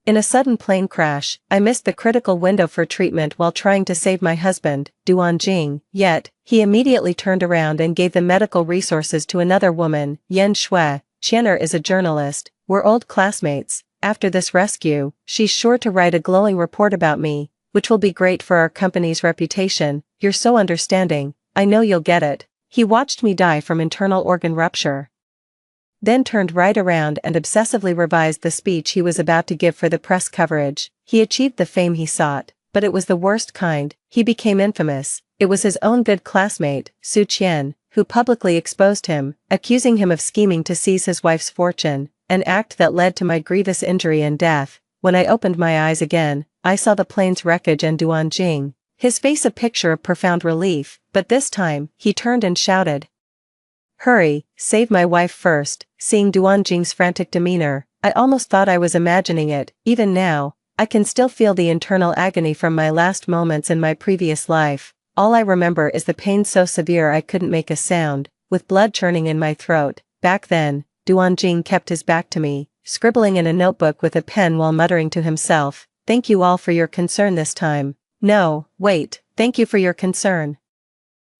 In a sudden plane crash, I missed the critical window for treatment while trying to save my husband, Duan Jing, yet, he immediately turned around and gave the medical resources to another woman, Yan Shui. Qianer is a journalist, we're old classmates. After this rescue, she's sure to write a glowing report about me, which will be great for our company's reputation. You're so understanding, I know you'll get it. He watched me die from internal organ rupture, then turned right around and obsessively revised the speech he was about to give for the press coverage. He achieved the fame he sought, but it was the worst kind. He became infamous. It was his own good classmate, Su Qian, who publicly exposed him, accusing him of scheming to seize his wife's fortune, an act that led to my grievous injury and death. When I opened my eyes again, I saw the plane's wreckage and Duan Jing, his face a picture of profound relief, but this time, he turned and shouted, "Hurry, save my wife first." Seeing Duan Jing's frantic demeanor, I almost thought I was imagining it. Even now, I can still feel the internal agony from my last moments in my previous life. All I remember is the pain so severe I couldn't make a sound, with blood churning in my throat. Back then, Duan Jing kept his back to me, scribbling in a notebook with a pen while muttering to himself, "Thank you all for your concern this time." No, wait, thank you for your concern.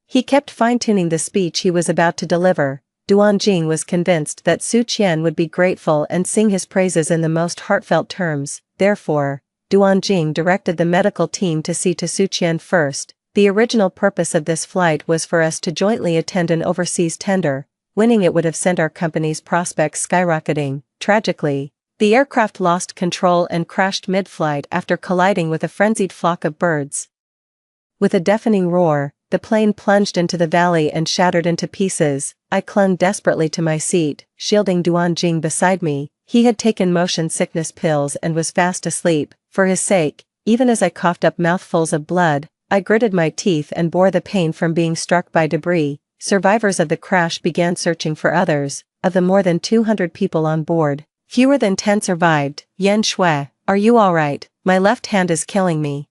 He kept fine-tuning the speech he was about to deliver. Duan Jing was convinced that Su Qian would be grateful and sing his praises in the most heartfelt terms. Therefore, Duan Jing directed the medical team to see to Su Qian first. The original purpose of this flight was for us to jointly attend an overseas tender. Winning it would have sent our company's prospects skyrocketing. Tragically, the aircraft lost control and crashed mid-flight after colliding with a frenzied flock of birds. With a deafening roar, the plane plunged into the valley and shattered into pieces. I clung desperately to my seat, shielding Duan Jing beside me. He had taken motion sickness pills and was fast asleep. For his sake, even as I coughed up mouthfuls of blood, I gritted my teeth and bore the pain from being struck by debris. Survivors of the crash began searching for others. Of the more than 200 people on board, fewer than 10 survived. Yan Shui, are you alright? My left hand is killing me.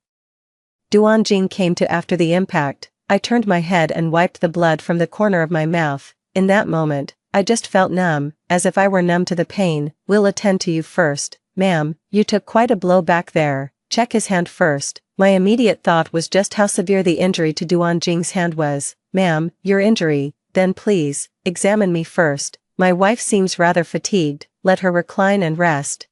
Duan Jing came to after the impact. I turned my head and wiped the blood from the corner of my mouth. In that moment, I just felt numb, as if I were numb to the pain. "We'll attend to you first, ma'am, you took quite a blow back there. Check his hand first." My immediate thought was just how severe the injury to Duan Jing's hand was. "Ma'am, your injury, then please, examine me first. My wife seems rather fatigued, let her recline and rest."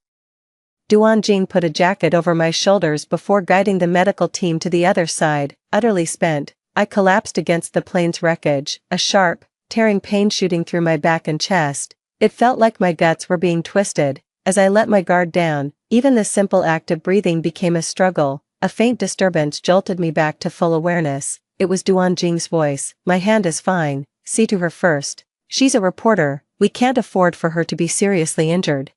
Duan Jing put a jacket over my shoulders before guiding the medical team to the other side. Utterly spent, I collapsed against the plane's wreckage, a sharp, tearing pain shooting through my back and chest. It felt like my guts were being twisted. As I let my guard down, even the simple act of breathing became a struggle. A faint disturbance jolted me back to full awareness. It was Duan Jing's voice. "My hand is fine, see to her first. She's a reporter, we can't afford for her to be seriously injured."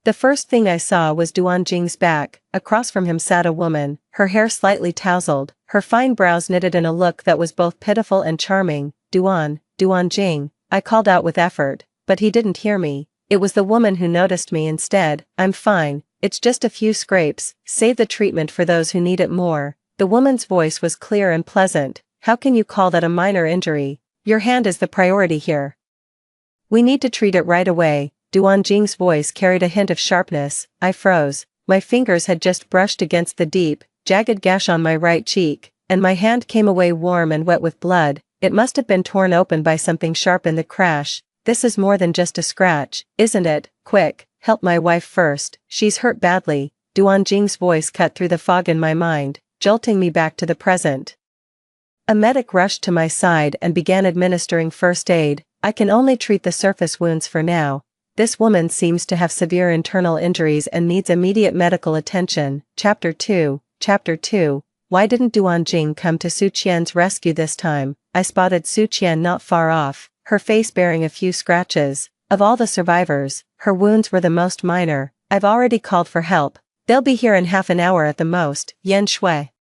The first thing I saw was Duan Jing's back. Across from him sat a woman, her hair slightly tousled, her fine brows knitted in a look that was both pitiful and charming. Duan Jing," I called out with effort, but he didn't hear me. It was the woman who noticed me instead. "I'm fine, it's just a few scrapes, save the treatment for those who need it more." The woman's voice was clear and pleasant. "How can you call that a minor injury? Your hand is the priority here. We need to treat it right away." Duan Jing's voice carried a hint of sharpness. I froze. My fingers had just brushed against the deep, jagged gash on my right cheek, and my hand came away warm and wet with blood. It must have been torn open by something sharp in the crash. "This is more than just a scratch, isn't it? Quick, help my wife first, she's hurt badly." Duan Jing's voice cut through the fog in my mind, jolting me back to the present. A medic rushed to my side and began administering first aid. "I can only treat the surface wounds for now. This woman seems to have severe internal injuries and needs immediate medical attention." Chapter 2. Why didn't Duan Jing come to Su Qian's rescue this time? I spotted Su Qian not far off, her face bearing a few scratches. Of all the survivors, her wounds were the most minor. "I've already called for help. They'll be here in half an hour at the most." Yan Shui,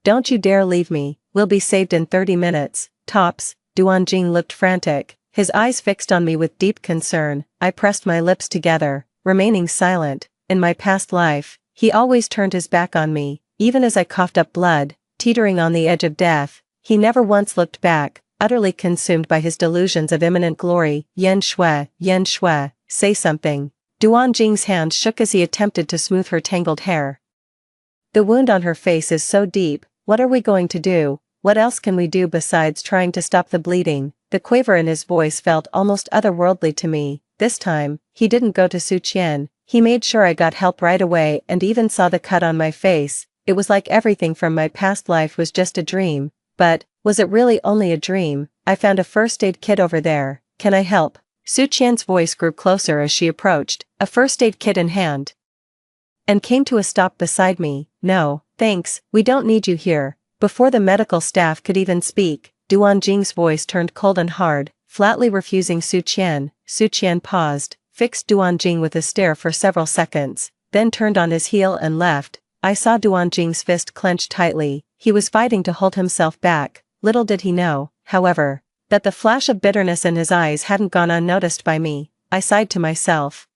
"Don't you dare leave me, we'll be saved in 30 minutes, tops." Duan Jing looked frantic, his eyes fixed on me with deep concern. I pressed my lips together, remaining silent. In my past life, he always turned his back on me, even as I coughed up blood, teetering on the edge of death. He never once looked back, utterly consumed by his delusions of imminent glory. Yan Shui, say something. Duan Jing's hand shook as he attempted to smooth her tangled hair. The wound on her face is so deep, what are we going to do? What else can we do besides trying to stop the bleeding? The quaver in his voice felt almost otherworldly to me. This time, he didn't go to Su Qian. He made sure I got help right away and even saw the cut on my face. It was like everything from my past life was just a dream. But, was it really only a dream? I found a first aid kit over there. Can I help? Su Qian's voice grew closer as she approached, a first aid kit in hand. And came to a stop beside me. No, thanks, we don't need you here. Before the medical staff could even speak, Duan Jing's voice turned cold and hard, flatly refusing Su Qian. Su Qian paused, fixed Duan Jing with a stare for several seconds, then turned on his heel and left. I saw Duan Jing's fist clench tightly. He was fighting to hold himself back. Little did he know, however, that the flash of bitterness in his eyes hadn't gone unnoticed by me. I sighed to myself.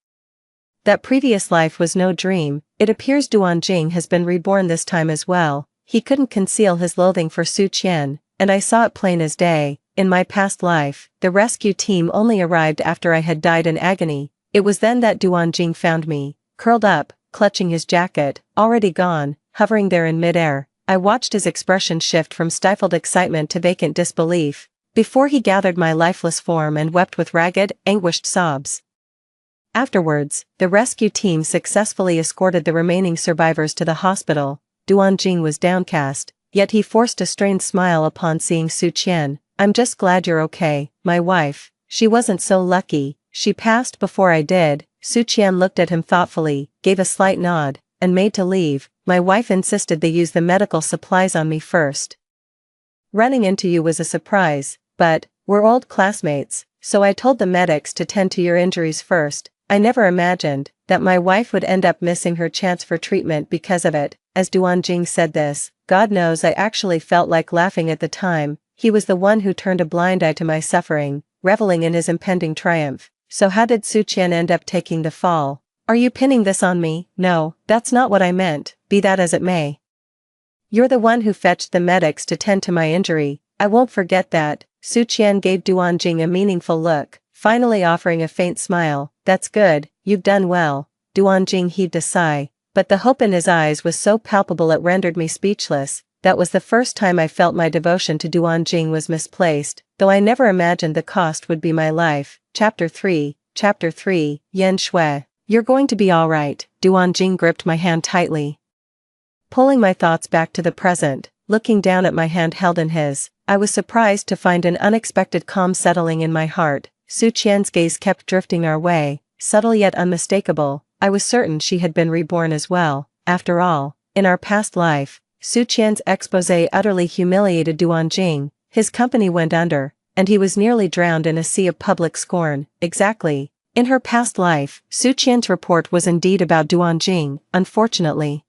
That previous life was no dream. It appears Duan Jing has been reborn this time as well. He couldn't conceal his loathing for Su Qian, and I saw it plain as day. In my past life, the rescue team only arrived after I had died in agony. It was then that Duan Jing found me, curled up, clutching his jacket, already gone, hovering there in midair. I watched his expression shift from stifled excitement to vacant disbelief, before he gathered my lifeless form and wept with ragged, anguished sobs. Afterwards, the rescue team successfully escorted the remaining survivors to the hospital. Duan Jing was downcast, yet he forced a strained smile upon seeing Su Qian. I'm just glad you're okay, my wife. She wasn't so lucky. She passed before I did. Su Qian looked at him thoughtfully, gave a slight nod, and made to leave. My wife insisted they use the medical supplies on me first. Running into you was a surprise, but, we're old classmates, so I told the medics to tend to your injuries first. I never imagined that my wife would end up missing her chance for treatment because of it. As Duan Jing said this, God knows I actually felt like laughing at the time. He was the one who turned a blind eye to my suffering, reveling in his impending triumph. So how did Su Qian end up taking the fall? Are you pinning this on me? No, that's not what I meant, be that as it may. You're the one who fetched the medics to tend to my injury. I won't forget that. Su Qian gave Duan Jing a meaningful look, finally offering a faint smile. That's good, you've done well. Duan Jing heaved a sigh, but the hope in his eyes was so palpable it rendered me speechless. That was the first time I felt my devotion to Duan Jing was misplaced, though I never imagined the cost would be my life. Chapter 3, Yan Shui. You're going to be alright. Duan Jing gripped my hand tightly, pulling my thoughts back to the present. Looking down at my hand held in his, I was surprised to find an unexpected calm settling in my heart. Su Qian's gaze kept drifting our way, subtle yet unmistakable. I was certain she had been reborn as well. After all, in our past life, Su Qian's exposé utterly humiliated Duan Jing. His company went under, and he was nearly drowned in a sea of public scorn. Exactly. In her past life, Su Qian's report was indeed about Duan Jing. Unfortunately,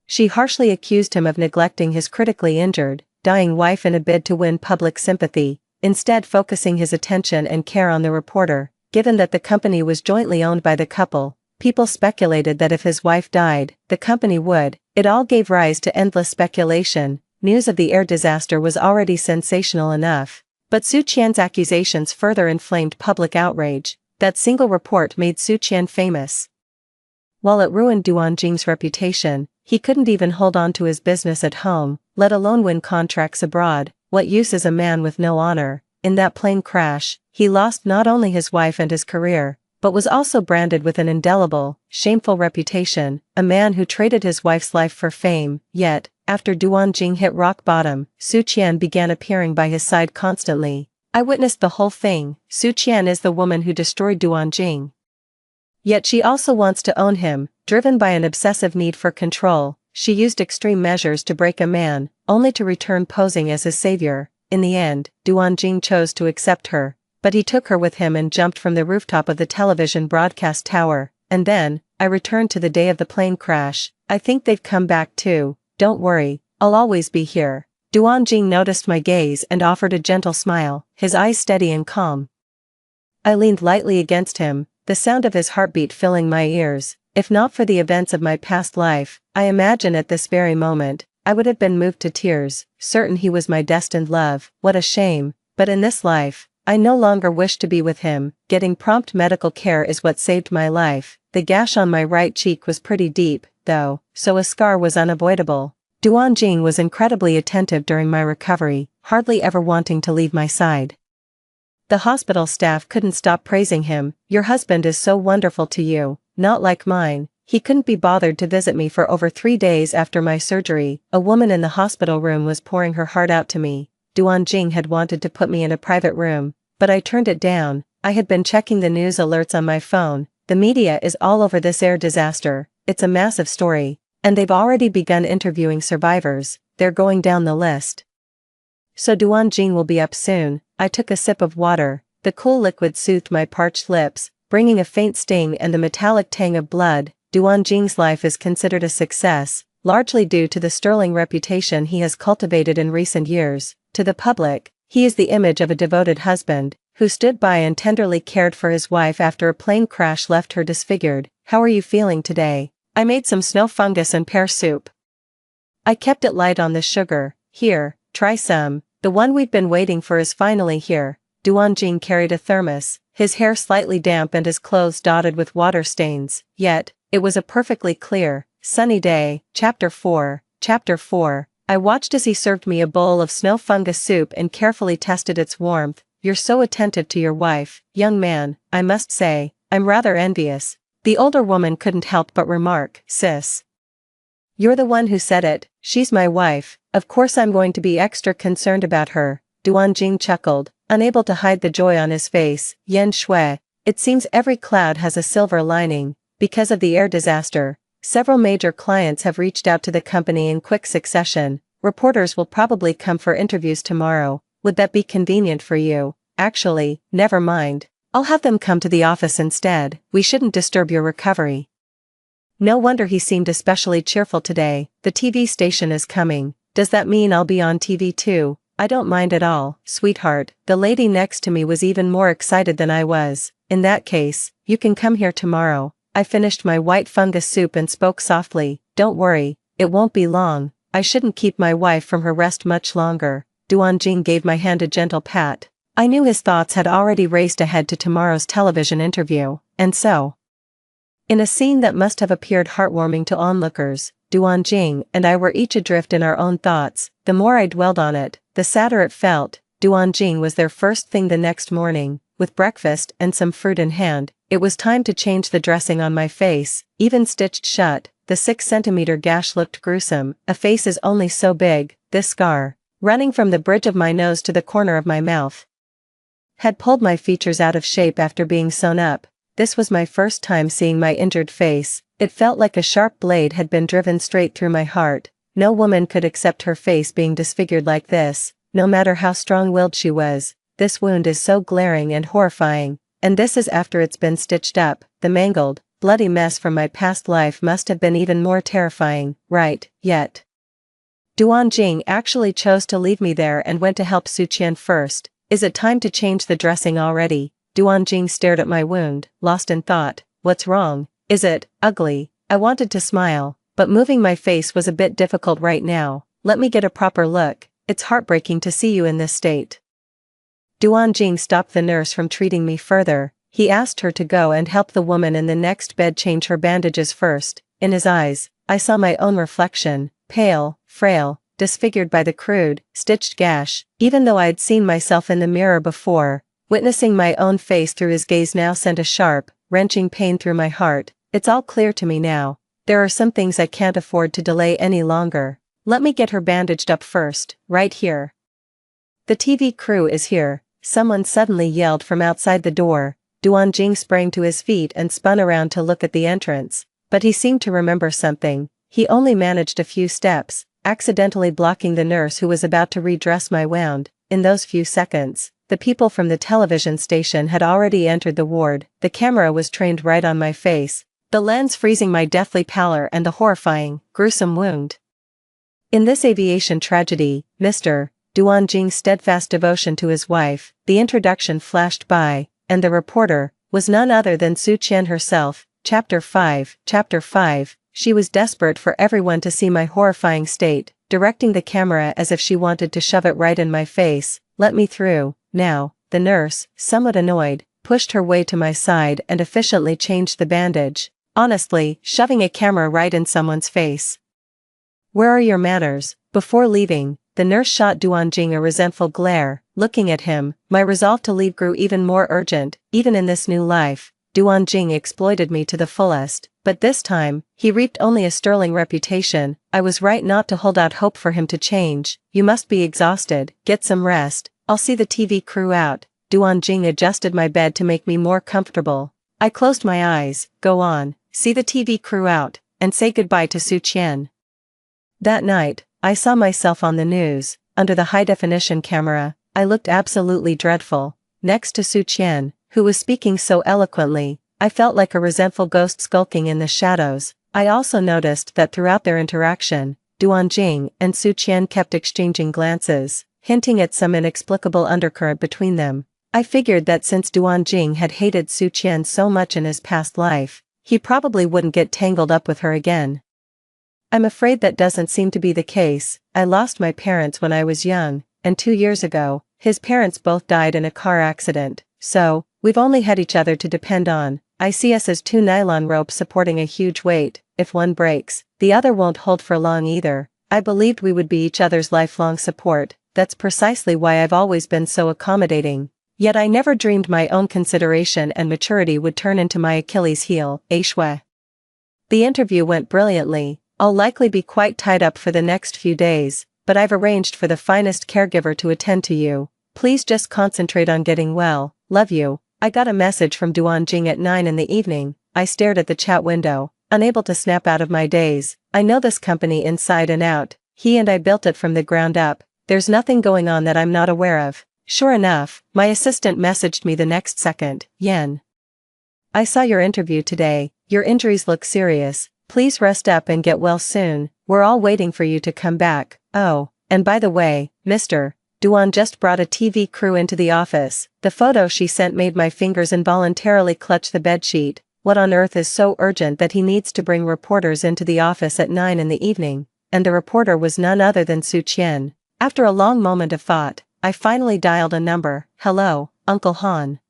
she harshly accused him of neglecting his critically injured, dying wife in a bid to win public sympathy, instead focusing his attention and care on the reporter. Given that the company was jointly owned by the couple, people speculated that if his wife died, the company would. It all gave rise to endless speculation. News of the air disaster was already sensational enough, but Su Qian's accusations further inflamed public outrage. That single report made Su Qian famous. While it ruined Duan Jing's reputation, he couldn't even hold on to his business at home, let alone win contracts abroad. What use is a man with no honor? In that plane crash, he lost not only his wife and his career, but was also branded with an indelible, shameful reputation, a man who traded his wife's life for fame. Yet, after Duan Jing hit rock bottom, Su Qian began appearing by his side constantly. I witnessed the whole thing. Su Qian is the woman who destroyed Duan Jing. Yet she also wants to own him, driven by an obsessive need for control. She used extreme measures to break a man, only to return posing as his savior. In the end, Duan Jing chose to accept her, but he took her with him and jumped from the rooftop of the television broadcast tower. And then, I returned to the day of the plane crash. I think they've come back too. Don't worry, I'll always be here. Duan Jing noticed my gaze and offered a gentle smile, his eyes steady and calm. I leaned lightly against him, the sound of his heartbeat filling my ears. If not for the events of my past life, I imagine at this very moment, I would have been moved to tears, certain he was my destined love. What a shame, but in this life, I no longer wished to be with him. Getting prompt medical care is what saved my life. The gash on my right cheek was pretty deep, though, so a scar was unavoidable. Duan Jing was incredibly attentive during my recovery, hardly ever wanting to leave my side. The hospital staff couldn't stop praising him. Your husband is so wonderful to you, not like mine. He couldn't be bothered to visit me for over 3 days after my surgery. A woman in the hospital room was pouring her heart out to me. Duan Jing had wanted to put me in a private room, but I turned it down. I had been checking the news alerts on my phone. The media is all over this air disaster. It's a massive story, and they've already begun interviewing survivors. They're going down the list. So Duan Jing will be up soon. I took a sip of water. The cool liquid soothed my parched lips, bringing a faint sting and the metallic tang of blood. Duan Jing's life is considered a success, largely due to the sterling reputation he has cultivated in recent years. To the public, he is the image of a devoted husband, who stood by and tenderly cared for his wife after a plane crash left her disfigured. How are you feeling today? I made some snow fungus and pear soup. I kept it light on the sugar. Here, try some. The one we've been waiting for is finally here. Duan Jing carried a thermos, his hair slightly damp and his clothes dotted with water stains, yet, it was a perfectly clear, sunny day. Chapter 4. I watched as he served me a bowl of snow fungus soup and carefully tested its warmth. You're so attentive to your wife, young man. I must say, I'm rather envious. The older woman couldn't help but remark, sis. You're the one who said it. She's my wife. Of course I'm going to be extra concerned about her. Duan Jing chuckled, unable to hide the joy on his face. Yan Shui, it seems every cloud has a silver lining. Because of the air disaster, several major clients have reached out to the company in quick succession. Reporters will probably come for interviews tomorrow. Would that be convenient for you? Actually, never mind. I'll have them come to the office instead. We shouldn't disturb your recovery. No wonder he seemed especially cheerful today. The TV station is coming. Does that mean I'll be on TV too? I don't mind at all, sweetheart. The lady next to me was even more excited than I was. In that case, you can come here tomorrow. I finished my white fungus soup and spoke softly. Don't worry, it won't be long. I shouldn't keep my wife from her rest much longer. Duan Jing gave my hand a gentle pat. I knew his thoughts had already raced ahead to tomorrow's television interview, and so, in a scene that must have appeared heartwarming to onlookers, Duan Jing and I were each adrift in our own thoughts. The more I dwelled on it, the sadder it felt. Duan Jing was there first thing the next morning, with breakfast and some fruit in hand. It was time to change the dressing on my face, even stitched shut. The 6-centimeter gash looked gruesome. A face is only so big. This scar, running from the bridge of my nose to the corner of my mouth, had pulled my features out of shape after being sewn up. This was my first time seeing my injured face. It felt like a sharp blade had been driven straight through my heart. No woman could accept her face being disfigured like this, no matter how strong-willed she was. This wound is so glaring and horrifying, and this is after it's been stitched up. The mangled, bloody mess from my past life must have been even more terrifying, right? Yet Duan Jing actually chose to leave me there and went to help Su Qian first. Is it time to change the dressing already? Duan Jing stared at my wound, lost in thought. What's wrong? Is it ugly? I wanted to smile, but moving my face was a bit difficult right now. Let me get a proper look. It's heartbreaking to see you in this state. Duan Jing stopped the nurse from treating me further. He asked her to go and help the woman in the next bed change her bandages first. In his eyes, I saw my own reflection, pale, frail, disfigured by the crude, stitched gash. Even though I'd seen myself in the mirror before, witnessing my own face through his gaze now sent a sharp, wrenching pain through my heart. It's all clear to me now. There are some things I can't afford to delay any longer. Let me get her bandaged up first, right here. The TV crew is here. Someone suddenly yelled from outside the door. Duan Jing sprang to his feet and spun around to look at the entrance, but he seemed to remember something. He only managed a few steps, accidentally blocking the nurse who was about to redress my wound. In those few seconds, the people from the television station had already entered the ward. The camera was trained right on my face, the lens freezing my deathly pallor and the horrifying, gruesome wound. In this aviation tragedy, Mr. Duan Jing's steadfast devotion to his wife, the introduction flashed by, and the reporter was none other than Su Qian herself. Chapter 5. She was desperate for everyone to see my horrifying state, directing the camera as if she wanted to shove it right in my face. Let me through, now. The nurse, somewhat annoyed, pushed her way to my side and efficiently changed the bandage, honestly, shoving a camera right in someone's face. "Where are your manners?" Before leaving, the nurse shot Duanjing a resentful glare. Looking at him, my resolve to leave grew even more urgent. Even in this new life, Duanjing exploited me to the fullest, but this time, he reaped only a sterling reputation. I was right not to hold out hope for him to change. "You must be exhausted, get some rest, I'll see the TV crew out." Duanjing adjusted my bed to make me more comfortable. I closed my eyes. "Go on, see the TV crew out, and say goodbye to Su Qian." That night, I saw myself on the news, under the high-definition camera. I looked absolutely dreadful. Next to Su Qian, who was speaking so eloquently, I felt like a resentful ghost skulking in the shadows. I also noticed that throughout their interaction, Duanjing and Su Qian kept exchanging glances, hinting at some inexplicable undercurrent between them. I figured that since Duanjing had hated Su Qian so much in his past life, he probably wouldn't get tangled up with her again. I'm afraid that doesn't seem to be the case. I lost my parents when I was young, and 2 years ago, his parents both died in a car accident, so, we've only had each other to depend on. I see us as 2 nylon ropes supporting a huge weight. If one breaks, the other won't hold for long either. I believed we would be each other's lifelong support. That's precisely why I've always been so accommodating. Yet I never dreamed my own consideration and maturity would turn into my Achilles heel. Shui. The interview went brilliantly. I'll likely be quite tied up for the next few days, but I've arranged for the finest caregiver to attend to you. Please just concentrate on getting well. Love you. I got a message from Duanjing at 9 in the evening. I stared at the chat window, unable to snap out of my daze. I know this company inside and out. He and I built it from the ground up. There's nothing going on that I'm not aware of. Sure enough, my assistant messaged me the next second. "Yen, I saw your interview today. Your injuries look serious. Please rest up and get well soon. We're all waiting for you to come back. Oh, and by the way, Mr. Duan just brought a TV crew into the office." The photo she sent made my fingers involuntarily clutch the bedsheet. What on earth is so urgent that he needs to bring reporters into the office at 9 in the evening? And the reporter was none other than Su Qian. After a long moment of thought, I finally dialed a number. "Hello, Uncle Han.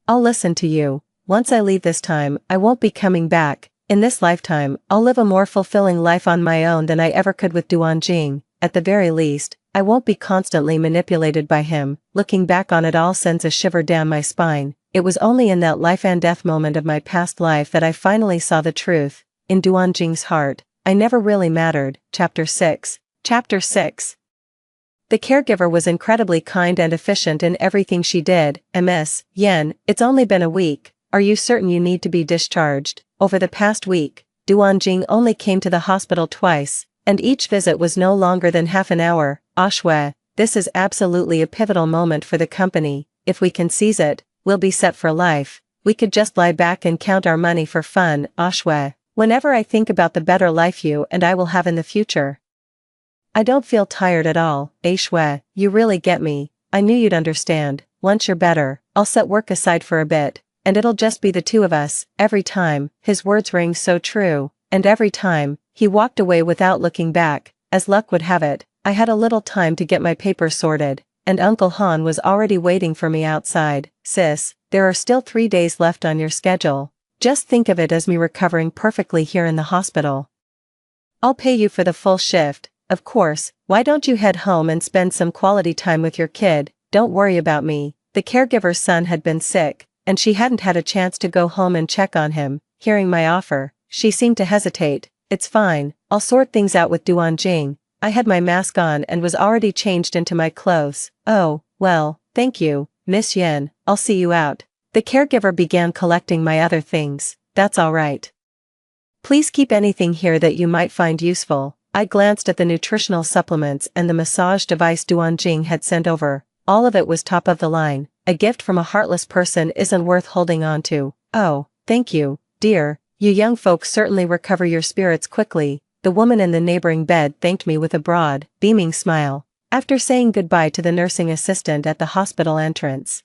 I'll listen to you. Once I leave this time, I won't be coming back. In this lifetime, I'll live a more fulfilling life on my own than I ever could with Duanjing. At the very least, I won't be constantly manipulated by him." Looking back on it all sends a shiver down my spine. It was only in that life and death moment of my past life that I finally saw the truth. In Duanjing's heart, I never really mattered. Chapter 6. Chapter 6. The caregiver was incredibly kind and efficient in everything she did. "Ms. Yen, it's only been a week. Are you certain you need to be discharged?" Over the past week, Duanjing only came to the hospital twice, and each visit was no longer than half an hour. "Shui, this is absolutely a pivotal moment for the company. If we can seize it, we'll be set for life. We could just lie back and count our money for fun." "Shui, whenever I think about the better life you and I will have in the future, I don't feel tired at all." "Shui, you really get me. I knew you'd understand. Once you're better, I'll set work aside for a bit, and it'll just be the two of us." Every time, his words rang so true, and every time, he walked away without looking back. As luck would have it, I had a little time to get my papers sorted, and Uncle Han was already waiting for me outside. "Sis, there are still 3 days left on your schedule. Just think of it as me recovering perfectly here in the hospital. I'll pay you for the full shift. Of course, why don't you head home and spend some quality time with your kid? Don't worry about me." The caregiver's son had been sick, and she hadn't had a chance to go home and check on him. Hearing my offer, she seemed to hesitate. "It's fine, I'll sort things out with Duanjing." I had my mask on and was already changed into my clothes. "Oh, well, thank you, Miss Yen, I'll see you out." The caregiver began collecting my other things. "That's all right. Please keep anything here that you might find useful." I glanced at the nutritional supplements and the massage device Duanjing had sent over. All of it was top of the line. A gift from a heartless person isn't worth holding on to. "Oh, thank you, dear. You young folks certainly recover your spirits quickly." The woman in the neighboring bed thanked me with a broad, beaming smile. After saying goodbye to the nursing assistant at the hospital entrance,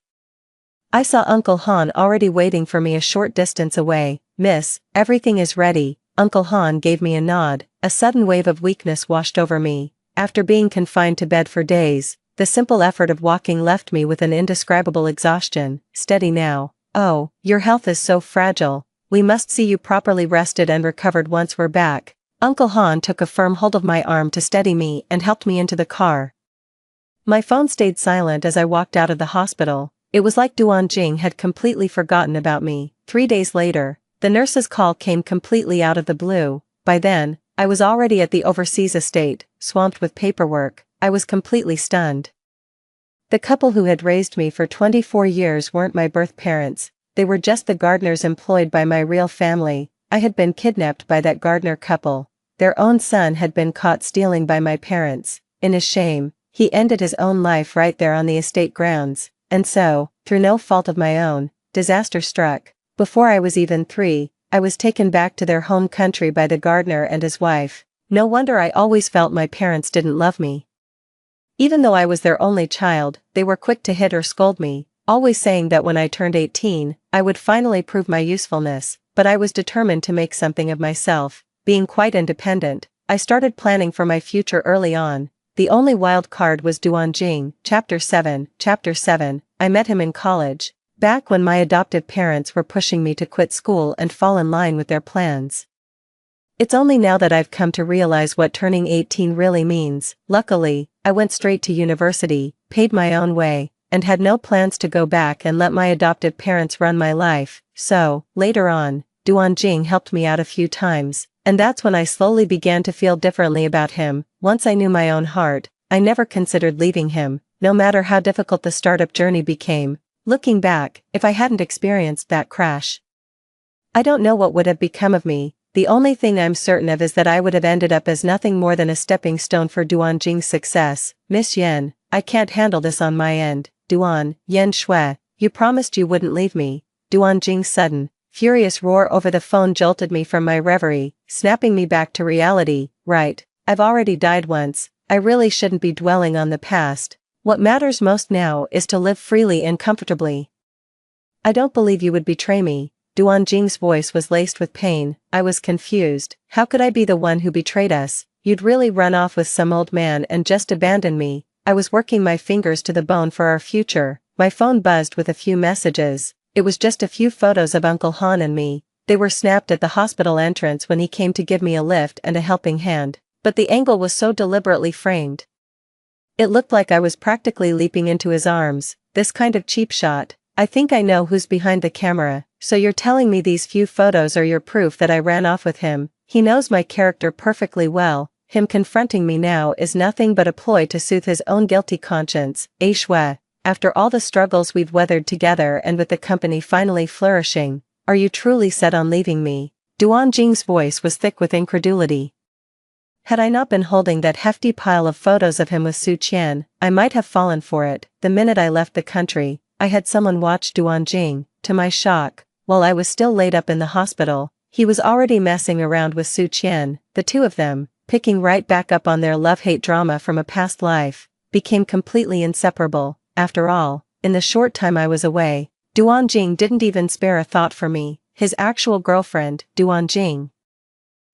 I saw Uncle Han already waiting for me a short distance away. "Miss, everything is ready." Uncle Han gave me a nod. A sudden wave of weakness washed over me. After being confined to bed for days, The simple effort of walking left me with an indescribable exhaustion. Steady now. Oh, your health is so fragile. We must see you properly rested and recovered once we're back. Uncle Han took a firm hold of my arm to steady me and helped me into the car. My phone stayed silent as I walked out of the hospital. It was like Duan Jing had completely forgotten about me. 3 days later, the nurse's call came completely out of the blue. By then, I was already at the overseas estate, swamped with paperwork. I was completely stunned. The couple who had raised me for 24 years weren't my birth parents, they were just the gardeners employed by my real family. I had been kidnapped by that gardener couple. Their own son had been caught stealing by my parents. In his shame, he ended his own life right there on the estate grounds. And so, through no fault of my own, disaster struck. Before I was even 3, I was taken back to their home country by the gardener and his wife. No wonder I always felt my parents didn't love me. Even though I was their only child, they were quick to hit or scold me, always saying that when I turned 18, I would finally prove my usefulness, but I was determined to make something of myself. Being quite independent, I started planning for my future early on. The only wild card was Duan Jing. Chapter 7. I met him in college, back when my adoptive parents were pushing me to quit school and fall in line with their plans. It's only now that I've come to realize what turning 18 really means. Luckily, I went straight to university, paid my own way, and had no plans to go back and let my adoptive parents run my life. So, later on, Duan Jing helped me out a few times, and that's when I slowly began to feel differently about him. Once I knew my own heart, I never considered leaving him, no matter how difficult the startup journey became. Looking back, if I hadn't experienced that crash, I don't know what would have become of me. The only thing I'm certain of is that I would have ended up as nothing more than a stepping stone for Duan Jing's success. Miss Yen, I can't handle this on my end. Duan, Yen Shui, you promised you wouldn't leave me. Duan Jing's sudden, furious roar over the phone jolted me from my reverie, snapping me back to reality. Right, I've already died once. I really shouldn't be dwelling on the past. What matters most now is to live freely and comfortably. I don't believe you would betray me. Duan Jing's voice was laced with pain. I was confused. How could I be the one who betrayed us? You'd really run off with some old man and just abandon me. I was working my fingers to the bone for our future. My phone buzzed with a few messages. It was just a few photos of Uncle Han and me. They were snapped at the hospital entrance when he came to give me a lift and a helping hand. But the angle was so deliberately framed. It looked like I was practically leaping into his arms. This kind of cheap shot. I think I know who's behind the camera. So you're telling me these few photos are your proof that I ran off with him? He knows my character perfectly well. Him confronting me now is nothing but a ploy to soothe his own guilty conscience. Shui, after all the struggles we've weathered together and with the company finally flourishing, are you truly set on leaving me? Duan Jing's voice was thick with incredulity. Had I not been holding that hefty pile of photos of him with Su Qian, I might have fallen for it. The minute I left the country, I had someone watch Duan Jing. To my shock, while I was still laid up in the hospital, he was already messing around with Su Qian. The two of them, picking right back up on their love-hate drama from a past life, became completely inseparable. After all, in the short time I was away, Duan Jing didn't even spare a thought for me, his actual girlfriend, Duan Jing.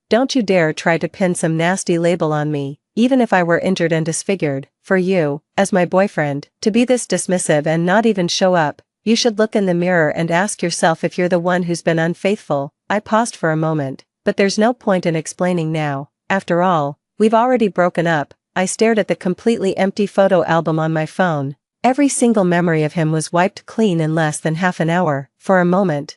Don't you dare try to pin some nasty label on me, even if I were injured and disfigured. For you, as my boyfriend, to be this dismissive and not even show up, you should look in the mirror and ask yourself if you're the one who's been unfaithful. I paused for a moment, but there's no point in explaining now. After all, we've already broken up. I stared at the completely empty photo album on my phone. Every single memory of him was wiped clean in less than half an hour. For a moment,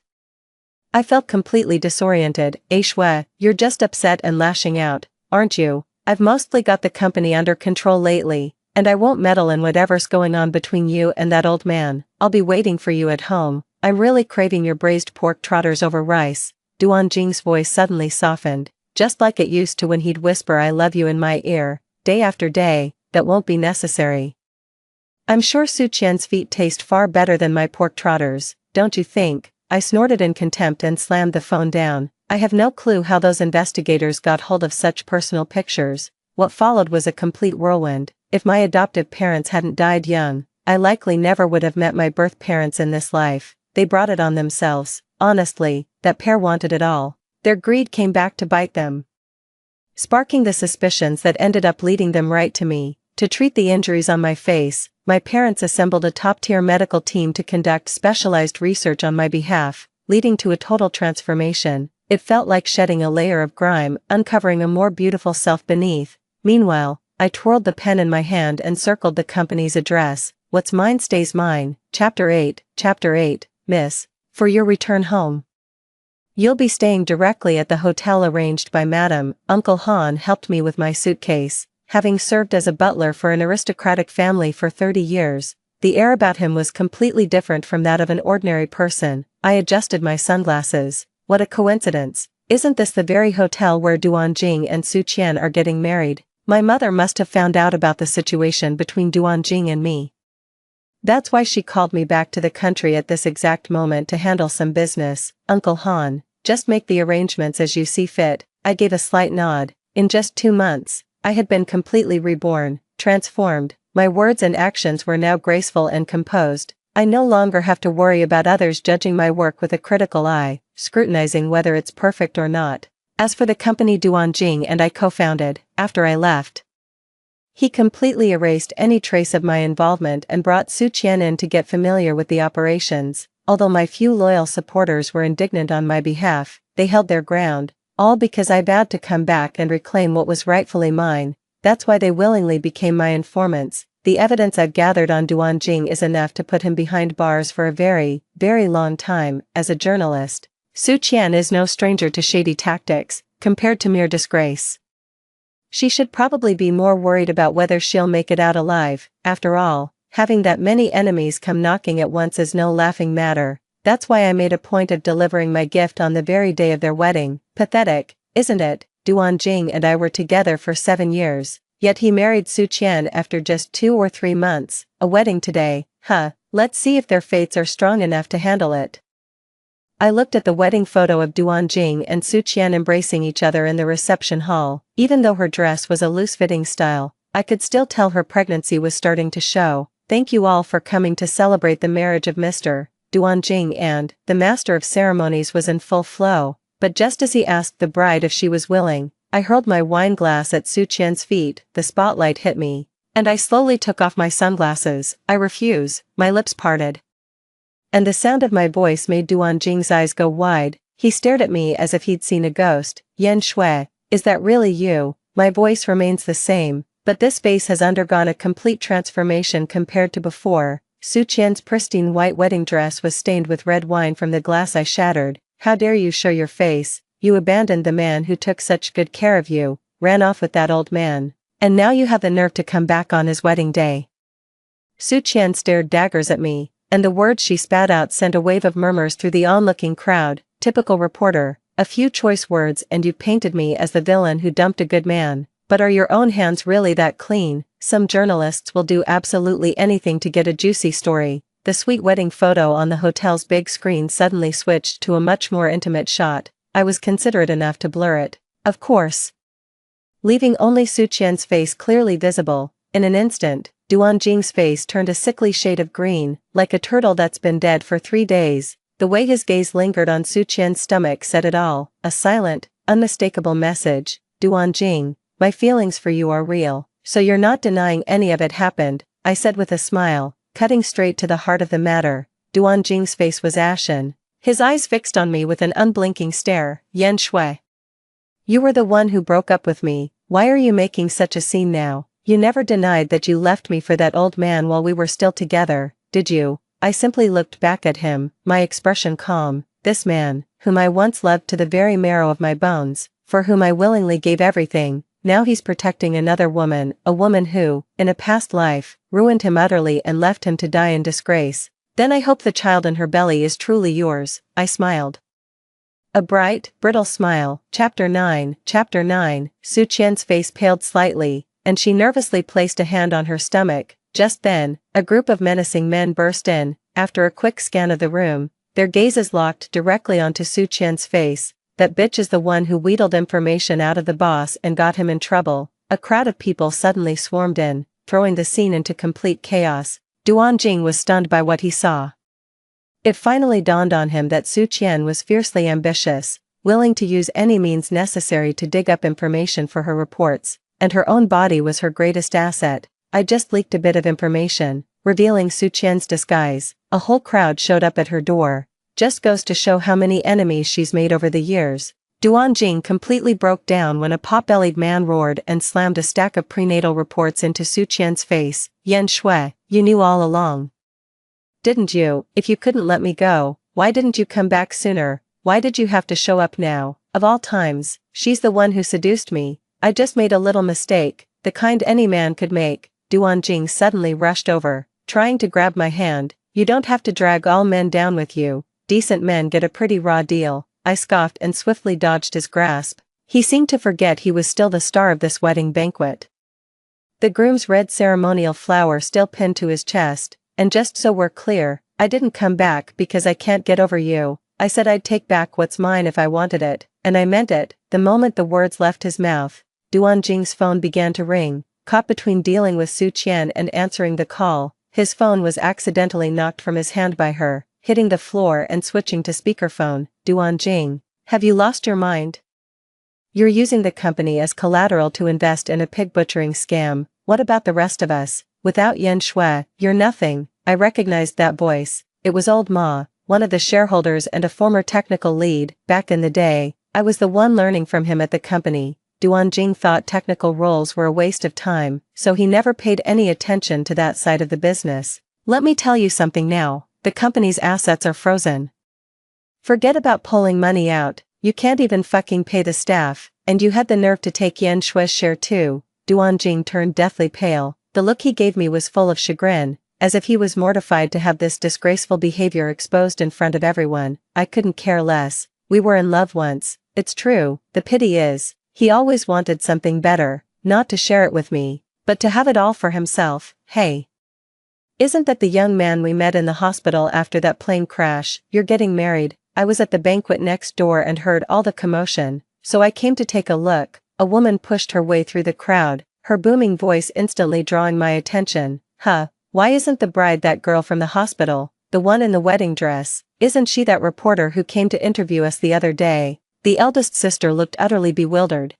I felt completely disoriented. Shui, you're just upset and lashing out, aren't you? I've mostly got the company under control lately, and I won't meddle in whatever's going on between you and that old man. I'll be waiting for you at home. I'm really craving your braised pork trotters over rice. Duan Jing's voice suddenly softened, just like it used to when he'd whisper I love you in my ear, day after day. That won't be necessary. I'm sure Su Qian's feet taste far better than my pork trotters, don't you think? I snorted in contempt and slammed the phone down. I have no clue how those investigators got hold of such personal pictures. What followed was a complete whirlwind. If my adoptive parents hadn't died young, I likely never would have met my birth parents in this life. They brought it on themselves. Honestly, that pair wanted it all. Their greed came back to bite them, sparking the suspicions that ended up leading them right to me. To treat the injuries on my face, my parents assembled a top-tier medical team to conduct specialized research on my behalf, leading to a total transformation. It felt like shedding a layer of grime, uncovering a more beautiful self beneath. Meanwhile, I twirled the pen in my hand and circled the company's address. What's mine stays mine. Chapter 8, Miss. For your return home. You'll be staying directly at the hotel arranged by Madam. Uncle Han helped me with my suitcase. Having served as a butler for an aristocratic family for 30 years, the air about him was completely different from that of an ordinary person. I adjusted my sunglasses. What a coincidence. Isn't this the very hotel where Duan Jing and Su Qian are getting married? My mother must have found out about the situation between Duan Jing and me. That's why she called me back to the country at this exact moment to handle some business. Uncle Han, just make the arrangements as you see fit. I gave a slight nod. In just 2 months, I had been completely reborn, transformed. My words and actions were now graceful and composed. I no longer have to worry about others judging my work with a critical eye, scrutinizing whether it's perfect or not. As for the company Duan Jing and I co-founded, after I left, he completely erased any trace of my involvement and brought Su Qian in to get familiar with the operations. Although my few loyal supporters were indignant on my behalf, they held their ground, all because I vowed to come back and reclaim what was rightfully mine. That's why they willingly became my informants. The evidence I've gathered on Duan Jing is enough to put him behind bars for a very, very long time. As a journalist, Su Qian is no stranger to shady tactics, compared to mere disgrace. She should probably be more worried about whether she'll make it out alive. After all, having that many enemies come knocking at once is no laughing matter. That's why I made a point of delivering my gift on the very day of their wedding. Pathetic, isn't it? Duan Jing and I were together for 7 years, yet he married Su Qian after just 2 or 3 months. A wedding today, huh? Let's see if their fates are strong enough to handle it. I looked at the wedding photo of Duan Jing and Su Qian embracing each other in the reception hall. Even though her dress was a loose-fitting style, I could still tell her pregnancy was starting to show. Thank you all for coming to celebrate the marriage of Mr. Duan Jing, and the master of ceremonies was in full flow. But just as he asked the bride if she was willing, I hurled my wine glass at Su Qian's feet. The spotlight hit me, and I slowly took off my sunglasses. I refuse. My lips parted, and the sound of my voice made Duan Jing's eyes go wide. He stared at me as if he'd seen a ghost. Yan Shui, is that really you? My voice remains the same, but this face has undergone a complete transformation compared to before. Su Qian's pristine white wedding dress was stained with red wine from the glass I shattered. How dare you show your face? You abandoned the man who took such good care of you, ran off with that old man, and now you have the nerve to come back on his wedding day. Su Qian stared daggers at me, and the words she spat out sent a wave of murmurs through the onlooking crowd. Typical reporter, a few choice words and you've painted me as the villain who dumped a good man. But are your own hands really that clean? Some journalists will do absolutely anything to get a juicy story. The sweet wedding photo on the hotel's big screen suddenly switched to a much more intimate shot. I was considerate enough to blur it, of course, leaving only Su Qian's face clearly visible. In an instant, Duan Jing's face turned a sickly shade of green, like a turtle that's been dead for 3 days. The way his gaze lingered on Su Qian's stomach said it all. A silent, unmistakable message. Duan Jing, my feelings for you are real, so you're not denying any of it happened, I said with a smile, cutting straight to the heart of the matter. Duan Jing's face was ashen, his eyes fixed on me with an unblinking stare. Yan Shui, you were the one who broke up with me. Why are you making such a scene now? You never denied that you left me for that old man while we were still together, did you? I simply looked back at him, my expression calm. This man, whom I once loved to the very marrow of my bones, for whom I willingly gave everything, now he's protecting another woman, a woman who, in a past life, ruined him utterly and left him to die in disgrace. Then I hope the child in her belly is truly yours. I smiled. A bright, brittle smile. Chapter 9. Su Qian's face paled slightly, and she nervously placed a hand on her stomach. Just then, a group of menacing men burst in. After a quick scan of the room, their gazes locked directly onto Su Qian's face. That bitch is the one who wheedled information out of the boss and got him in trouble. A crowd of people suddenly swarmed in, throwing the scene into complete chaos. Duan Jing was stunned by what he saw. It finally dawned on him that Su Qian was fiercely ambitious, willing to use any means necessary to dig up information for her reports, and her own body was her greatest asset. I just leaked a bit of information, revealing Su Qian's disguise. A whole crowd showed up at her door. Just goes to show how many enemies she's made over the years. Duan Jing completely broke down when a pot-bellied man roared and slammed a stack of prenatal reports into Su Qian's face. Yan Shui, you knew all along. Didn't you? If you couldn't let me go, why didn't you come back sooner? Why did you have to show up now? Of all times, she's the one who seduced me. I just made a little mistake, the kind any man could make. Duan Jing suddenly rushed over, trying to grab my hand. You don't have to drag all men down with you. Decent men get a pretty raw deal. I scoffed and swiftly dodged his grasp. He seemed to forget he was still the star of this wedding banquet. The groom's red ceremonial flower still pinned to his chest, and just so we're clear, I didn't come back because I can't get over you. I said I'd take back what's mine if I wanted it, and I meant it. The moment the words left his mouth, Duan Jing's phone began to ring. Caught between dealing with Su Qian and answering the call, his phone was accidentally knocked from his hand by her, hitting the floor and switching to speakerphone. Duan Jing, have you lost your mind? You're using the company as collateral to invest in a pig butchering scam. What about the rest of us? Without Yan Shui, you're nothing. I recognized that voice. It was old Ma, one of the shareholders and a former technical lead. Back in the day, I was the one learning from him at the company. Duan Jing thought technical roles were a waste of time, so he never paid any attention to that side of the business. Let me tell you something now, the company's assets are frozen. Forget about pulling money out, you can't even fucking pay the staff, and you had the nerve to take Yan Shui's share too. Duan Jing turned deathly pale. The look he gave me was full of chagrin, as if he was mortified to have this disgraceful behavior exposed in front of everyone. I couldn't care less. We were in love once. It's true, the pity is, he always wanted something better, not to share it with me, but to have it all for himself. Hey. Isn't that the young man we met in the hospital after that plane crash? You're getting married. I was at the banquet next door and heard all the commotion, so I came to take a look. A woman pushed her way through the crowd, her booming voice instantly drawing my attention. Huh, why isn't the bride that girl from the hospital, the one in the wedding dress? Isn't she that reporter who came to interview us the other day? The eldest sister looked utterly bewildered.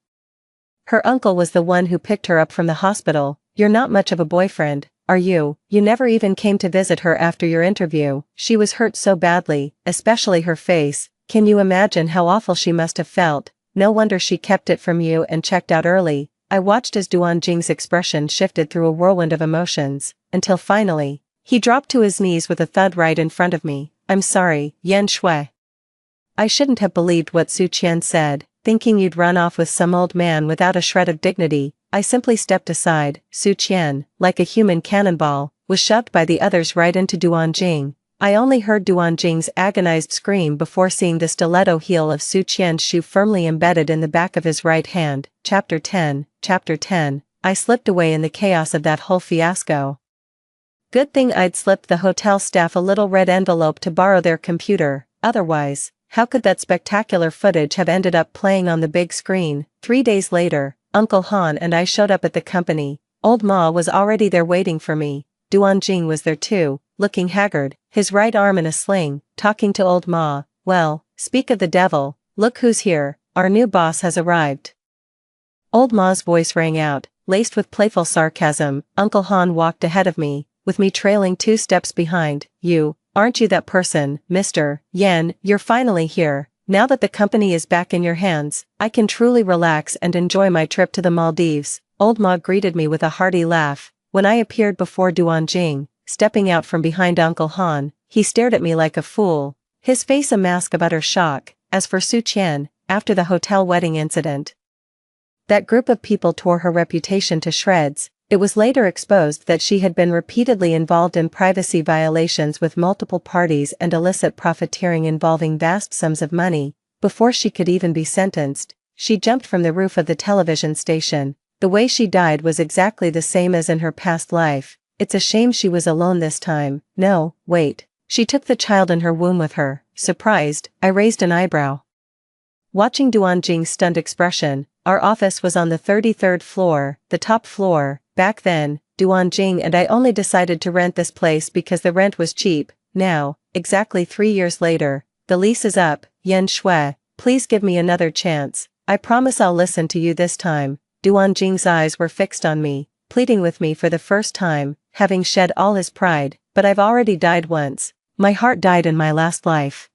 Her uncle was the one who picked her up from the hospital. You're not much of a boyfriend, are you? You never even came to visit her after your interview. She was hurt so badly, especially her face. Can you imagine how awful she must have felt? No wonder she kept it from you and checked out early. I watched as Duan Jing's expression shifted through a whirlwind of emotions, until finally, he dropped to his knees with a thud right in front of me. I'm sorry, Yan Shui. I shouldn't have believed what Su Qian said, thinking you'd run off with some old man without a shred of dignity. I simply stepped aside. Su Qian, like a human cannonball, was shoved by the others right into Duan Jing. I only heard Duan Jing's agonized scream before seeing the stiletto heel of Su Qian's shoe firmly embedded in the back of his right hand. Chapter 10. I slipped away in the chaos of that whole fiasco. Good thing I'd slipped the hotel staff a little red envelope to borrow their computer, otherwise, how could that spectacular footage have ended up playing on the big screen? 3 days later, Uncle Han and I showed up at the company. Old Ma was already there waiting for me. Duan Jing was there too, looking haggard, his right arm in a sling, talking to old Ma. Well, speak of the devil, look who's here, our new boss has arrived. Old Ma's voice rang out, laced with playful sarcasm. Uncle Han walked ahead of me, with me trailing 2 steps behind. You, aren't you that person, Mr. Yan? You're finally here. Now that the company is back in your hands, I can truly relax and enjoy my trip to the Maldives. Old Ma greeted me with a hearty laugh. When I appeared before Duan Jing, stepping out from behind Uncle Han, he stared at me like a fool, his face a mask of utter shock. As for Su Qian, after the hotel wedding incident, that group of people tore her reputation to shreds. It was later exposed that she had been repeatedly involved in privacy violations with multiple parties and illicit profiteering involving vast sums of money. Before she could even be sentenced, she jumped from the roof of the television station. The way she died was exactly the same as in her past life. It's a shame she was alone this time. No, wait. She took the child in her womb with her. Surprised, I raised an eyebrow. Watching Duan Jing's stunned expression, our office was on the 33rd floor, the top floor. Back then, Duan Jing and I only decided to rent this place because the rent was cheap. Now, exactly 3 years later, the lease is up. Yan Shui, please give me another chance. I promise I'll listen to you this time. Duan Jing's eyes were fixed on me, pleading with me for the first time, having shed all his pride, but I've already died once. My heart died in my last life.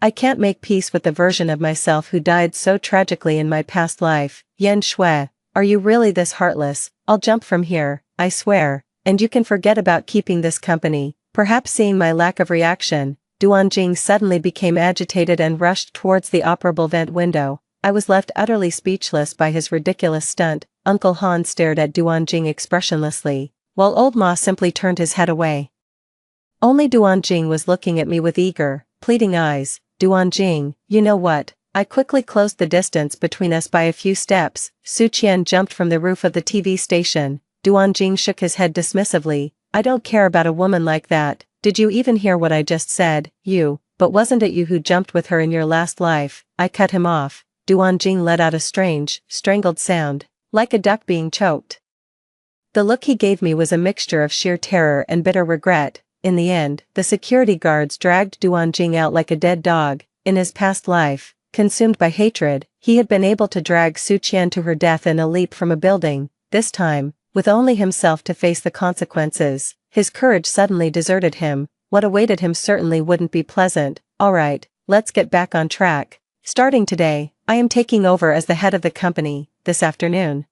I can't make peace with the version of myself who died so tragically in my past life. Yan Shui, are you really this heartless? I'll jump from here, I swear, and you can forget about keeping this company. Perhaps seeing my lack of reaction, Duanjing suddenly became agitated and rushed towards the operable vent window. I was left utterly speechless by his ridiculous stunt. Uncle Han stared at Duanjing expressionlessly, while Old Ma simply turned his head away. Only Duanjing was looking at me with eager, pleading eyes. Duanjing, you know what? I quickly closed the distance between us by a few steps. Su Qian jumped from the roof of the TV station. Duanjing shook his head dismissively. I don't care about a woman like that. Did you even hear what I just said? But wasn't it you who jumped with her in your last life? I cut him off. Duanjing let out a strange, strangled sound, like a duck being choked. The look he gave me was a mixture of sheer terror and bitter regret. In the end, the security guards dragged Duanjing out like a dead dog. In his past life, consumed by hatred, he had been able to drag Su Qian to her death in a leap from a building. This time, with only himself to face the consequences, his courage suddenly deserted him. What awaited him certainly wouldn't be pleasant. Alright, let's get back on track. Starting today, I am taking over as the head of the company. This afternoon,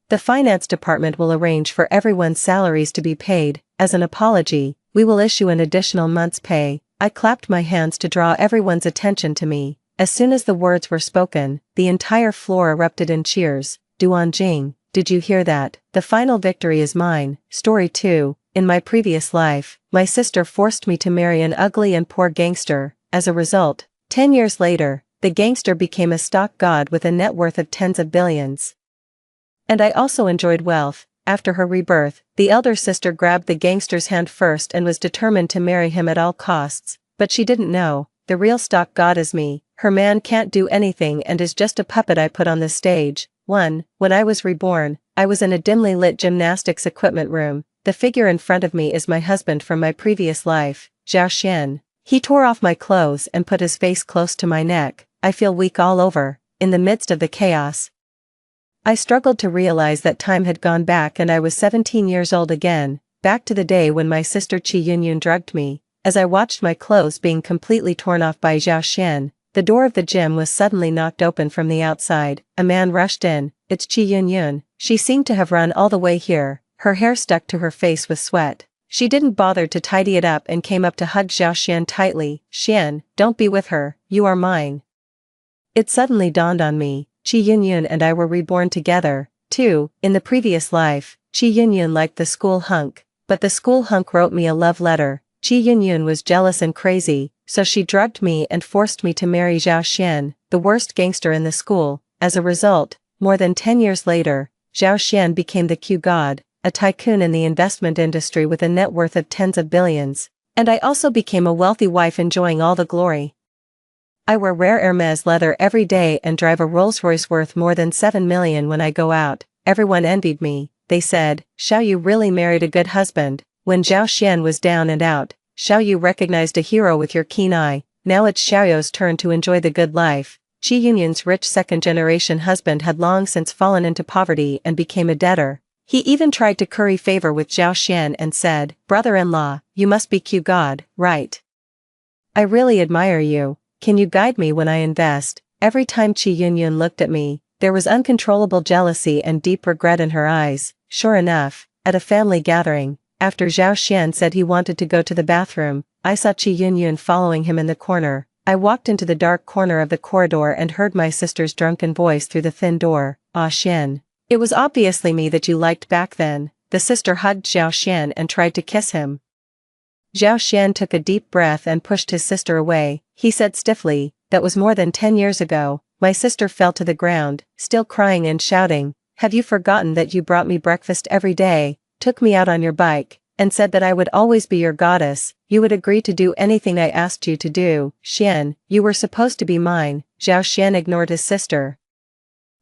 the finance department will arrange for everyone's salaries to be paid. As an apology, we will issue an additional month's pay. I clapped my hands to draw everyone's attention to me. As soon as the words were spoken, the entire floor erupted in cheers. Duanjing, did you hear that? The final victory is mine. Story 2. In my previous life, my sister forced me to marry an ugly and poor gangster. As a result, 10 years later, the gangster became a stock god with a net worth of tens of billions. And I also enjoyed wealth. After her rebirth, the elder sister grabbed the gangster's hand first and was determined to marry him at all costs. But she didn't know, the real stock god is me. Her man can't do anything and is just a puppet I put on the stage. When I was reborn, I was in a dimly lit gymnastics equipment room. The figure in front of me is my husband from my previous life, Zhao Xian. He tore off my clothes and put his face close to my neck. I feel weak all over. In the midst of the chaos, I struggled to realize that time had gone back and I was 17 years old again, back to the day when my sister Qi Yunyun drugged me. As I watched my clothes being completely torn off by Zhao Xian, the door of the gym was suddenly knocked open from the outside. A man rushed in. It's Qi Yunyun. She seemed to have run all the way here. Her hair stuck to her face with sweat. She didn't bother to tidy it up and came up to hug Zhao Xian tightly. Xian, don't be with her, you are mine. It suddenly dawned on me, Qi Yunyun and I were reborn together, too. In the previous life, Qi Yunyun liked the school hunk, but the school hunk wrote me a love letter. Qi Yunyun was jealous and crazy, so she drugged me and forced me to marry Zhao Xian, the worst gangster in the school. As a result, more than 10 years later, Zhao Xian became the Q god, a tycoon in the investment industry with a net worth of tens of billions. And I also became a wealthy wife enjoying all the glory. I wear rare Hermes leather every day and drive a Rolls-Royce worth more than 7 million when I go out. Everyone envied me. They said, Xiao Yu really married a good husband. When Zhao Xian was down and out, Xiao Yu recognized a hero with your keen eye. Now it's Xiao Yu's turn to enjoy the good life. Qi Yunyun's rich second-generation husband had long since fallen into poverty and became a debtor. He even tried to curry favor with Zhao Xian and said, brother-in-law, you must be Q god, right? I really admire you. Can you guide me when I invest? Every time Qi Yunyun looked at me, there was uncontrollable jealousy and deep regret in her eyes. Sure enough, at a family gathering, after Zhao Xian said he wanted to go to the bathroom, I saw Qi Yunyun following him in the corner. I walked into the dark corner of the corridor and heard my sister's drunken voice through the thin door. Ah Xian. It was obviously me that you liked back then. The sister hugged Zhao Xian and tried to kiss him. Zhao Xian took a deep breath and pushed his sister away. He said stiffly, that was more than 10 years ago. My sister fell to the ground, still crying and shouting, have you forgotten that you brought me breakfast every day, took me out on your bike, and said that I would always be your goddess, you would agree to do anything I asked you to do. Xian, you were supposed to be mine. Zhao Xian ignored his sister.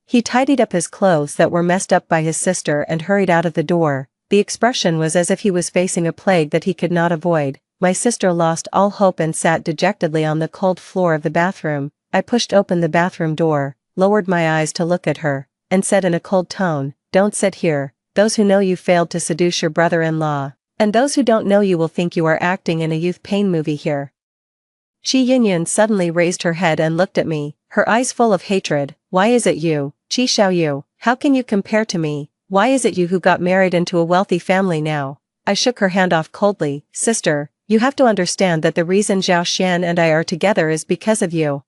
He tidied up his clothes that were messed up by his sister and hurried out of the door. The expression was as if he was facing a plague that he could not avoid. My sister lost all hope and sat dejectedly on the cold floor of the bathroom. I pushed open the bathroom door, lowered my eyes to look at her, and said in a cold tone, don't sit here, those who know you failed to seduce your brother-in-law. And those who don't know you will think you are acting in a youth pain movie here. Chi Yunyun suddenly raised her head and looked at me, her eyes full of hatred. Why is it you, Chi Xiaoyu? How can you compare to me? Why is it you who got married into a wealthy family now? I shook her hand off coldly. Sister, you have to understand that the reason Zhao Xian and I are together is because of you.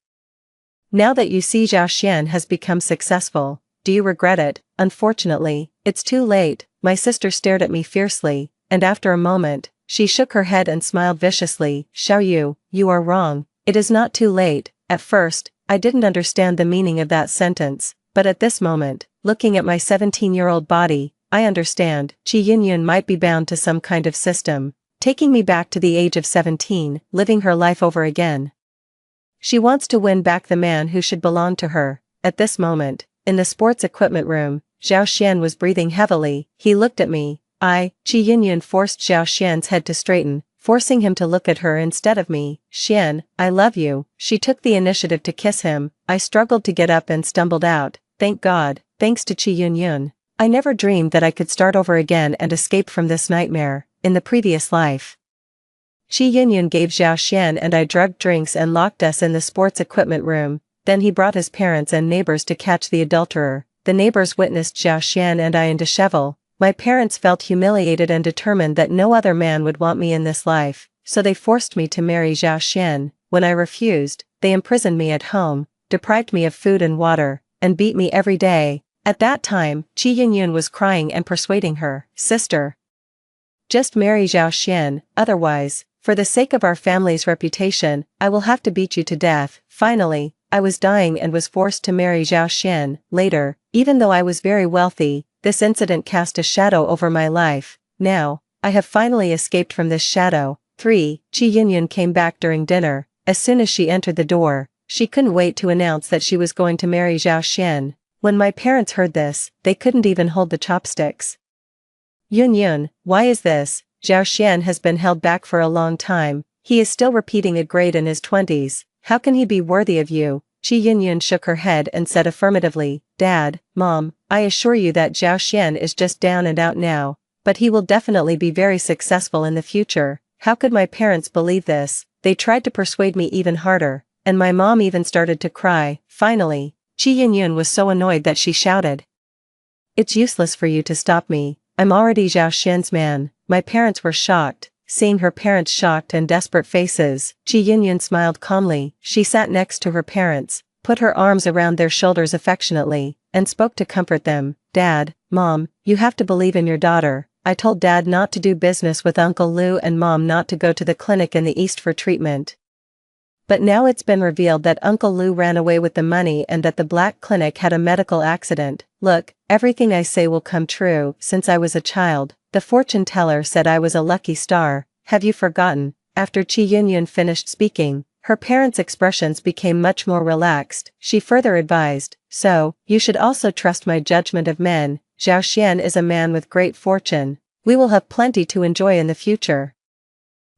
Now that you see Zhao Xian has become successful, do you regret it? Unfortunately, it's too late. My sister stared at me fiercely, and after a moment, she shook her head and smiled viciously. Xiaoyu, you are wrong. It is not too late. At first, I didn't understand the meaning of that sentence, but at this moment, looking at my 17-year-old body, I understand. Chi Yunyun might be bound to some kind of system, taking me back to the age of 17, living her life over again. She wants to win back the man who should belong to her. At this moment, in the sports equipment room, Zhao Xian was breathing heavily. He looked at me. Chi Yunyun forced Zhao Xian's head to straighten, forcing him to look at her instead of me. Xian, I love you. She took the initiative to kiss him. I struggled to get up and stumbled out. Thank God, thanks to Chi Yunyun. I never dreamed that I could start over again and escape from this nightmare, in the previous life. Chi Yunyun gave Zhao Xian and I drugged drinks and locked us in the sports equipment room. Then he brought his parents and neighbors to catch the adulterer. The neighbors witnessed Zhao Xian and I in dishevel. My parents felt humiliated and determined that no other man would want me in this life, so they forced me to marry Zhao Xian. When I refused, they imprisoned me at home, deprived me of food and water, and beat me every day. At that time, Chi Yunyun was crying and persuading her, Sister, just marry Zhao Xian, otherwise, for the sake of our family's reputation, I will have to beat you to death. Finally, I was dying and was forced to marry Zhao Xian. Later, even though I was very wealthy, this incident cast a shadow over my life. Now, I have finally escaped from this shadow. 3. Chi Yunyun came back during dinner. As soon as she entered the door, she couldn't wait to announce that she was going to marry Zhao Xian. When my parents heard this, they couldn't even hold the chopsticks. Yunyun, why is this? Zhao Xian has been held back for a long time. He is still repeating a grade in his 20s. How can he be worthy of you? Chi Yunyun shook her head and said affirmatively, Dad, Mom, I assure you that Zhao Xian is just down and out now, but he will definitely be very successful in the future. How could my parents believe this? They tried to persuade me even harder, and my mom even started to cry. Finally, Chi Yunyun was so annoyed that she shouted, It's useless for you to stop me. I'm already Zhao Xian's man. My parents were shocked. Seeing her parents' shocked and desperate faces, Chi Yunyun smiled calmly. She sat next to her parents, put her arms around their shoulders affectionately, and spoke to comfort them. Dad, Mom, you have to believe in your daughter. I told Dad not to do business with Uncle Lu and Mom not to go to the clinic in the East for treatment. But now it's been revealed that Uncle Lu ran away with the money and that the black clinic had a medical accident. Look, everything I say will come true. Since I was a child, the fortune teller said I was a lucky star. Have you forgotten? After Chi Yunyun finished speaking, her parents' expressions became much more relaxed. She further advised, So, you should also trust my judgment of men. Zhao Xian is a man with great fortune. We will have plenty to enjoy in the future.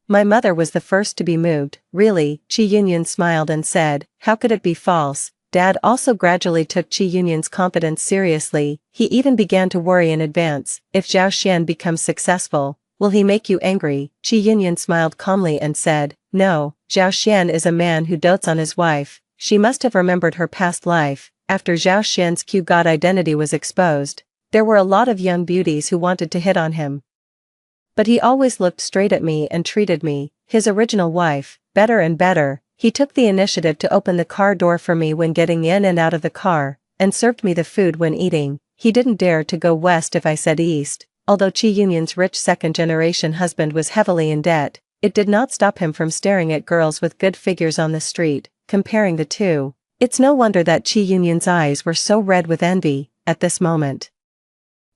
My mother was the first to be moved. Really? Chi Yunyun smiled and said, How could it be false? Dad also gradually took Chi Yunyun's confidence seriously. He even began to worry in advance. If Zhao Xian becomes successful, will he make you angry? Chi Yunyun smiled calmly and said, No, Zhao Xian is a man who dotes on his wife. She must have remembered her past life. After Zhao Xian's Q-god identity was exposed, there were a lot of young beauties who wanted to hit on him. But he always looked straight at me and treated me, his original wife, better and better. He took the initiative to open the car door for me when getting in and out of the car, and served me the food when eating. He didn't dare to go west if I said east. Although Chi Yunyun's rich second-generation husband was heavily in debt, it did not stop him from staring at girls with good figures on the street. Comparing the two, it's no wonder that Chi Yunyun's eyes were so red with envy at this moment.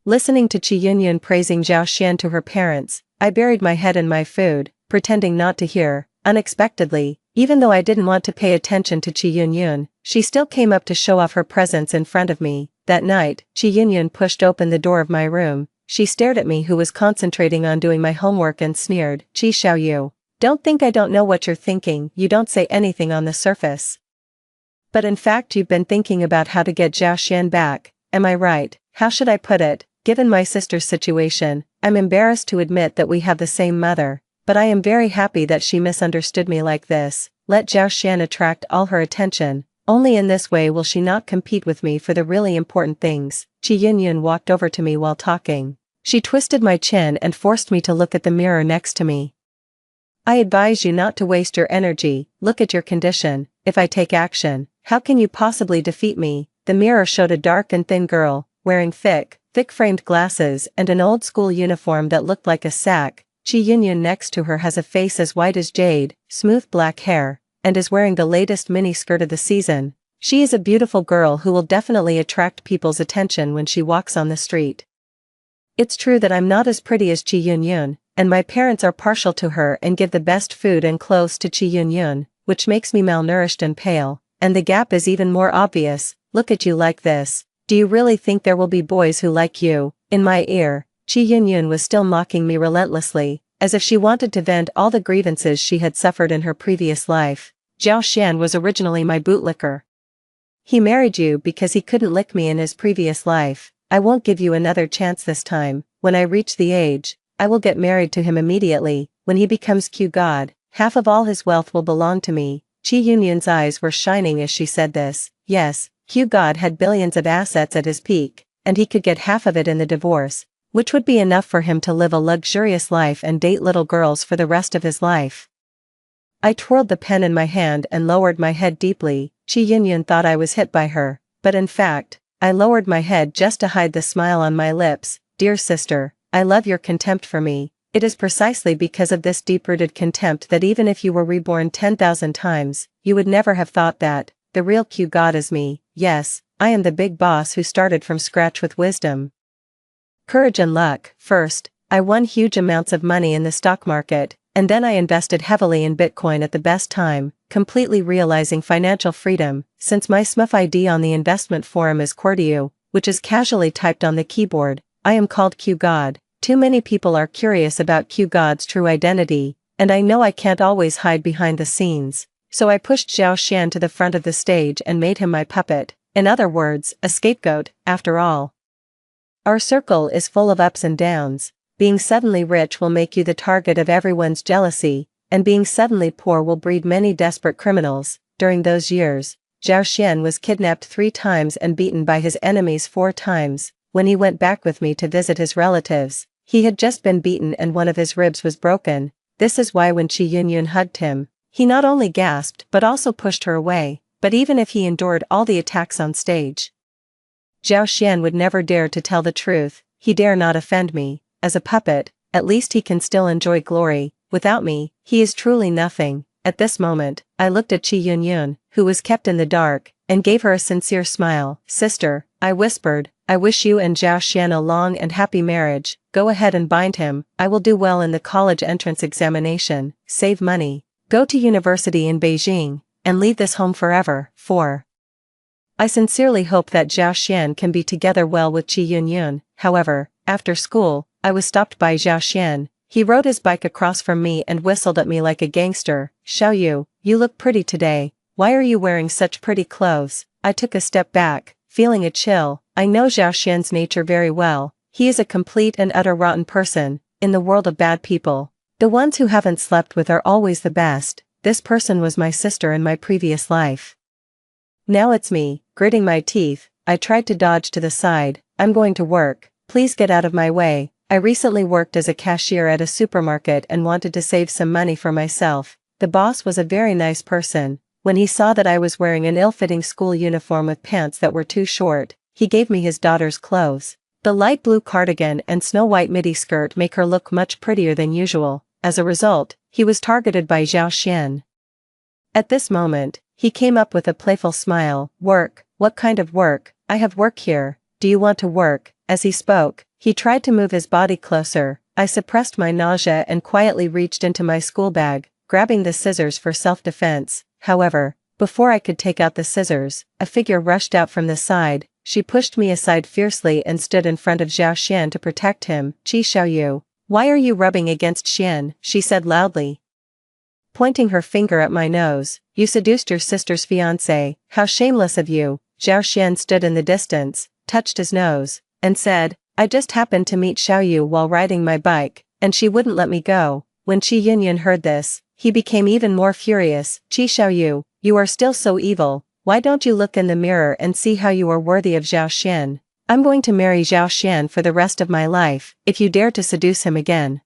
Listening to Chi Yunyun praising Zhao Xian to her parents, I buried my head in my food, pretending not to hear. Unexpectedly, even though I didn't want to pay attention to Chi Yunyun, she still came up to show off her presence in front of me. That night, Chi Yunyun pushed open the door of my room. She stared at me who was concentrating on doing my homework and sneered, Chi Xiaoyu. Don't think I don't know what you're thinking. You don't say anything on the surface. But in fact you've been thinking about how to get Zhao Xian back. Am I right? How should I put it? given my sister's situation, I'm embarrassed to admit that we have the same mother, but I am very happy that she misunderstood me like this. Let Zhao Xian attract all her attention. Only in this way will she not compete with me for the really important things. Qi Yunyun walked over to me while talking. She twisted my chin and forced me to look at the mirror next to me. I advise you not to waste your energy. Look at your condition. If I take action, how can you possibly defeat me? The mirror showed a dark and thin girl, wearing thick-framed glasses and an old-school uniform that looked like a sack. Qi Yunyun next to her has a face as white as jade, smooth black hair, and is wearing the latest mini-skirt of the season. She is a beautiful girl who will definitely attract people's attention when she walks on the street. It's true that I'm not as pretty as Qi Yunyun, and my parents are partial to her and give the best food and clothes to Qi Yunyun, which makes me malnourished and pale, and the gap is even more obvious. Look at you like this. Do you really think there will be boys who like you? In my ear, Qi Yunyun was still mocking me relentlessly, as if she wanted to vent all the grievances she had suffered in her previous life. Zhao Xian was originally my bootlicker. He married you because he couldn't lick me in his previous life. I won't give you another chance this time. When I reach the age, I will get married to him immediately. When he becomes Q God, half of all his wealth will belong to me. Qi Yunyun's eyes were shining as she said this. Yes, Q God had billions of assets at his peak, and he could get half of it in the divorce, which would be enough for him to live a luxurious life and date little girls for the rest of his life. I twirled the pen in my hand and lowered my head deeply. Qi Yunyun thought I was hit by her, but in fact, I lowered my head just to hide the smile on my lips. Dear sister, I love your contempt for me. It is precisely because of this deep-rooted contempt that even if you were reborn 10,000 times, you would never have thought that the real Q God is me. Yes, I am the big boss who started from scratch with wisdom, courage and luck. First, I won huge amounts of money in the stock market, and then I invested heavily in Bitcoin at the best time, completely realizing financial freedom. Since my SMUF ID on the investment forum is QWERTY, which is casually typed on the keyboard, I am called Q God. Too many people are curious about Q God's true identity, and I know I can't always hide behind the scenes, so I pushed Zhao Xian to the front of the stage and made him my puppet. In other words, a scapegoat. After all, our circle is full of ups and downs. Being suddenly rich will make you the target of everyone's jealousy, and being suddenly poor will breed many desperate criminals. During those years, Zhao Xian was kidnapped 3 times and beaten by his enemies 4 times. When he went back with me to visit his relatives, he had just been beaten and one of his ribs was broken. This is why when Qi Yunyun hugged him, he not only gasped but also pushed her away. But even if he endured all the attacks on stage, Zhao Xian would never dare to tell the truth. He dare not offend me. As a puppet, at least he can still enjoy glory. Without me, he is truly nothing. At this moment, I looked at Qi Yunyun, who was kept in the dark, and gave her a sincere smile. Sister, I whispered, I wish you and Zhao Xian a long and happy marriage. Go ahead and bind him. I will do well in the college entrance examination, save money, go to university in Beijing, and leave this home forever. 4. I sincerely hope that Zhao Xian can be together well with Qi Yunyun. However, after school, I was stopped by Zhao Xian. He rode his bike across from me and whistled at me like a gangster. Xiaoyu, you look pretty today. Why are you wearing such pretty clothes? I took a step back, feeling a chill. I know Zhao Xian's nature very well. He is a complete and utter rotten person. In the world of bad people, the ones who haven't slept with are always the best. This person was my sister in my previous life. Now it's me. Gritting my teeth, I tried to dodge to the side. I'm going to work. Please get out of my way. I recently worked as a cashier at a supermarket and wanted to save some money for myself. The boss was a very nice person. When he saw that I was wearing an ill-fitting school uniform with pants that were too short, he gave me his daughter's clothes. The light blue cardigan and snow-white midi skirt make her look much prettier than usual. As a result, he was targeted by Zhao Xian. At this moment, he came up with a playful smile. Work? What kind of work? I have work here. Do you want to work? As he spoke, he tried to move his body closer. I suppressed my nausea and quietly reached into my school bag, grabbing the scissors for self-defense. However, before I could take out the scissors, a figure rushed out from the side. She pushed me aside fiercely and stood in front of Zhao Xian to protect him. Qi Xiaoyu, why are you rubbing against Xian? She said loudly, pointing her finger at my nose. You seduced your sister's fiancé. How shameless of you. Zhao Xian stood in the distance, touched his nose, and said, I just happened to meet Xiaoyu while riding my bike, and she wouldn't let me go. When Qi Yunyun heard this, he became even more furious. Qi Xiaoyu, you are still so evil, why don't you look in the mirror and see how you are worthy of Zhao Xian? I'm going to marry Zhao Xian for the rest of my life, if you dare to seduce him again.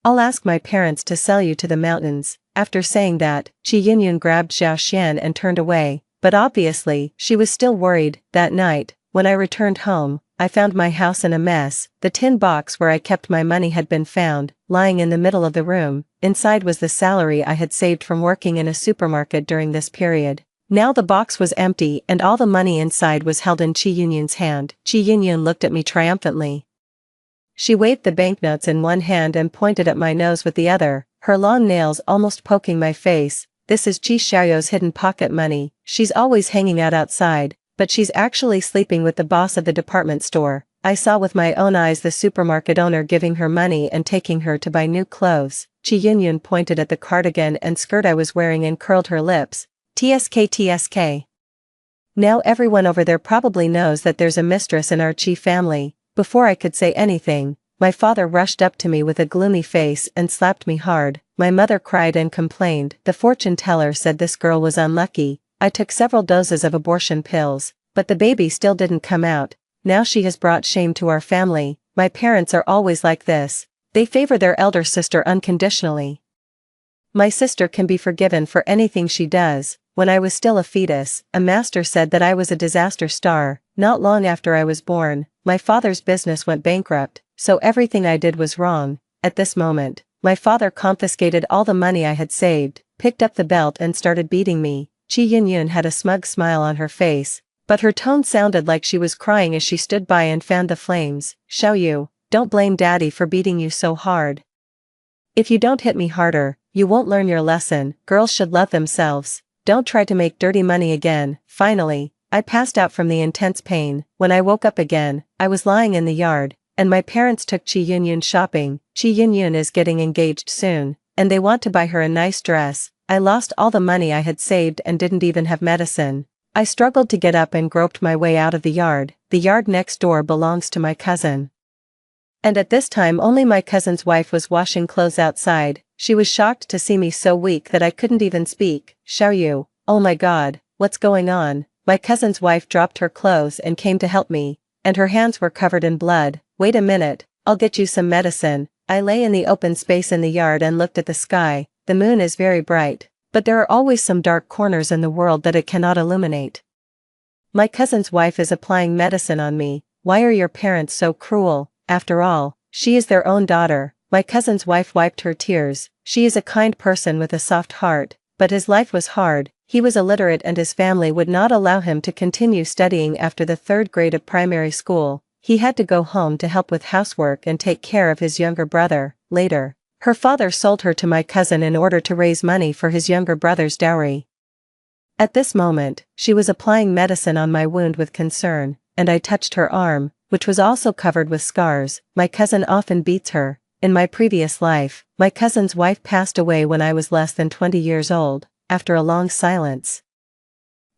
I'll ask my parents to sell you to the mountains. After saying that, Qi Yunyun grabbed Zhao Xian and turned away, but obviously, she was still worried. That night, when I returned home, I found my house in a mess. The tin box where I kept my money had been found, lying in the middle of the room. Inside was the salary I had saved from working in a supermarket during this period. Now the box was empty and all the money inside was held in Qi Yunyun's hand. Qi Yunyun looked at me triumphantly. She waved the banknotes in one hand and pointed at my nose with the other, her long nails almost poking my face. This is Qi Xiaoyu's hidden pocket money. She's always hanging out outside, but she's actually sleeping with the boss of the department store. I saw with my own eyes the supermarket owner giving her money and taking her to buy new clothes. Qi Yunyun pointed at the cardigan and skirt I was wearing and curled her lips. TSK TSK. Now everyone over there probably knows that there's a mistress in our Qi family. Before I could say anything, my father rushed up to me with a gloomy face and slapped me hard. My mother cried and complained. The fortune teller said this girl was unlucky. I took several doses of abortion pills, but the baby still didn't come out. Now she has brought shame to our family. My parents are always like this. They favor their elder sister unconditionally. My sister can be forgiven for anything she does. When I was still a fetus, a master said that I was a disaster star. Not long after I was born, my father's business went bankrupt, so everything I did was wrong. At this moment, my father confiscated all the money I had saved, picked up the belt and started beating me. Qi Yunyun had a smug smile on her face, but her tone sounded like she was crying as she stood by and fanned the flames. Xiaoyu, don't blame daddy for beating you so hard. If you don't hit me harder, you won't learn your lesson. Girls should love themselves. Don't try to make dirty money again. Finally, I passed out from the intense pain. When I woke up again, I was lying in the yard, and my parents took Qi Yunyun shopping. Qi Yunyun is getting engaged soon, and they want to buy her a nice dress. I lost all the money I had saved and didn't even have medicine. I struggled to get up and groped my way out of the yard. The yard next door belongs to my cousin. And at this time only my cousin's wife was washing clothes outside. She was shocked to see me so weak that I couldn't even speak. Xiaoyu, oh my god, what's going on? My cousin's wife dropped her clothes and came to help me, and her hands were covered in blood. Wait a minute, I'll get you some medicine. I lay in the open space in the yard and looked at the sky. The moon is very bright, but there are always some dark corners in the world that it cannot illuminate. My cousin's wife is applying medicine on me. Why are your parents so cruel? After all, she is their own daughter. My cousin's wife wiped her tears. She is a kind person with a soft heart, but his life was hard. He was illiterate and his family would not allow him to continue studying after the 3rd grade of primary school. He had to go home to help with housework and take care of his younger brother. Later, her father sold her to my cousin in order to raise money for his younger brother's dowry. At this moment, she was applying medicine on my wound with concern, and I touched her arm, which was also covered with scars. My cousin often beats her. In my previous life, my cousin's wife passed away when I was less than 20 years old. After a long silence,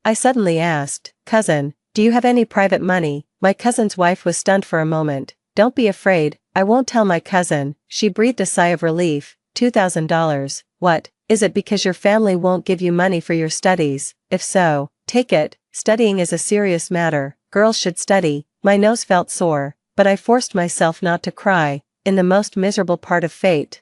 I suddenly asked, "Cousin, do you have any private money?" My cousin's wife was stunned for a moment. "Don't be afraid, I won't tell my cousin." She breathed a sigh of relief. $2,000. What, is it because your family won't give you money for your studies? If so, take it. Studying is a serious matter. Girls should study. My nose felt sore, but I forced myself not to cry. In the most miserable part of fate,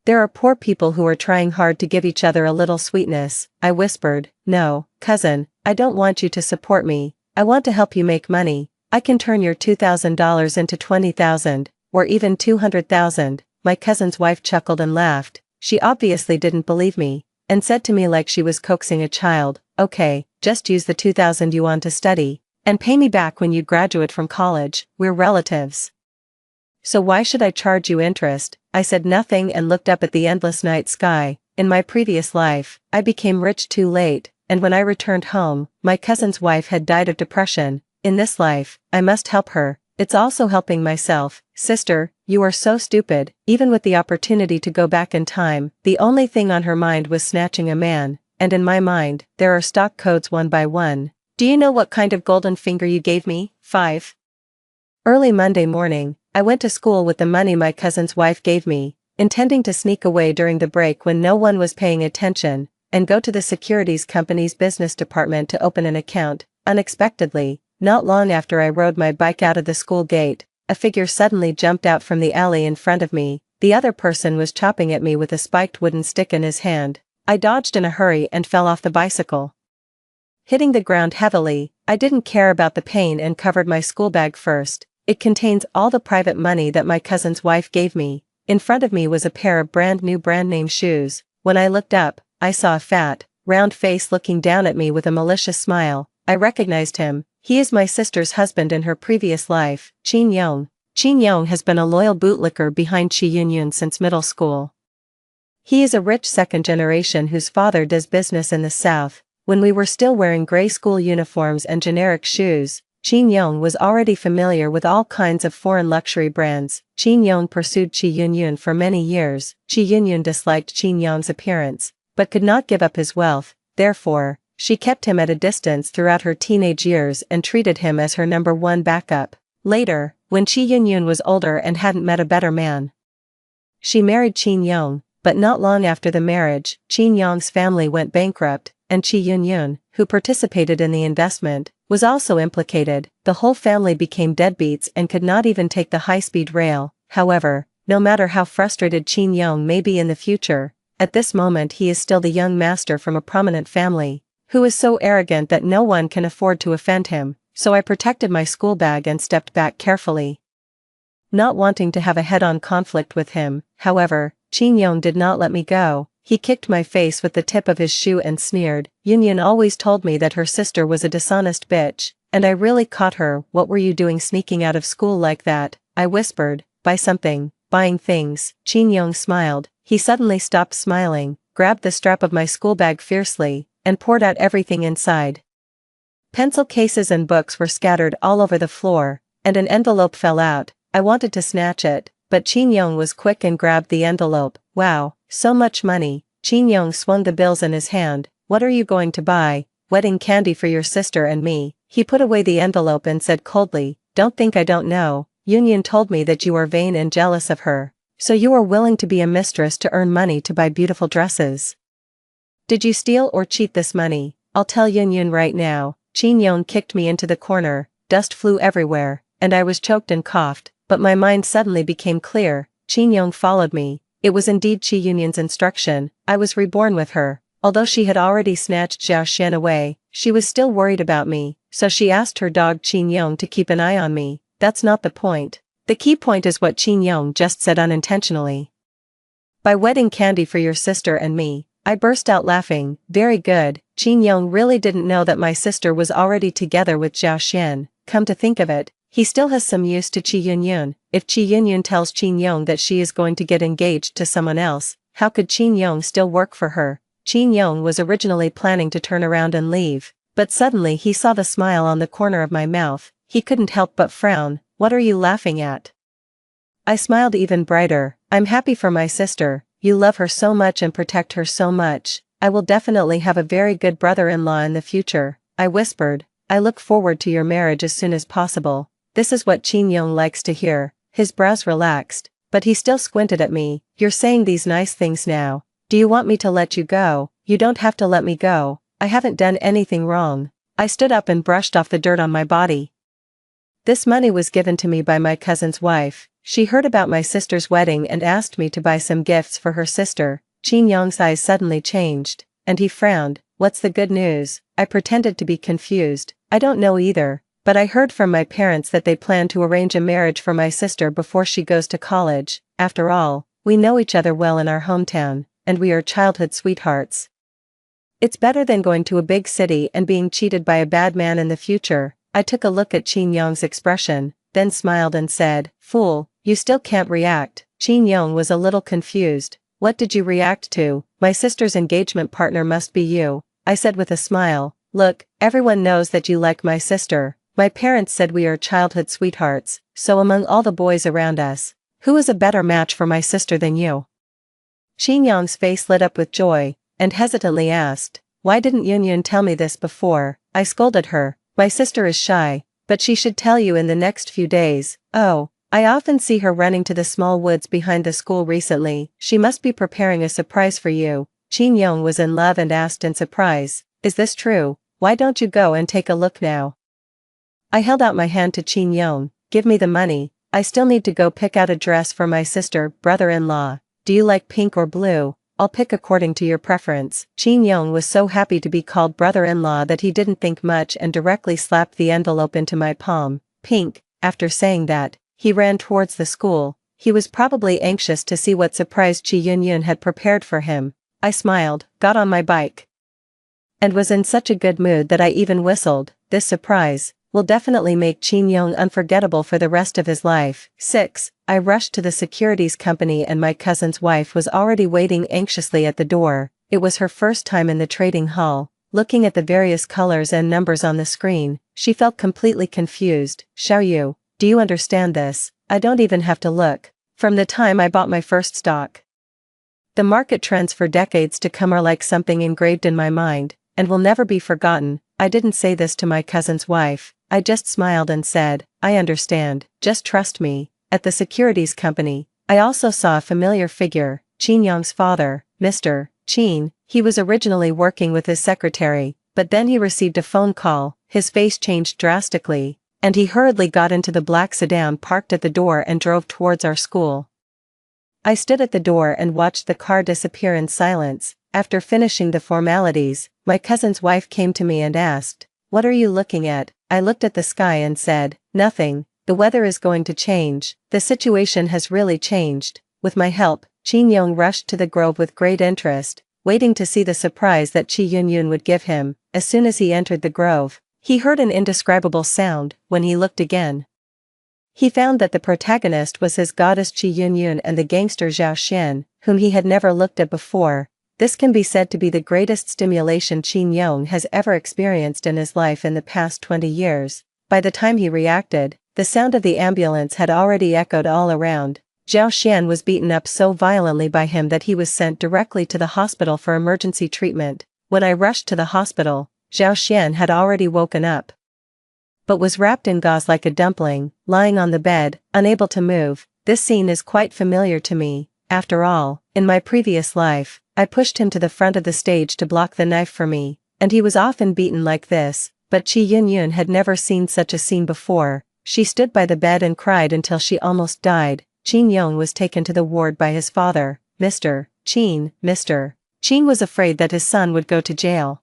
there are poor people who are trying hard to give each other a little sweetness. I whispered, "No, cousin, I don't want you to support me. I want to help you make money. I can turn your $2,000 into 20,000, or even 200,000. My cousin's wife chuckled and laughed. She obviously didn't believe me, and said to me like she was coaxing a child, "Okay, just use the 2,000 you want to study, and pay me back when you graduate from college. We're relatives. So why should I charge you interest?" I said nothing and looked up at the endless night sky. In my previous life, I became rich too late, and when I returned home, my cousin's wife had died of depression. In this life, I must help her. It's also helping myself. Sister, you are so stupid. Even with the opportunity to go back in time, the only thing on her mind was snatching a man, and in my mind, there are stock codes one by one. Do you know what kind of golden finger you gave me? 5. Early Monday morning, I went to school with the money my cousin's wife gave me, intending to sneak away during the break when no one was paying attention, and go to the securities company's business department to open an account. Unexpectedly, not long after I rode my bike out of the school gate, a figure suddenly jumped out from the alley in front of me. The other person was chopping at me with a spiked wooden stick in his hand. I dodged in a hurry and fell off the bicycle. Hitting the ground heavily, I didn't care about the pain and covered my school bag first. It contains all the private money that my cousin's wife gave me. In front of me was a pair of brand new brand name shoes. When I looked up, I saw a fat, round face looking down at me with a malicious smile. I recognized him. He is my sister's husband in her previous life, Chin Yong. Chin Yong has been a loyal bootlicker behind Chi Yunyun since middle school. He is a rich second generation whose father does business in the south. When we were still wearing gray school uniforms and generic shoes, Chin Yong was already familiar with all kinds of foreign luxury brands. Chin Yong pursued Chi Yunyun for many years. Chi Yunyun disliked Chin Yong's appearance, but could not give up his wealth. Therefore, she kept him at a distance throughout her teenage years and treated him as her number one backup. Later, when Chi Yunyun was older and hadn't met a better man, she married Chin Yong, but not long after the marriage, Chin Yong's family went bankrupt, and Chi Yunyun, who participated in the investment, was also implicated. The whole family became deadbeats and could not even take the high-speed rail. However, no matter how frustrated Chin Yong may be in the future, at this moment he is still the young master from a prominent family, who is so arrogant that no one can afford to offend him, so I protected my school bag and stepped back carefully. Not wanting to have a head-on conflict with him, however, Chin Yong did not let me go. He kicked my face with the tip of his shoe and sneered. Yunyun always told me that her sister was a dishonest bitch, and I really caught her. What were you doing sneaking out of school like that? I whispered. Buy something. Buying things. Chin Yong smiled. He suddenly stopped smiling, grabbed the strap of my school bag fiercely, and poured out everything inside. Pencil cases and books were scattered all over the floor, and an envelope fell out. I wanted to snatch it, but Chin Yong was quick and grabbed the envelope. Wow, so much money. Chin Yong swung the bills in his hand. What are you going to buy? Wedding candy for your sister and me. He put away the envelope and said coldly, don't think I don't know. Yunyun told me that you are vain and jealous of her. So you are willing to be a mistress to earn money to buy beautiful dresses. Did you steal or cheat this money? I'll tell Yunyun right now. Chin Yong kicked me into the corner. Dust flew everywhere, and I was choked and coughed, but my mind suddenly became clear. Chin Yong followed me. It was indeed Chi Yunyun's instruction. I was reborn with her. Although she had already snatched Xiao Xian away, she was still worried about me, so she asked her dog Chin Yong to keep an eye on me. That's not the point. The key point is what Chin Yong just said unintentionally. Buy wedding candy for your sister and me. I burst out laughing. Very good. Chin Yong really didn't know that my sister was already together with Xiao Xian. Come to think of it, he still has some use to Chi Yunyun. If Chi Yunyun tells Chin Yong that she is going to get engaged to someone else, how could Chin Yong still work for her? Chin Yong was originally planning to turn around and leave, but suddenly he saw the smile on the corner of my mouth. He couldn't help but frown. What are you laughing at? I smiled even brighter. I'm happy for my sister. You love her so much and protect her so much. I will definitely have a very good brother-in-law in the future. I whispered. I look forward to your marriage as soon as possible. This is what Chin Yong likes to hear. His brows relaxed, but he still squinted at me. You're saying these nice things now. Do you want me to let you go? You don't have to let me go. I haven't done anything wrong. I stood up and brushed off the dirt on my body. This money was given to me by my cousin's wife. She heard about my sister's wedding and asked me to buy some gifts for her sister. Chin Yong's eyes suddenly changed, and he frowned. What's the good news? I pretended to be confused. I don't know either. But I heard from my parents that they plan to arrange a marriage for my sister before she goes to college. After all, we know each other well in our hometown, and we are childhood sweethearts. It's better than going to a big city and being cheated by a bad man in the future. I took a look at Chin Yong's expression, then smiled and said, Fool, you still can't react. Chin Yong was a little confused. What did you react to? My sister's engagement partner must be you, I said with a smile. Look, everyone knows that you like my sister. My parents said we are childhood sweethearts, so among all the boys around us, who is a better match for my sister than you? Chin Yong's face lit up with joy, and hesitantly asked, why didn't Yunyun tell me this before? I scolded her. My sister is shy. But she should tell you in the next few days. Oh, I often see her running to the small woods behind the school recently. She must be preparing a surprise for you. Chin Yong was in love and asked in surprise, is this true? Why don't you go and take a look now? I held out my hand to Chin Yong. Give me the money. I still need to go pick out a dress for my sister, brother-in-law. Do you like pink or blue? I'll pick according to your preference. Chin Yong was so happy to be called brother-in-law that he didn't think much and directly slapped the envelope into my palm. Pink. After saying that, he ran towards the school. He was probably anxious to see what surprise Chi Yun-yun had prepared for him. I smiled, got on my bike, and was in such a good mood that I even whistled. This surprise will definitely make Chin Yong unforgettable for the rest of his life. 6. I rushed to the securities company and my cousin's wife was already waiting anxiously at the door. It was her first time in the trading hall. Looking at the various colors and numbers on the screen, she felt completely confused. Xiao Yu, do you understand this? I don't even have to look. From the time I bought my first stock, the market trends for decades to come are like something engraved in my mind, and will never be forgotten. I didn't say this to my cousin's wife. I just smiled and said, I understand, just trust me. At the securities company, I also saw a familiar figure, Chin Yong's father, Mr. Chin. He was originally working with his secretary, but then he received a phone call, his face changed drastically, and he hurriedly got into the black sedan parked at the door and drove towards our school. I stood at the door and watched the car disappear in silence. After finishing the formalities, my cousin's wife came to me and asked, what are you looking at? I looked at the sky and said, nothing, the weather is going to change. The situation has really changed. With my help, Chin Yong rushed to the grove with great interest, waiting to see the surprise that Chi Yun-yun would give him. As soon as he entered the grove, he heard an indescribable sound. When he looked again, he found that the protagonist was his goddess Chi Yun-yun and the gangster Zhao Xian, whom he had never looked at before. This can be said to be the greatest stimulation Chin Yong has ever experienced in his life in the past 20 years. By the time he reacted, the sound of the ambulance had already echoed all around. Zhao Xian was beaten up so violently by him that he was sent directly to the hospital for emergency treatment. When I rushed to the hospital, Zhao Xian had already woken up, but was wrapped in gauze like a dumpling, lying on the bed, unable to move. This scene is quite familiar to me. After all, in my previous life, I pushed him to the front of the stage to block the knife for me, and he was often beaten like this, but Chi Yun-yun had never seen such a scene before. She stood by the bed and cried until she almost died. Chin Yong was taken to the ward by his father, Mr. Chin. Mr. Chin was afraid that his son would go to jail,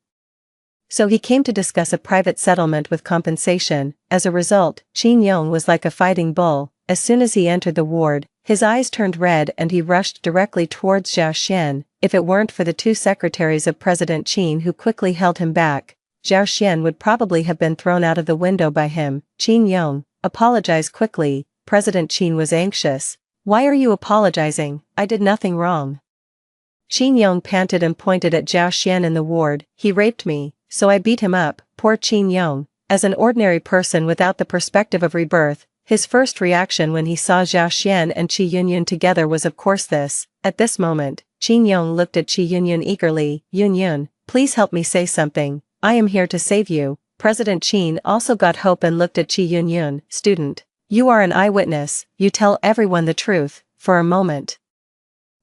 so he came to discuss a private settlement with compensation. As a result, Chin Yong was like a fighting bull. As soon as he entered the ward, his eyes turned red and he rushed directly towards Zhao Xian. If it weren't for the two secretaries of President Chin who quickly held him back, Zhao Xian would probably have been thrown out of the window by him. Chin Yong, apologize quickly. President Chin was anxious. Why are you apologizing? I did nothing wrong. Chin Yong panted and pointed at Zhao Xian in the ward. He raped me, so I beat him up. Poor Chin Yong. As an ordinary person without the perspective of rebirth, his first reaction when he saw Zhao Xian and Chi Yun-yun together was of course this. At this moment, Chin Yong looked at Chi Yun-yun eagerly. Yun-yun, please help me say something. I am here to save you. President Chin also got hope and looked at Chi Yun-yun. Student, you are an eyewitness. You tell everyone the truth. For a moment,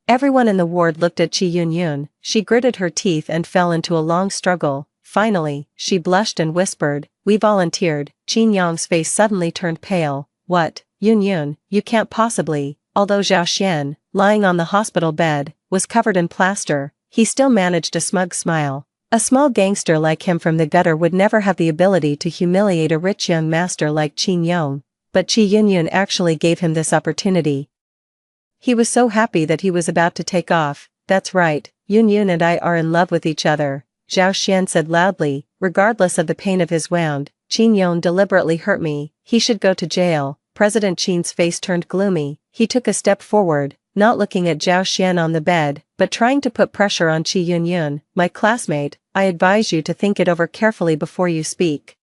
everyone in the ward looked at Chi Yun-yun. She gritted her teeth and fell into a long struggle. Finally, she blushed and whispered, we volunteered. Chin Yong's face suddenly turned pale. What? Yun-yun, you can't possibly. Although Zhao Xian, lying on the hospital bed, was covered in plaster, he still managed a smug smile. A small gangster like him from the gutter would never have the ability to humiliate a rich young master like Chin Yong, but Chi Yun-yun actually gave him this opportunity. He was so happy that he was about to take off. That's right, Yun-yun and I are in love with each other, Zhao Xian said loudly. Regardless of the pain of his wound, Chin Yong deliberately hurt me. He should go to jail. President Chin's face turned gloomy. He took a step forward, not looking at Zhao Xian on the bed, but trying to put pressure on Chi Yun-yun. My classmate, I advise you to think it over carefully before you speak.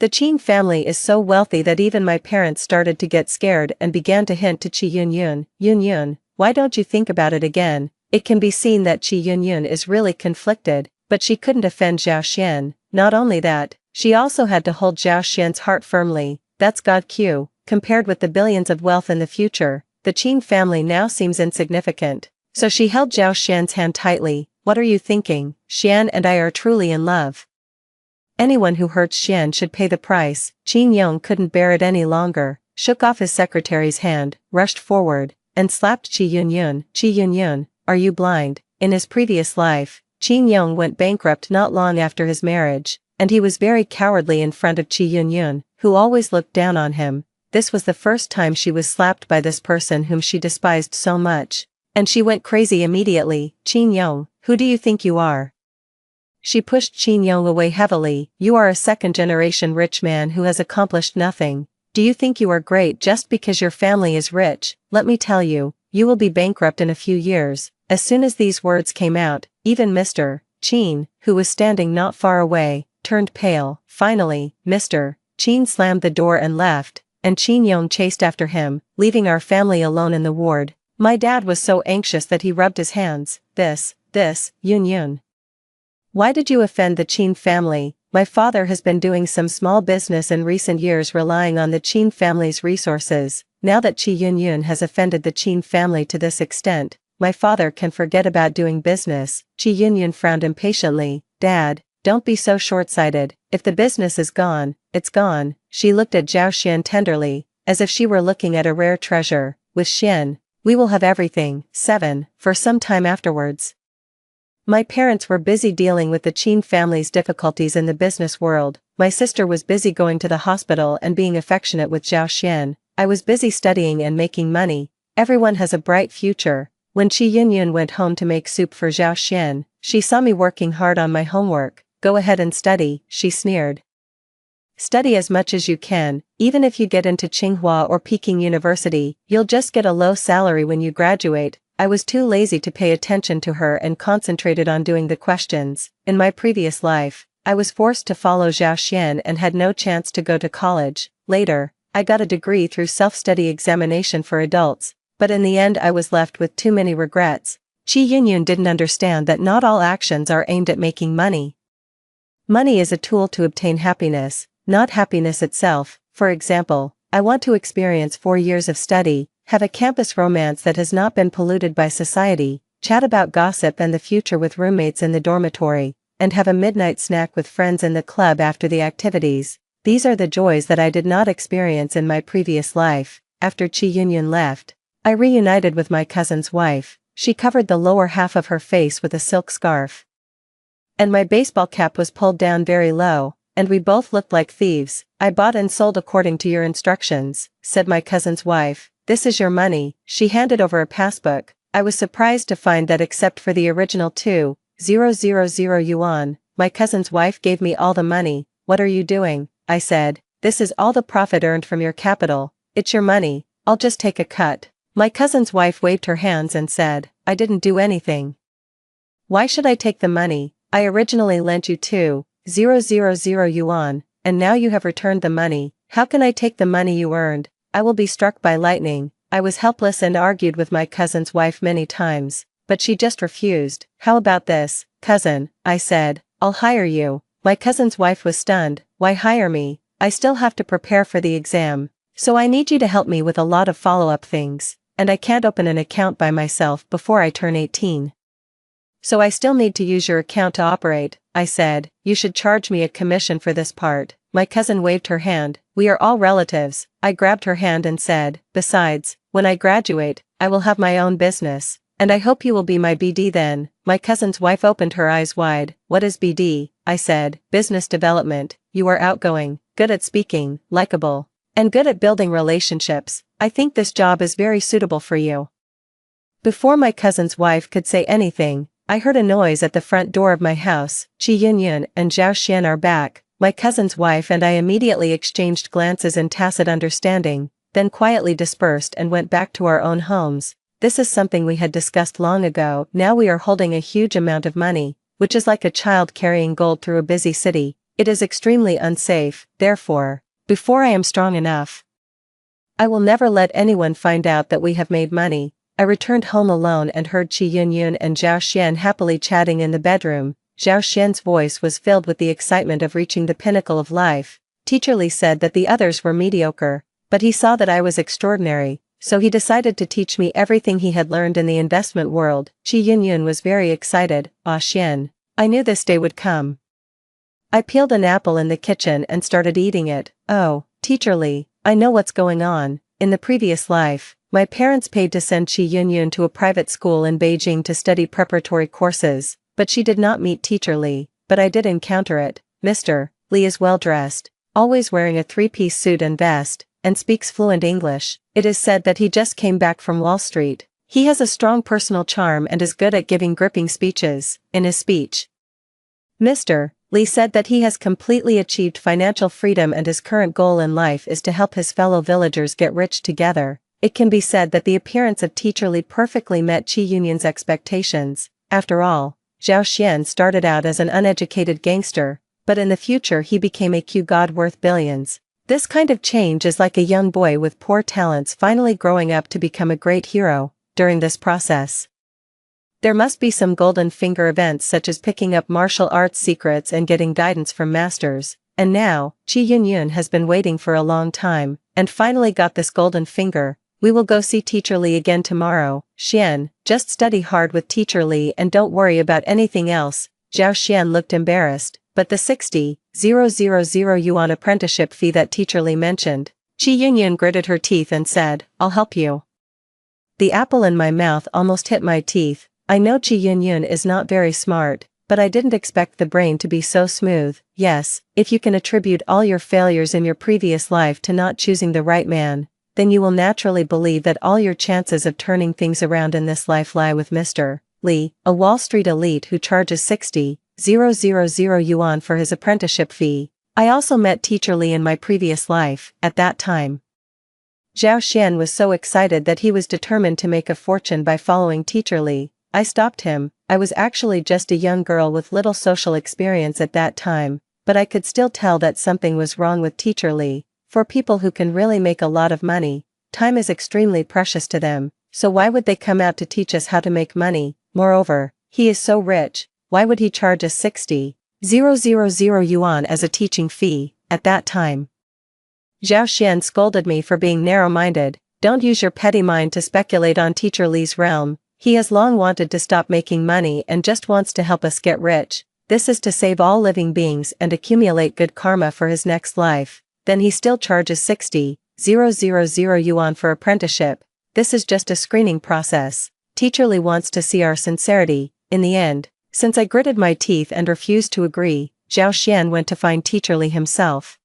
The Chin family is so wealthy that even my parents started to get scared and began to hint to Chi Yun-yun. Yun-yun, why don't you think about it again? It can be seen that Chi Yun-yun is really conflicted, but she couldn't offend Zhao Xian. Not only that, She also had to hold Zhao Xian's heart firmly. That's God Q. Compared with the billions of wealth in the future, the Qin family now seems insignificant. So she held Zhao Xian's hand tightly. What are you thinking? Xian and I are truly in love. Anyone who hurts Xian should pay the price. Qin Yong couldn't bear it any longer, shook off his secretary's hand, rushed forward, and slapped Qi Yunyun. Qi Yunyun, are you blind? In his previous life, Qin Yong went bankrupt not long after his marriage, and he was very cowardly in front of Qi Yunyun, who always looked down on him. This was the first time she was slapped by this person whom she despised so much, and she went crazy immediately. Qin Yong, who do you think you are? She pushed Qin Yong away heavily. You are a second-generation rich man who has accomplished nothing. Do you think you are great just because your family is rich? Let me tell you, you will be bankrupt in a few years. As soon as these words came out, even Mr. Qin, who was standing not far away, turned pale. Finally, Mr. Qin slammed the door and left, and Qin Yong chased after him, leaving our family alone in the ward. My dad was so anxious that he rubbed his hands. This, Yun. Why did you offend the Qin family? My father has been doing some small business in recent years relying on the Qin family's resources. Now that Qi Yunyun has offended the Qin family to this extent, my father can forget about doing business. Qi Yunyun frowned impatiently. Dad, don't be so short-sighted. If the business is gone, it's gone. She looked at Zhao Xian tenderly, as if she were looking at a rare treasure. With Xian, we will have everything. 7. For some time afterwards, my parents were busy dealing with the Qin family's difficulties in the business world. My sister was busy going to the hospital and being affectionate with Zhao Xian. I was busy studying and making money. Everyone has a bright future. When Qi Yunyun went home to make soup for Zhao Xian, she saw me working hard on my homework. Go ahead and study, she sneered. Study as much as you can. Even if you get into Tsinghua or Peking University, you'll just get a low salary when you graduate. I was too lazy to pay attention to her and concentrated on doing the questions. In my previous life, I was forced to follow Zhao Xian and had no chance to go to college. Later, I got a degree through self-study examination for adults, but in the end I was left with too many regrets. Qi Yunyun didn't understand that not all actions are aimed at making money. Money is a tool to obtain happiness, not happiness itself. For example, I want to experience 4 years of study, have a campus romance that has not been polluted by society, chat about gossip and the future with roommates in the dormitory, and have a midnight snack with friends in the club after the activities. These are the joys that I did not experience in my previous life. After Qi Yunyun left, I reunited with my cousin's wife. She covered the lower half of her face with a silk scarf, and my baseball cap was pulled down very low, and we both looked like thieves. I bought and sold according to your instructions, said my cousin's wife. This is your money. She handed over a passbook. I was surprised to find that except for the original 2,000 yuan, my cousin's wife gave me all the money. What are you doing? I said. This is all the profit earned from your capital. It's your money. I'll just take a cut. My cousin's wife waved her hands and said, I didn't do anything. Why should I take the money? I originally lent you 2,000 yuan, and now you have returned the money. How can I take the money you earned? I will be struck by lightning. I was helpless and argued with my cousin's wife many times, but she just refused. How about this, cousin? I said. I'll hire you. My cousin's wife was stunned. Why hire me? I still have to prepare for the exam, so I need you to help me with a lot of follow-up things, and I can't open an account by myself before I turn 18. So I still need to use your account to operate. I said. You should charge me a commission for this part. My cousin waved her hand. We are all relatives. I grabbed her hand and said, besides, when I graduate, I will have my own business, and I hope you will be my BD then. My cousin's wife opened her eyes wide. What is BD? I said. Business development. You are outgoing, good at speaking, likable, and good at building relationships. I think this job is very suitable for you. Before my cousin's wife could say anything, I heard a noise at the front door of my house. Qi Yunyun and Zhao Xian are back. My cousin's wife and I immediately exchanged glances in tacit understanding, then quietly dispersed and went back to our own homes. This is something we had discussed long ago. Now we are holding a huge amount of money, which is like a child carrying gold through a busy city. It is extremely unsafe. Therefore, before I am strong enough, I will never let anyone find out that we have made money. I returned home alone and heard Qi Yunyun and Zhao Xian happily chatting in the bedroom. Zhao Xian's voice was filled with the excitement of reaching the pinnacle of life. Teacher Li said that the others were mediocre, but he saw that I was extraordinary, so he decided to teach me everything he had learned in the investment world. Qi Yunyun was very excited. Ah Xian. I knew this day would come. I peeled an apple in the kitchen and started eating it. Oh, Teacher Li, I know what's going on. In the previous life, my parents paid to send Qi Yunyun to a private school in Beijing to study preparatory courses, but she did not meet Teacher Li, but I did encounter it. Mr. Li is well dressed, always wearing a three-piece suit and vest, and speaks fluent English. It is said that he just came back from Wall Street. He has a strong personal charm and is good at giving gripping speeches. In his speech, Mr. Li said that he has completely achieved financial freedom and his current goal in life is to help his fellow villagers get rich together. It can be said that the appearance of Teacher Li perfectly met Qi Yunyun's expectations. After all, Zhao Xian started out as an uneducated gangster, but in the future he became a Q god worth billions. This kind of change is like a young boy with poor talents finally growing up to become a great hero. During this process, there must be some golden finger events such as picking up martial arts secrets and getting guidance from masters. And now, Qi Yunyun has been waiting for a long time, and finally got this golden finger. We will go see Teacher Li again tomorrow. Xian, just study hard with Teacher Li and don't worry about anything else. Zhao Xian looked embarrassed, but the 60,000 yuan apprenticeship fee that Teacher Li mentioned. Qi Yunyun gritted her teeth and said, I'll help you. The apple in my mouth almost hit my teeth. I know Qi Yunyun is not very smart, but I didn't expect the brain to be so smooth. Yes, if you can attribute all your failures in your previous life to not choosing the right man, then you will naturally believe that all your chances of turning things around in this life lie with Mr. Li, a Wall Street elite who charges 60,000 yuan for his apprenticeship fee. I also met Teacher Li in my previous life. At that time, Zhao Xian was so excited that he was determined to make a fortune by following Teacher Li. I stopped him. I was actually just a young girl with little social experience at that time, but I could still tell that something was wrong with Teacher Li. For people who can really make a lot of money, time is extremely precious to them, so why would they come out to teach us how to make money? Moreover, he is so rich, why would he charge us 60,000 yuan as a teaching fee? At that time, Zhao Xian scolded me for being narrow-minded. Don't use your petty mind to speculate on Teacher Li's realm. He has long wanted to stop making money and just wants to help us get rich. This is to save all living beings and accumulate good karma for his next life. Then he still charges 60,000 yuan for apprenticeship. This is just a screening process. Teacher Li wants to see our sincerity. In the end, since I gritted my teeth and refused to agree, Zhao Xian went to find Teacher Li himself.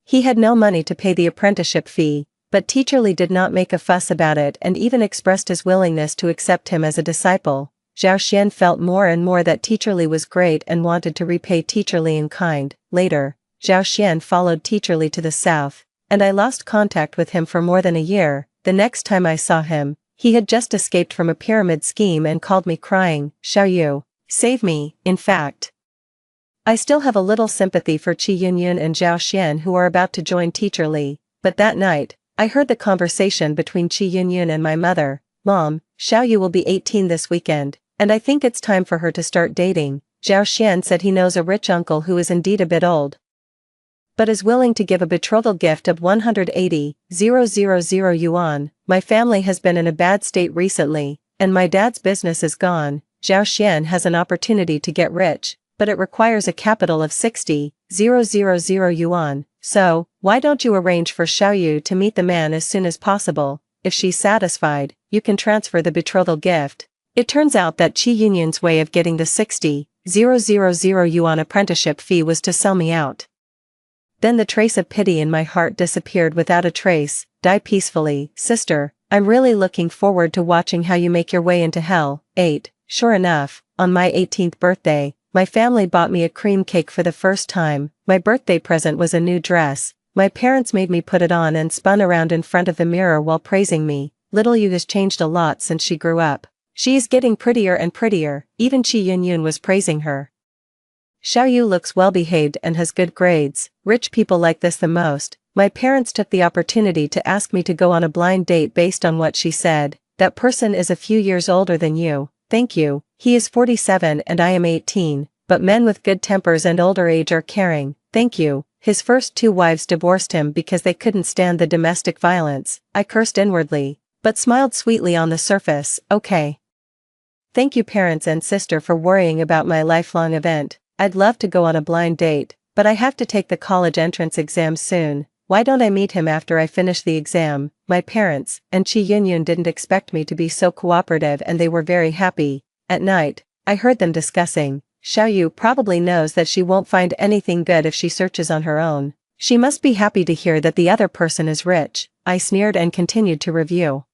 He had no money to pay the apprenticeship fee, but Teacher Li did not make a fuss about it and even expressed his willingness to accept him as a disciple. Zhao Xian felt more and more that Teacher Li was great and wanted to repay Teacher Li in kind. Later, Zhao Xian followed Teacher Li to the south, and I lost contact with him for more than a year. The next time I saw him, he had just escaped from a pyramid scheme and called me crying, Xiaoyu, save me. In fact, I still have a little sympathy for Qi Yunyun and Zhao Xian who are about to join Teacher Li. But that night, I heard the conversation between Qi Yunyun and my mother. Mom, Xiaoyu will be 18 this weekend, and I think it's time for her to start dating. Zhao Xian said he knows a rich uncle who is indeed a bit old, but is willing to give a betrothal gift of 180,000 yuan. My family has been in a bad state recently, and my dad's business is gone. Zhao Xian has an opportunity to get rich, but it requires a capital of 60,000 yuan. So, why don't you arrange for Xiaoyu to meet the man as soon as possible? If she's satisfied, you can transfer the betrothal gift. It turns out that Qi Yunyun's way of getting the 60,000 yuan apprenticeship fee was to sell me out. Then the trace of pity in my heart disappeared without a trace. Die peacefully, sister. I'm really looking forward to watching how you make your way into hell. 8. Sure enough, on my 18th birthday, my family bought me a cream cake for the first time. My birthday present was a new dress. My parents made me put it on and spun around in front of the mirror while praising me. Little Yu has changed a lot since she grew up. She is getting prettier and prettier. Even Qi Yunyun was praising her. Xiaoyu looks well-behaved and has good grades. Rich people like this the most. My parents took the opportunity to ask me to go on a blind date based on what she said. That person is a few years older than you. Thank you. He is 47 and I am 18. but men with good tempers and older age are caring, thank you. His first 2 wives divorced him because they couldn't stand the domestic violence. I cursed inwardly, but smiled sweetly on the surface. Okay. Thank you parents and sister for worrying about my lifelong event. I'd love to go on a blind date, but I have to take the college entrance exam soon. Why don't I meet him after I finish the exam? My parents and Chi Yunyun didn't expect me to be so cooperative and they were very happy. At night, I heard them discussing. Xiaoyu probably knows that she won't find anything good if she searches on her own. She must be happy to hear that the other person is rich. I sneered and continued to review.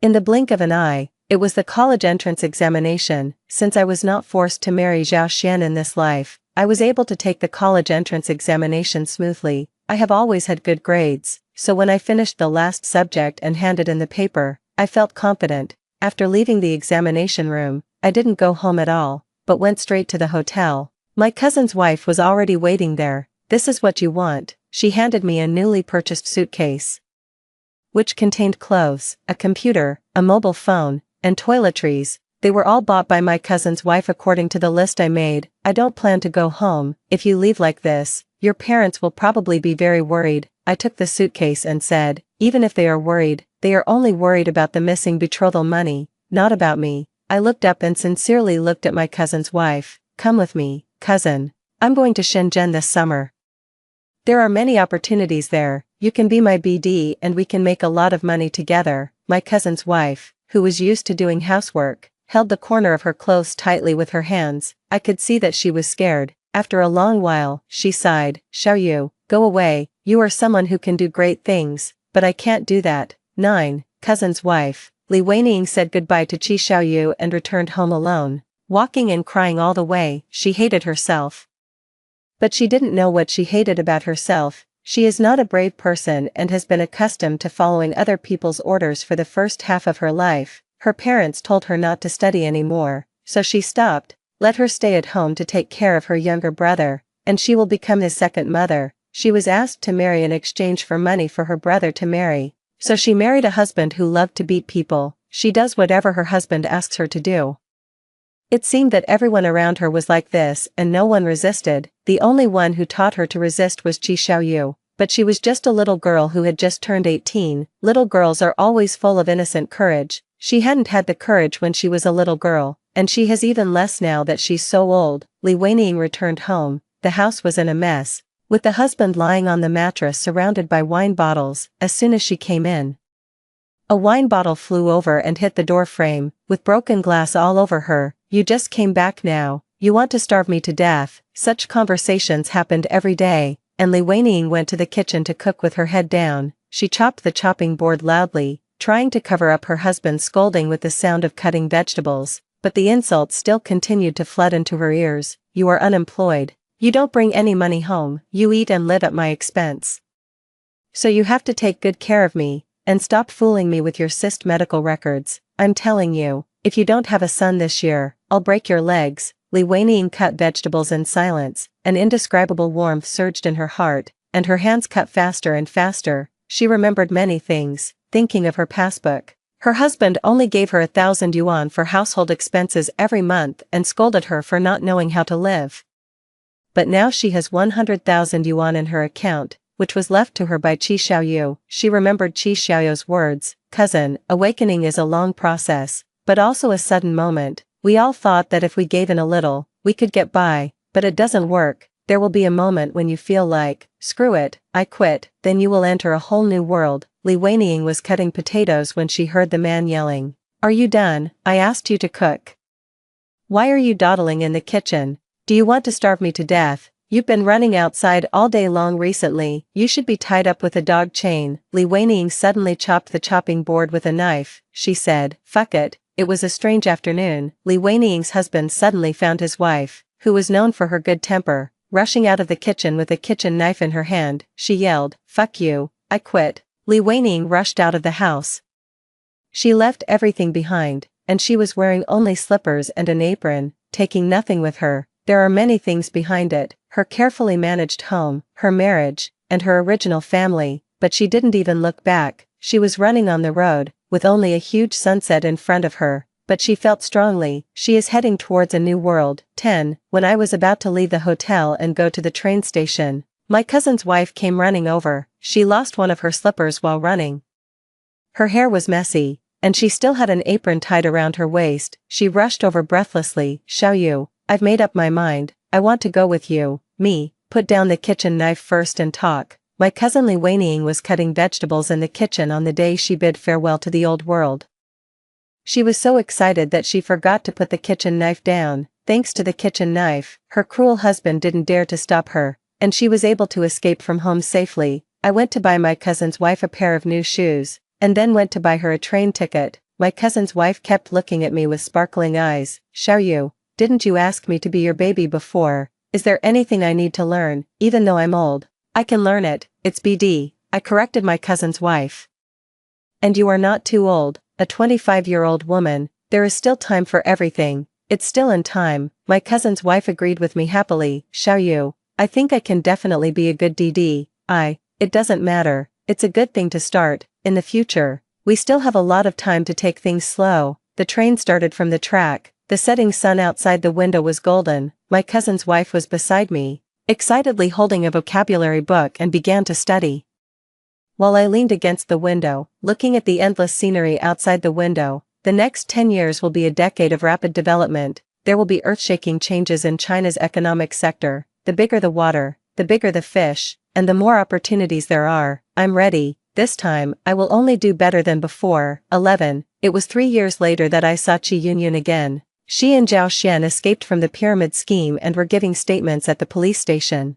In the blink of an eye, it was the college entrance examination. Since I was not forced to marry Zhao Xian in this life, I was able to take the college entrance examination smoothly. I have always had good grades, so when I finished the last subject and handed in the paper, I felt confident. After leaving the examination room, I didn't go home at all, but went straight to the hotel. My cousin's wife was already waiting there. This is what you want. She handed me a newly purchased suitcase, which contained clothes, a computer, a mobile phone, and toiletries. They were all bought by my cousin's wife according to the list I made. I don't plan to go home. If you leave like this, your parents will probably be very worried. I took the suitcase and said, even if they are worried, they are only worried about the missing betrothal money, not about me. I looked up and sincerely looked at my cousin's wife. Come with me, cousin. I'm going to Shenzhen this summer. There are many opportunities there. You can be my BD and we can make a lot of money together. My cousin's wife, who was used to doing housework, held the corner of her clothes tightly with her hands. I could see that she was scared. After a long while, she sighed. Xiaoyu, go away. You are someone who can do great things, but I can't do that. 9. Cousin's wife. Li Weining said goodbye to Qi Xiaoyu and returned home alone. Walking and crying all the way, she hated herself. But she didn't know what she hated about herself. She is not a brave person and has been accustomed to following other people's orders for the first half of her life. Her parents told her not to study anymore, so she stopped. Let her stay at home to take care of her younger brother, and she will become his second mother. She was asked to marry in exchange for money for her brother to marry. So she married a husband who loved to beat people. She does whatever her husband asks her to do. It seemed that everyone around her was like this and no one resisted. The only one who taught her to resist was Qi Xiaoyu, but she was just a little girl who had just turned 18. Little girls are always full of innocent courage. She hadn't had the courage when she was a little girl, and she has even less now that she's so old. Li Weining returned home. The house was in a mess, with the husband lying on the mattress surrounded by wine bottles. As soon as she came in, a wine bottle flew over and hit the door frame, with broken glass all over her. You just came back now. You want to starve me to death. Such conversations happened every day, and Li Weining went to the kitchen to cook with her head down. She chopped the chopping board loudly, trying to cover up her husband's scolding with the sound of cutting vegetables, but the insults still continued to flood into her ears. You are unemployed. You don't bring any money home. You eat and live at my expense. So you have to take good care of me, and stop fooling me with your cyst medical records. I'm telling you, if you don't have a son this year, I'll break your legs. Li Weining cut vegetables in silence. An indescribable warmth surged in her heart, and her hands cut faster and faster. She remembered many things, thinking of her passbook. Her husband only gave her 1,000 yuan for household expenses every month and scolded her for not knowing how to live. But now she has 100,000 yuan in her account, which was left to her by Qi Xiaoyu. She remembered Qi Xiaoyu's words. Cousin, awakening is a long process, but also a sudden moment. We all thought that if we gave in a little, we could get by, but it doesn't work. There will be a moment when you feel like, screw it, I quit, then you will enter a whole new world. Li Weining was cutting potatoes when she heard the man yelling. Are you done? I asked you to cook. Why are you dawdling in the kitchen? Do you want to starve me to death? You've been running outside all day long recently. You should be tied up with a dog chain. Li Weining suddenly chopped the chopping board with a knife. She said, fuck it. It was a strange afternoon. Li Weining's husband suddenly found his wife, who was known for her good temper, rushing out of the kitchen with a kitchen knife in her hand. She yelled, fuck you, I quit. Li Weining rushed out of the house. She left everything behind, and she was wearing only slippers and an apron, taking nothing with her. There are many things behind it, her carefully managed home, her marriage, and her original family, but she didn't even look back. She was running on the road, with only a huge sunset in front of her, but she felt strongly, she is heading towards a new world. 10. When I was about to leave the hotel and go to the train station, my cousin's wife came running over. She lost one of her slippers while running. Her hair was messy, and she still had an apron tied around her waist. She rushed over breathlessly. Xiao Yu, I've made up my mind, I want to go with you. Me, put down the kitchen knife first and talk. My cousin Li Weining was cutting vegetables in the kitchen on the day she bid farewell to the old world. She was so excited that she forgot to put the kitchen knife down. Thanks to the kitchen knife, her cruel husband didn't dare to stop her, and she was able to escape from home safely. I went to buy my cousin's wife a pair of new shoes, and then went to buy her a train ticket. My cousin's wife kept looking at me with sparkling eyes. Xiao Yu, didn't you ask me to be your baby before? Is there anything I need to learn, even though I'm old? I can learn it, it's BD, I corrected my cousin's wife. And you are not too old, a 25-year-old woman, there is still time for everything, it's still in time. My cousin's wife agreed with me happily. Xiao Yu, I think I can definitely be a good DD. It doesn't matter, it's a good thing to start. In the future, we still have a lot of time to take things slow. The train started from the track, the setting sun outside the window was golden. My cousin's wife was beside me, excitedly holding a vocabulary book and began to study. While I leaned against the window, looking at the endless scenery outside the window, the next 10 years will be a decade of rapid development. There will be earth-shaking changes in China's economic sector. The bigger the water, the bigger the fish, and the more opportunities there are. I'm ready. This time, I will only do better than before. 11. It was 3 years later that I saw Qi Yunyun again. She and Zhao Xian escaped from the pyramid scheme and were giving statements at the police station.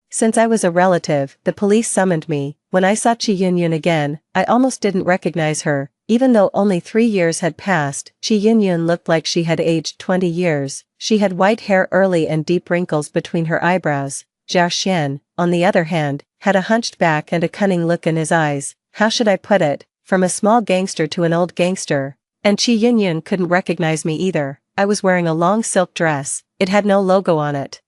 Since I was a relative, the police summoned me. When I saw Qi Yunyun again, I almost didn't recognize her. Even though only 3 years had passed, Qi Yunyun looked like she had aged 20 years. She had white hair early and deep wrinkles between her eyebrows. Zhao Xian, on the other hand, had a hunched back and a cunning look in his eyes. How should I put it? From a small gangster to an old gangster. And Qi Yunyun couldn't recognize me either. I was wearing a long silk dress, it had no logo on it.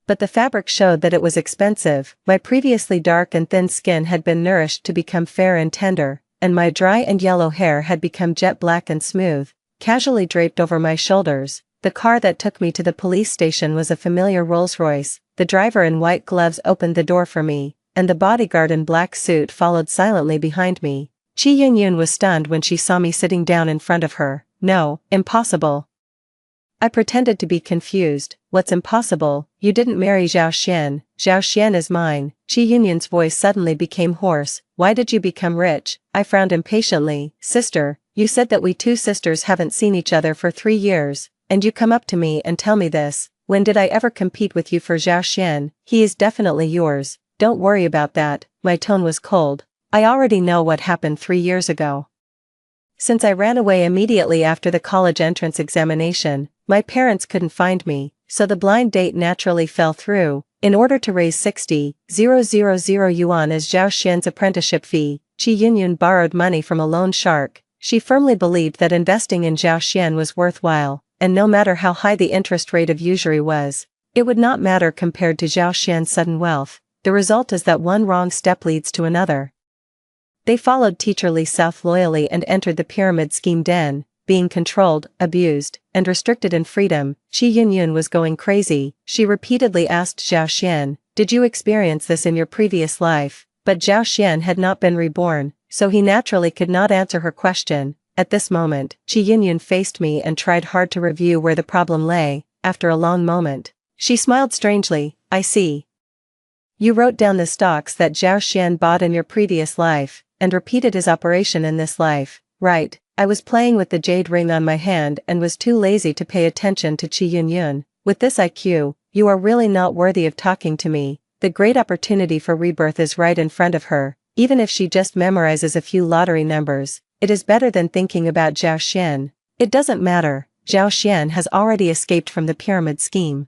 But the fabric showed that it was expensive. My previously dark and thin skin had been nourished to become fair and tender, and my dry and yellow hair had become jet black and smooth, casually draped over my shoulders. The car that took me to the police station was a familiar Rolls-Royce. The driver in white gloves opened the door for me, and the bodyguard in black suit followed silently behind me. Qi Yunyun was stunned when she saw me sitting down in front of her. No, impossible. I pretended to be confused. What's impossible? You didn't marry Zhao Xian. Zhao Xian is mine. Qi Yunyun's voice suddenly became hoarse. Why did you become rich? I frowned impatiently. Sister, you said that we two sisters haven't seen each other for 3 years, and you come up to me and tell me this. When did I ever compete with you for Zhao Xian? He is definitely yours. Don't worry about that. My tone was cold. I already know what happened 3 years ago. Since I ran away immediately after the college entrance examination, my parents couldn't find me, so the blind date naturally fell through. In order to raise 60,000 yuan as Zhao Xian's apprenticeship fee, Qi Yunyun borrowed money from a loan shark. She firmly believed that investing in Zhao Xian was worthwhile, and no matter how high the interest rate of usury was, it would not matter compared to Zhao Xian's sudden wealth. The result is that one wrong step leads to another. They followed teacher Li South loyally and entered the pyramid scheme den, being controlled, abused, and restricted in freedom. Qi Yunyun was going crazy. She repeatedly asked Zhao Xian, did you experience this in your previous life? But Zhao Xian had not been reborn, so he naturally could not answer her question. At this moment, Qi Yunyun faced me and tried hard to review where the problem lay. After a long moment, she smiled strangely. I see. You wrote down the stocks that Zhao Xian bought in your previous life, and repeated his operation in this life. Right, I was playing with the jade ring on my hand and was too lazy to pay attention to Qi Yunyun. With this IQ, you are really not worthy of talking to me. The great opportunity for rebirth is right in front of her. Even if she just memorizes a few lottery numbers, it is better than thinking about Zhao Xian. It doesn't matter, Zhao Xian has already escaped from the pyramid scheme.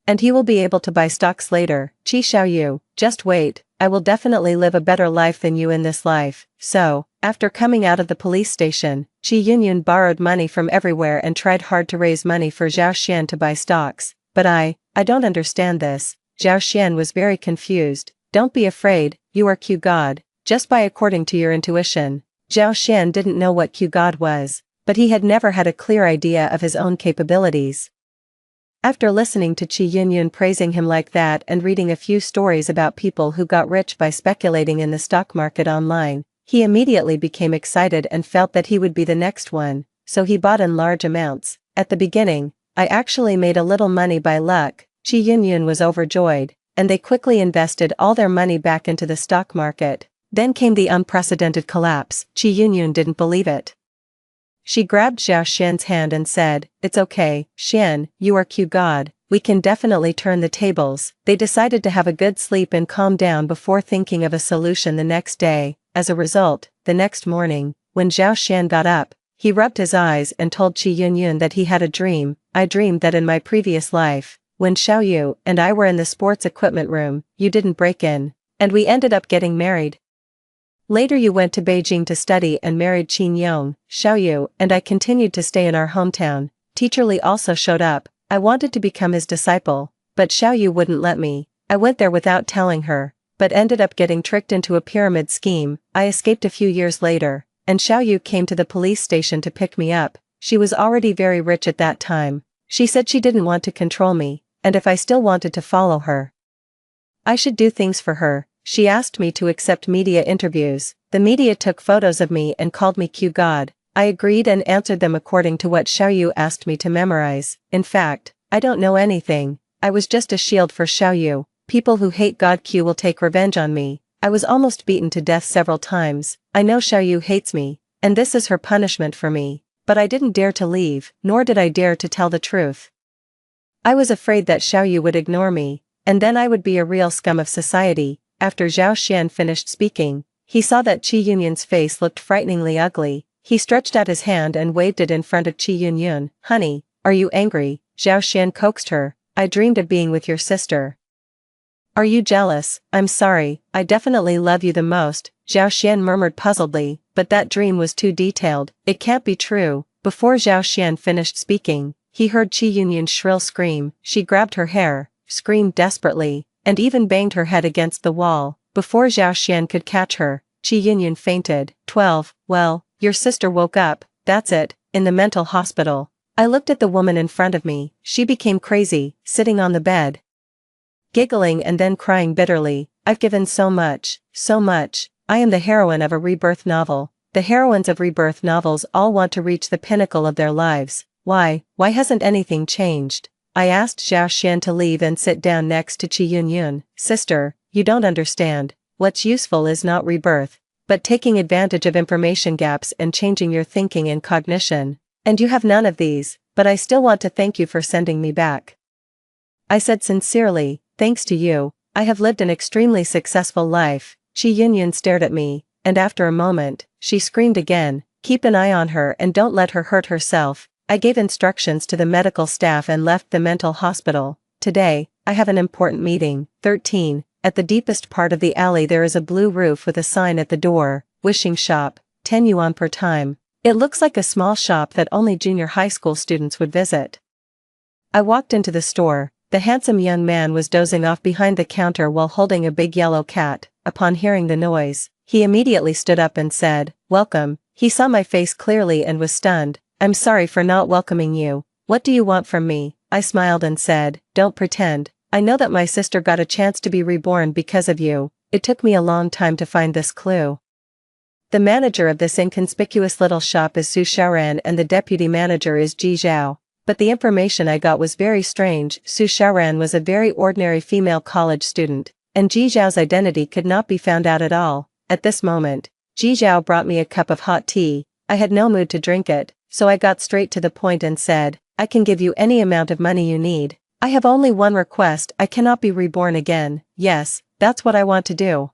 And he will be able to buy stocks later. Qi Xiaoyu, just wait, I will definitely live a better life than you in this life. So, after coming out of the police station, Qi Yunyun borrowed money from everywhere and tried hard to raise money for Zhao Xian to buy stocks. But I don't understand this. Zhao Xian was very confused. Don't be afraid, you are Q God. Just buy according to your intuition. Zhao Xian didn't know what Q God was, but he had never had a clear idea of his own capabilities. After listening to Chi Yunyun praising him like that and reading a few stories about people who got rich by speculating in the stock market online, he immediately became excited and felt that he would be the next one, so he bought in large amounts. At the beginning, I actually made a little money by luck. Chi Yunyun was overjoyed, and they quickly invested all their money back into the stock market. Then came the unprecedented collapse. Chi Yunyun didn't believe it. She grabbed Zhao Xian's hand and said, "It's okay, Xian, you are Q God, we can definitely turn the tables." They decided to have a good sleep and calm down before thinking of a solution the next day. As a result, the next morning, when Zhao Xian got up, he rubbed his eyes and told Chi Yunyun that he had a dream. "I dreamed that in my previous life, when Xiaoyu and I were in the sports equipment room, you didn't break in, and we ended up getting married. Later you went to Beijing to study and married Qin Yong. Xiaoyu and I continued to stay in our hometown. Teacher Li also showed up. I wanted to become his disciple, but Xiaoyu wouldn't let me. I went there without telling her, but ended up getting tricked into a pyramid scheme. I escaped a few years later, and Xiaoyu came to the police station to pick me up. She was already very rich at that time. She said she didn't want to control me, and if I still wanted to follow her, I should do things for her. She asked me to accept media interviews. The media took photos of me and called me Q God. I agreed and answered them according to what Xiaoyu asked me to memorize. In fact, I don't know anything. I was just a shield for Xiaoyu. People who hate God Q will take revenge on me. I was almost beaten to death several times. I know Xiaoyu hates me, and this is her punishment for me. But I didn't dare to leave, nor did I dare to tell the truth. I was afraid that Xiaoyu would ignore me, and then I would be a real scum of society." After Zhao Xian finished speaking, he saw that Chi Yunyun's face looked frighteningly ugly. He stretched out his hand and waved it in front of Chi Yunyun. "Honey, are you angry?" Zhao Xian coaxed her. "I dreamed of being with your sister. Are you jealous?" "I'm sorry, I definitely love you the most," Zhao Xian murmured puzzledly, "but that dream was too detailed. It can't be true." Before Zhao Xian finished speaking, he heard Chi Yunyun's shrill scream. She grabbed her hair, screamed desperately, and even banged her head against the wall. Before Zhao Xian could catch her, Chi Yunyun fainted. 12. "Well, your sister woke up, that's it, in the mental hospital." I looked at the woman in front of me. She became crazy, sitting on the bed, giggling and then crying bitterly. "I've given so much, so much. I am the heroine of a rebirth novel. The heroines of rebirth novels all want to reach the pinnacle of their lives. Why hasn't anything changed?" I asked Zhao Xian to leave and sit down next to Chi Yunyun. "Sister, you don't understand. What's useful is not rebirth, but taking advantage of information gaps and changing your thinking and cognition. And you have none of these, but I still want to thank you for sending me back." I said sincerely, "Thanks to you, I have lived an extremely successful life." Chi Yunyun stared at me, and after a moment, she screamed again. "Keep an eye on her and don't let her hurt herself." I gave instructions to the medical staff and left the mental hospital. "Today, I have an important meeting." 13. At the deepest part of the alley there is a blue roof with a sign at the door, "Wishing Shop, 10 yuan per time." It looks like a small shop that only junior high school students would visit. I walked into the store. The handsome young man was dozing off behind the counter while holding a big yellow cat. Upon hearing the noise, he immediately stood up and said, "Welcome." He saw my face clearly and was stunned. "I'm sorry for not welcoming you. What do you want from me?" I smiled and said, "Don't pretend. I know that my sister got a chance to be reborn because of you. It took me a long time to find this clue. The manager of this inconspicuous little shop is Su Xiaoran and the deputy manager is Ji Zhao. But the information I got was very strange. Su Xiaoran was a very ordinary female college student, and Ji Zhao's identity could not be found out at all. At this moment, Ji Zhao brought me a cup of hot tea. I had no mood to drink it, so I got straight to the point and said, "I can give you any amount of money you need. I have only one request. I cannot be reborn again." "Yes, that's what I want to do."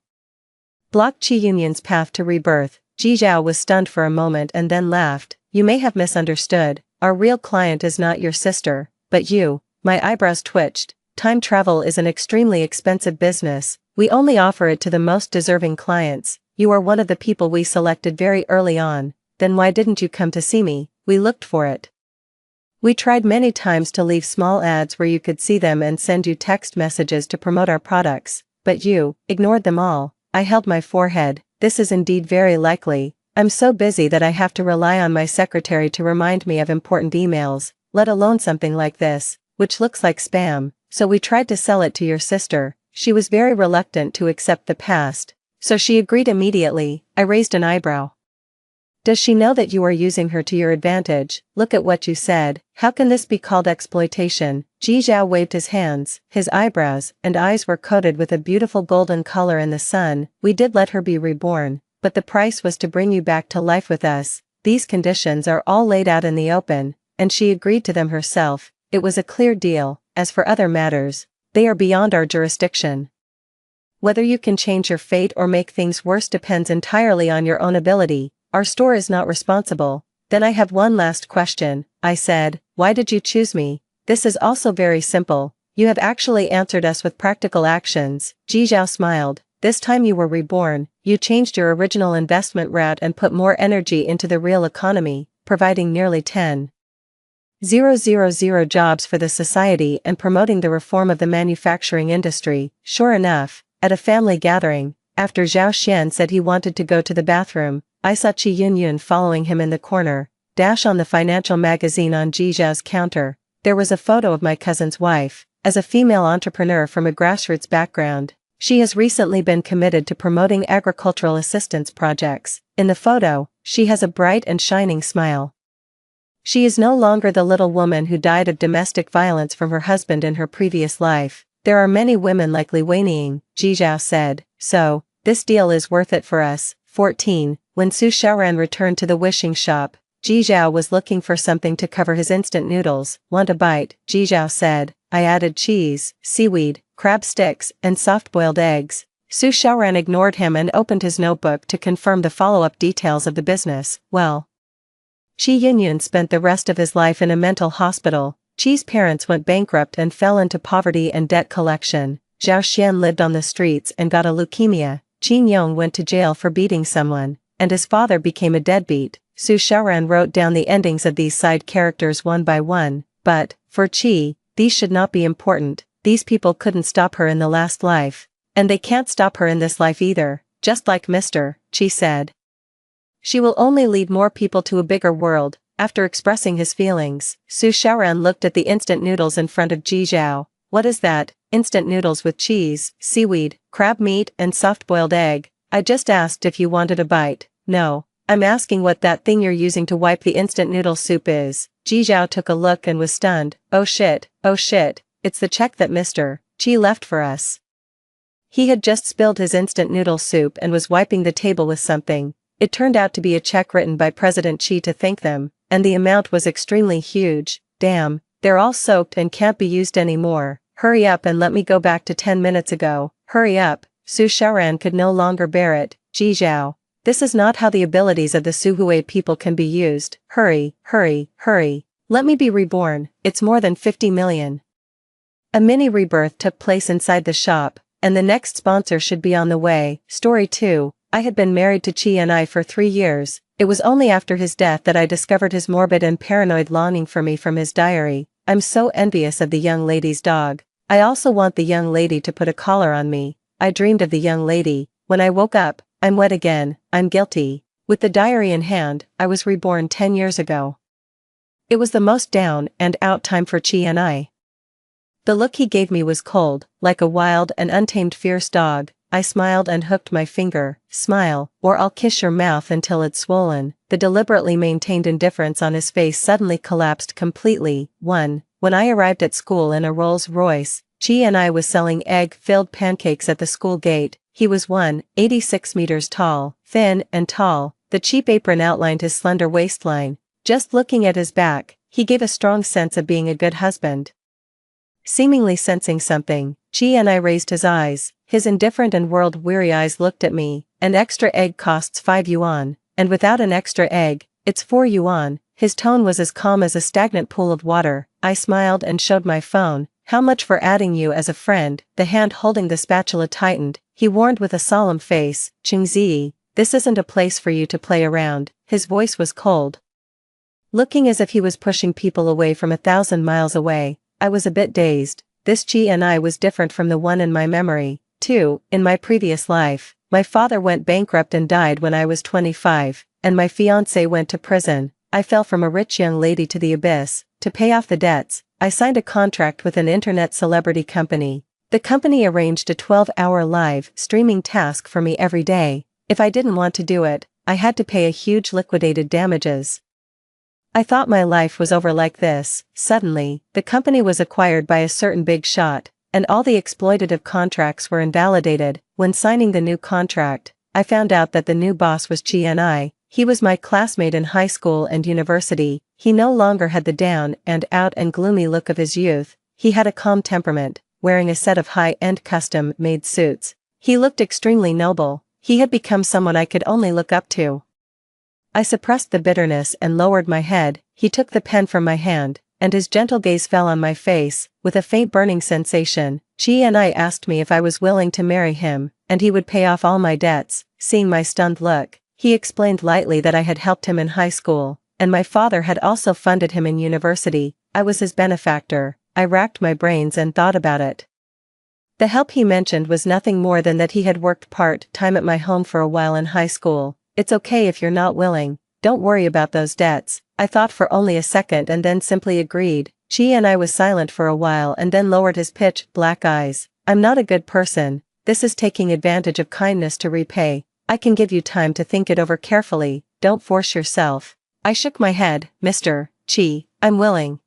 Block Chi Yunyun's path to rebirth. Ji Zhao was stunned for a moment and then laughed. "You may have misunderstood. Our real client is not your sister, but you." My eyebrows twitched. "Time travel is an extremely expensive business. We only offer it to the most deserving clients. You are one of the people we selected very early on. Then why didn't you come to see me? We looked for it. We tried many times to leave small ads where you could see them and send you text messages to promote our products, but you ignored them all." I held my forehead. "This is indeed very likely. I'm so busy that I have to rely on my secretary to remind me of important emails, let alone something like this, which looks like spam. So we tried to sell it to your sister. She was very reluctant to accept the past. So she agreed immediately. I raised an eyebrow. Does she know that you are using her to your advantage? Look at what you said. How can this be called exploitation? Ji Zhao waved his hands. His eyebrows and eyes were coated with a beautiful golden color in the sun. We did let her be reborn, but the price was to bring you back to life with us. These conditions are all laid out in the open, and she agreed to them herself. It was a clear deal. As for other matters, they are beyond our jurisdiction. Whether you can change your fate or make things worse depends entirely on your own ability. Our store is not responsible. Then I have one last question, I said. Why did you choose me? This is also very simple. You have actually answered us with practical actions. Ji Zhao smiled. This time you were reborn. You changed your original investment route and put more energy into the real economy, providing nearly 10,000 jobs for the society and promoting the reform of the manufacturing industry. Sure enough, at a family gathering, after Zhao Xian said he wanted to go to the bathroom, I saw Qi Yunyun following him in the corner. On the financial magazine on Ji Zhao's counter, there was a photo of my cousin's wife. As a female entrepreneur from a grassroots background, she has recently been committed to promoting agricultural assistance projects. In the photo, she has a bright and shining smile. She is no longer the little woman who died of domestic violence from her husband in her previous life. There are many women like Li Weining, Ji Zhao said. So, this deal is worth it for us. 14. When Su Xiaoran returned to the wishing shop, Ji Zhao was looking for something to cover his instant noodles. Want a bite? Ji Zhao said. I added cheese, seaweed, crab sticks, and soft-boiled eggs. Su Xiaoran ignored him and opened his notebook to confirm the follow-up details of the business. Well, Qi Yunyun spent the rest of his life in a mental hospital. Qi's parents went bankrupt and fell into poverty and debt collection. Zhao Xian lived on the streets and got a leukemia. Qin Yong went to jail for beating someone, and his father became a deadbeat. Su Xiaoran wrote down the endings of these side characters one by one, but, for Qi, these should not be important. These people couldn't stop her in the last life, and they can't stop her in this life either, just like Mr. Qi said. She will only lead more people to a bigger world. After expressing his feelings, Su Xiaoran looked at the instant noodles in front of Ji Zhao. What is that? Instant noodles with cheese, seaweed, crab meat, and soft-boiled egg. I just asked if you wanted a bite. No, I'm asking what that thing you're using to wipe the instant noodle soup is. Ji Zhao took a look and was stunned. Oh shit, it's the check that Mr. Qi left for us. He had just spilled his instant noodle soup and was wiping the table with something. It turned out to be a check written by President Qi to thank them, and the amount was extremely huge. Damn, they're all soaked and can't be used anymore. Hurry up and let me go back to 10 minutes ago. Hurry up. Su Xiaoran could no longer bear it. Ji Zhao, this is not how the abilities of the Suhui people can be used. Hurry. Let me be reborn. It's more than 50 million. A mini rebirth took place inside the shop, and the next sponsor should be on the way. Story 2. I had been married to Qi and I for 3 years. It was only after his death that I discovered his morbid and paranoid longing for me from his diary. I'm so envious of the young lady's dog. I also want the young lady to put a collar on me. I dreamed of the young lady. When I woke up, I'm wet again. I'm guilty. With the diary in hand, I was reborn 10 years ago. It was the most down and out time for Qi and I. The look he gave me was cold, like a wild and untamed fierce dog. I smiled and hooked my finger. Smile, or I'll kiss your mouth until it's swollen. The deliberately maintained indifference on his face suddenly collapsed completely. 1. When I arrived at school in a Rolls Royce, Qi and I was selling egg-filled pancakes at the school gate. He was 186 meters tall, thin and tall. The cheap apron outlined his slender waistline. Just looking at his back, he gave a strong sense of being a good husband. Seemingly sensing something, Qi and I raised his eyes. His indifferent and world-weary eyes looked at me. An extra egg costs 5 yuan, and without an extra egg, it's 4 yuan. His tone was as calm as a stagnant pool of water. I smiled and showed my phone. How much for adding you as a friend? The hand holding the spatula tightened. He warned with a solemn face. Qingzi, this isn't a place for you to play around. His voice was cold, looking as if he was pushing people away from 1,000 miles away. I was a bit dazed. This Qi and I was different from the one in my memory. 2. In my previous life, My father went bankrupt and died when I was 25, and my fiancé went to prison. I fell from a rich young lady to the abyss. To pay off the debts, I signed a contract with an internet celebrity company. The company arranged a 12-hour live streaming task for me every day. If I didn't want to do it, I had to pay a huge liquidated damages. I thought my life was over like this. Suddenly, the company was acquired by a certain big shot, and all the exploitative contracts were invalidated. When signing the new contract, I found out that the new boss was Chi. He was my classmate in high school and university. He no longer had the down and out and gloomy look of his youth. He had a calm temperament, wearing a set of high-end custom-made suits. He looked extremely noble. He had become someone I could only look up to. I suppressed the bitterness and lowered my head. He took the pen from my hand, and his gentle gaze fell on my face, with a faint burning sensation. Chi asked me if I was willing to marry him, and he would pay off all my debts. Seeing my stunned look, he explained lightly that I had helped him in high school, and my father had also funded him in university. I was his benefactor. I racked my brains and thought about it. The help he mentioned was nothing more than that he had worked part-time at my home for a while in high school. It's okay if you're not willing, don't worry about those debts. I thought for only a second and then simply agreed. Chi was silent for a while and then lowered his pitch-black eyes. I'm not a good person. This is taking advantage of kindness to repay. I can give you time to think it over carefully, don't force yourself. I shook my head. Mr. Chi, I'm willing.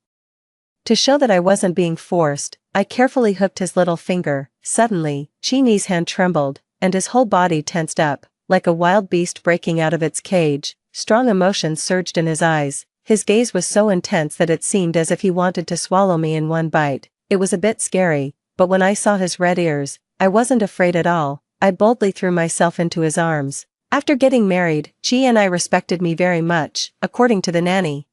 To show that I wasn't being forced, I carefully hooked his little finger. Suddenly, Chi's hand trembled, and his whole body tensed up, like a wild beast breaking out of its cage. Strong emotions surged in his eyes. His gaze was so intense that it seemed as if he wanted to swallow me in one bite. It was a bit scary, but when I saw his red ears, I wasn't afraid at all. I boldly threw myself into his arms. After getting married, Chi respected me very much, according to the nanny.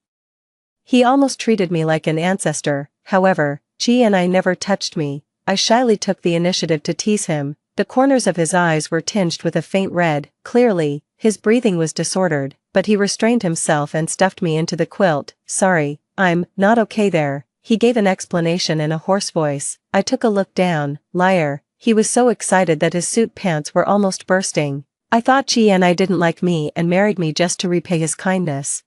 He almost treated me like an ancestor. However, Chi never touched me. I shyly took the initiative to tease him. The corners of his eyes were tinged with a faint red. Clearly, his breathing was disordered, but he restrained himself and stuffed me into the quilt. Sorry, I'm not okay there. He gave an explanation in a hoarse voice. I took a look down. Liar. He was so excited that his suit pants were almost bursting. I thought Chi didn't like me and married me just to repay his kindness.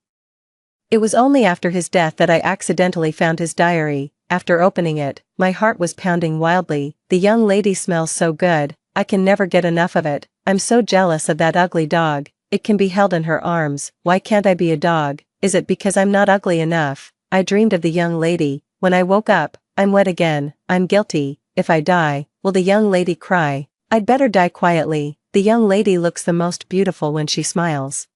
It was only after his death that I accidentally found his diary. After opening it, my heart was pounding wildly. The young lady smells so good. I can never get enough of it. I'm so jealous of that ugly dog. It can be held in her arms. Why can't I be a dog? Is it because I'm not ugly enough? I dreamed of the young lady. When I woke up, I'm wet again. I'm guilty. If I die, will the young lady cry? I'd better die quietly. The young lady looks the most beautiful when she smiles.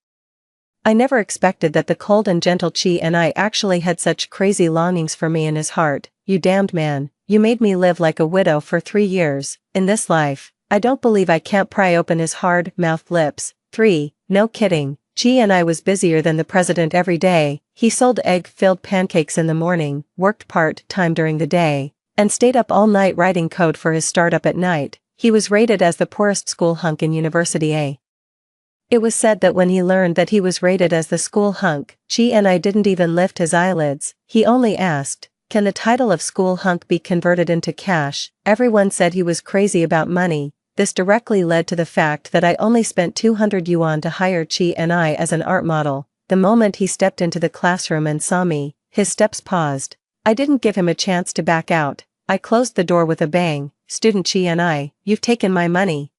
I never expected that the cold and gentle Chi actually had such crazy longings for me in his heart. You damned man, you made me live like a widow for 3 years. In this life, I don't believe I can't pry open his hard-mouthed lips. 3. No kidding. Chi was busier than the president every day. He sold egg-filled pancakes in the morning, worked part-time during the day, and stayed up all night writing code for his startup at night. He was rated as the poorest school hunk in University A. It was said that when he learned that he was rated as the school hunk, Chi didn't even lift his eyelids. He only asked, "Can the title of school hunk be converted into cash?" Everyone said he was crazy about money. This directly led to the fact that I only spent 200 yuan to hire Chi as an art model. The moment he stepped into the classroom and saw me, his steps paused. I didn't give him a chance to back out. I closed the door with a bang. "Student Chi, you've taken my money.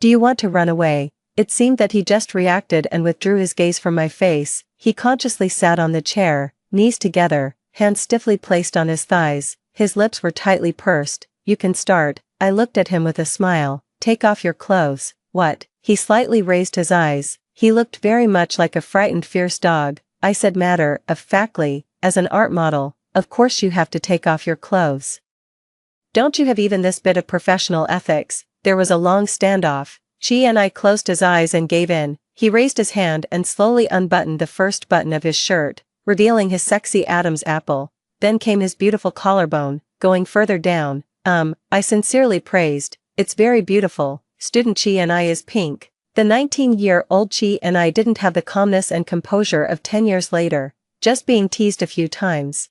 Do you want to run away?" It seemed that he just reacted and withdrew his gaze from my face. He consciously sat on the chair, knees together, hands stiffly placed on his thighs. His lips were tightly pursed. "You can start." I looked at him with a smile. "Take off your clothes." "What?" He slightly raised his eyes. He looked very much like a frightened fierce dog. I said matter-of-factly, "As an art model, of course you have to take off your clothes. Don't you have even this bit of professional ethics?" There was a long standoff. Chi closed his eyes and gave in. He raised his hand and slowly unbuttoned the first button of his shirt, revealing his sexy Adam's apple. Then came his beautiful collarbone, going further down. I sincerely praised. "It's very beautiful." Student Chi is pink. The 19-year-old Chi didn't have the calmness and composure of 10 years later, just being teased a few times.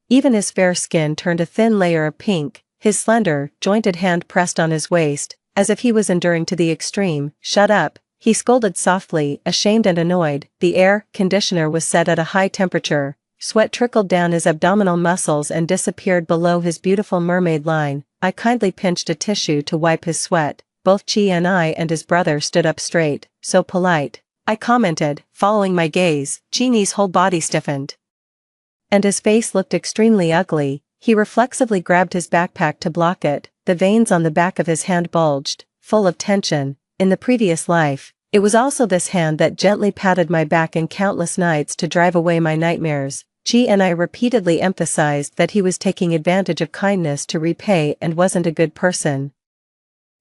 Even his fair skin turned a thin layer of pink. His slender, jointed hand pressed on his waist. as if he was enduring to the extreme. "Shut up," he scolded softly, ashamed and annoyed. The air conditioner was set at a high temperature. Sweat trickled down his abdominal muscles and disappeared below his beautiful mermaid line. I kindly pinched a tissue to wipe his sweat. Both Chi and I and his brother stood up straight. "So polite," I commented, following my gaze. Chi's whole body stiffened, and his face looked extremely ugly. He reflexively grabbed his backpack to block it. The veins on the back of his hand bulged, full of tension. In the previous life, it was also this hand that gently patted my back in countless nights to drive away my nightmares. Chi and I repeatedly emphasized that he was taking advantage of kindness to repay and wasn't a good person.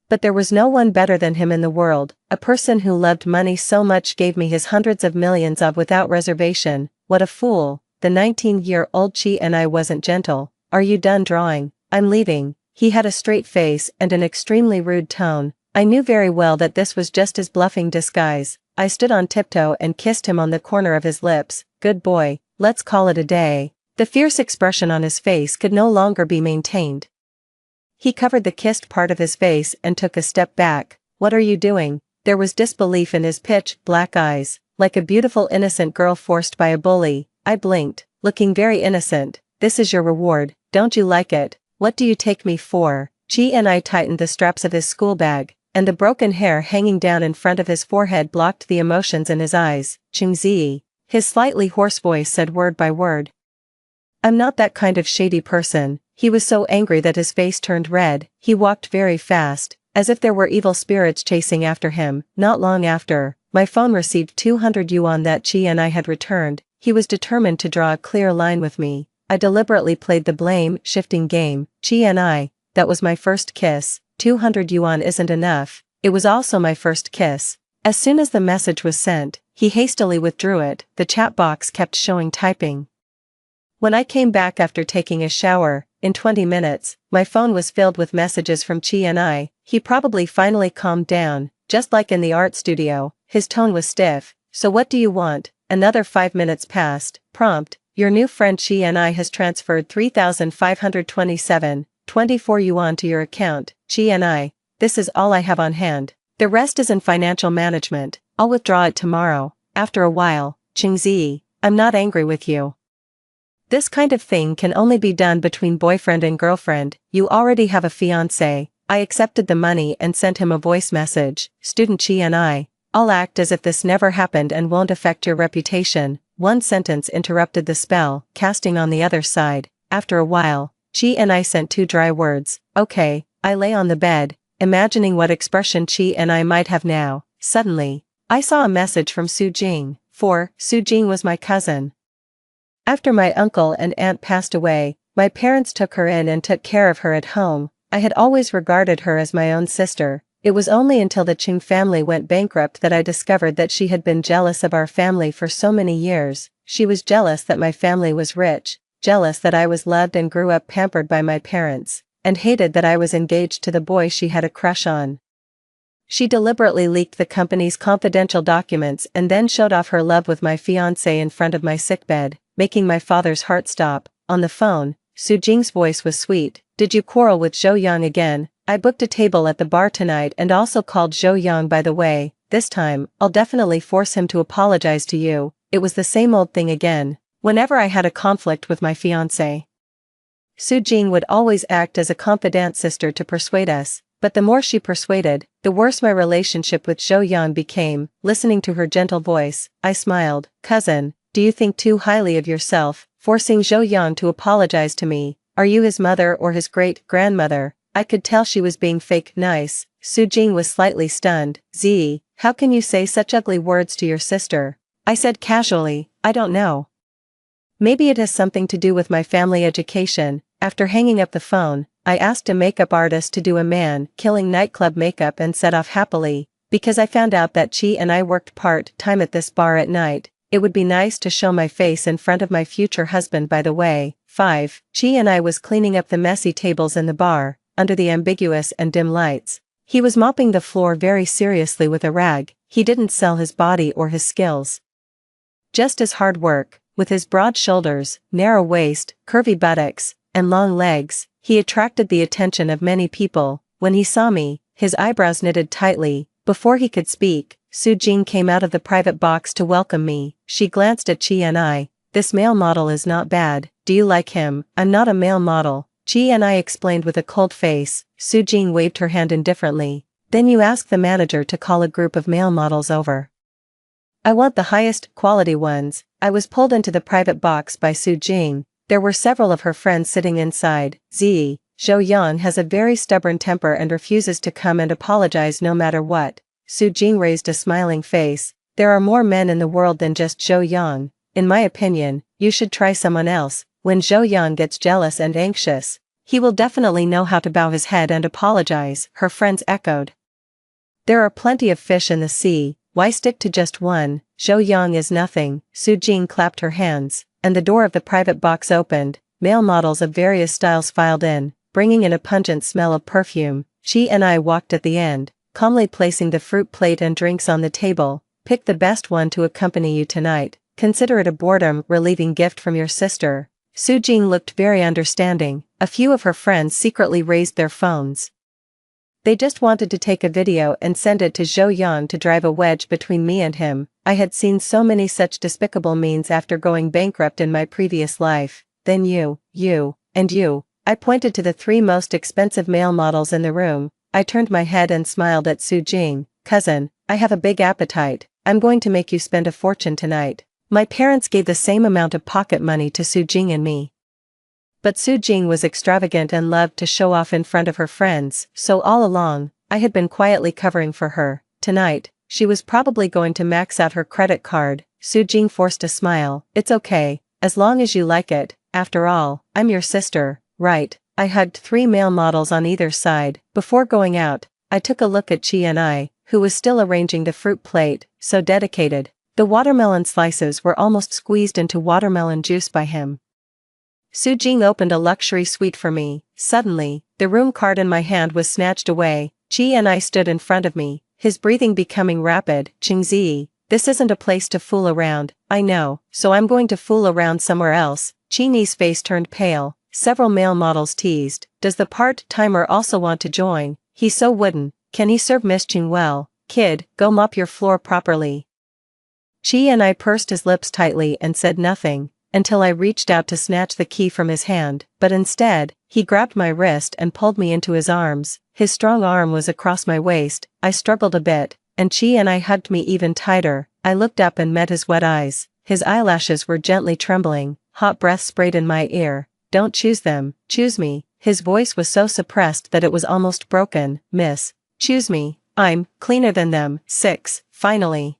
But there was no one better than him in the world. A person who loved money so much gave me his hundreds of millions of without reservation. What a fool. The 19-year-old Chi and I wasn't gentle. "Are you done drawing? I'm leaving." He had a straight face and an extremely rude tone. I knew very well that this was just his bluffing disguise. I stood on tiptoe and kissed him on the corner of his lips. "Good boy, let's call it a day." The fierce expression on his face could no longer be maintained. He covered the kissed part of his face and took a step back. "What are you doing?" There was disbelief in his pitch black eyes, like a beautiful innocent girl forced by a bully. I blinked, looking very innocent. "This is your reward, don't you like it? What do you take me for?" Chi and I tightened the straps of his school bag, and the broken hair hanging down in front of his forehead blocked the emotions in his eyes. "Chingzi." His slightly hoarse voice said word by word. "I'm not that kind of shady person." He was so angry that his face turned red. He walked very fast, as if there were evil spirits chasing after him. Not long after, my phone received 200 yuan that Chi and I had returned. He was determined to draw a clear line with me. I deliberately played the blame-shifting game. "Chi and I, that was my first kiss. 200 yuan isn't enough." It was also my first kiss. As soon as the message was sent, he hastily withdrew it. The chat box kept showing typing. When I came back after taking a shower, in 20 minutes, my phone was filled with messages from Chi and I. He probably finally calmed down, just like in the art studio. His tone was stiff. "So what do you want?" Another 5 minutes passed. Prompt: "Your new friend Chi and I has transferred 3,527.24 yuan to your account. Chi and I, this is all I have on hand. The rest is in financial management. I'll withdraw it tomorrow." After a while, "Chingzi, I'm not angry with you. This kind of thing can only be done between boyfriend and girlfriend. You already have a fiancé." I accepted the money and sent him a voice message. "Student Chi and I'll act as if this never happened and won't affect your reputation." One sentence interrupted the spell casting on the other side. After a while, Chi and I sent 2 dry words. "Okay." I lay on the bed, imagining what expression Chi and I might have now. Suddenly, I saw a message from Su Jing. Su Jing was my cousin. After my uncle and aunt passed away, my parents took her in and took care of her at home. I had always regarded her as my own sister. It was only until the Qing family went bankrupt that I discovered that she had been jealous of our family for so many years. She was jealous that my family was rich, jealous that I was loved and grew up pampered by my parents, and hated that I was engaged to the boy she had a crush on. She deliberately leaked the company's confidential documents and then showed off her love with my fiancé in front of my sickbed, making my father's heart stop. On the phone, Su Jing's voice was sweet. "Did you quarrel with Zhou Yang again? I booked a table at the bar tonight and also called Zhou Yang by the way. This time, I'll definitely force him to apologize to you." It was the same old thing again. Whenever I had a conflict with my fiancé, Su Jing would always act as a confidant sister to persuade us, but the more she persuaded, the worse my relationship with Zhou Yang became. Listening to her gentle voice, I smiled. "Cousin, do you think too highly of yourself, forcing Zhou Yang to apologize to me? Are you his mother or his great-grandmother?" I could tell she was being fake nice. Su Jing was slightly stunned. "Z, how can you say such ugly words to your sister?" I said casually, "I don't know. Maybe it has something to do with my family education." After hanging up the phone, I asked a makeup artist to do a man-killing nightclub makeup and set off happily. Because I found out that Chi and I worked part-time at this bar at night, it would be nice to show my face in front of my future husband by the way. 5. Chi and I was cleaning up the messy tables in the bar, under the ambiguous and dim lights. He was mopping the floor very seriously with a rag. He didn't sell his body or his skills, just his hard work. With his broad shoulders, narrow waist, curvy buttocks, and long legs, he attracted the attention of many people. When he saw me, his eyebrows knitted tightly. Before he could speak, Su Jing came out of the private box to welcome me. She glanced at Chi and I. "This male model is not bad. Do you like him?" "I'm not a male model," Chi and I explained with a cold face. Su Jing waved her hand indifferently. "Then you ask the manager to call a group of male models over. I want the highest quality ones." I was pulled into the private box by Su Jing. There were several of her friends sitting inside. Zhou Yang has a very stubborn temper and refuses to come and apologize no matter what. Su Jing raised a smiling face. "There are more men in the world than just Zhou Yang. In my opinion, you should try someone else." When Zhou Yang gets jealous and anxious, he will definitely know how to bow his head and apologize, her friends echoed. "There are plenty of fish in the sea, why stick to just one?" "Zhou Yang is nothing." Su Jing clapped her hands, and the door of the private box opened. Male models of various styles filed in, bringing in a pungent smell of perfume. Chi and I walked at the end, calmly placing the fruit plate and drinks on the table. "Pick the best one to accompany you tonight. Consider it a boredom-relieving gift from your sister." Su Jing looked very understanding. A few of her friends secretly raised their phones. They just wanted to take a video and send it to Zhou Yang to drive a wedge between me and him. I had seen so many such despicable means after going bankrupt in my previous life. "Then you, and you." I pointed to the three most expensive male models in the room. I turned my head and smiled at Su Jing. "Cousin, I have a big appetite. I'm going to make you spend a fortune tonight." My parents gave the same amount of pocket money to Su Jing and me. But Su Jing was extravagant and loved to show off in front of her friends, so all along, I had been quietly covering for her. Tonight, she was probably going to max out her credit card. Su Jing forced a smile. "It's okay, as long as you like it. After all, I'm your sister, right?" I hugged three male models on either side. Before going out, I took a look at Chi and I, who was still arranging the fruit plate, so dedicated. The watermelon slices were almost squeezed into watermelon juice by him. Su Jing opened a luxury suite for me. Suddenly, the room card in my hand was snatched away. Chi and I stood in front of me, his breathing becoming rapid. "Qingzi, this isn't a place to fool around." "I know, so I'm going to fool around somewhere else." Qingzi's face turned pale. Several male models teased. "Does the part-timer also want to join? He's so wooden. Can he serve Miss Qing well? Kid, go mop your floor properly." Chi and I pursed his lips tightly and said nothing, until I reached out to snatch the key from his hand, but instead, he grabbed my wrist and pulled me into his arms. His strong arm was across my waist. I struggled a bit, and Chi and I hugged me even tighter. I looked up and met his wet eyes. His eyelashes were gently trembling. Hot breath sprayed in my ear. "Don't choose them, choose me." His voice was so suppressed that it was almost broken. "Miss, choose me. I'm cleaner than them." 6. Finally,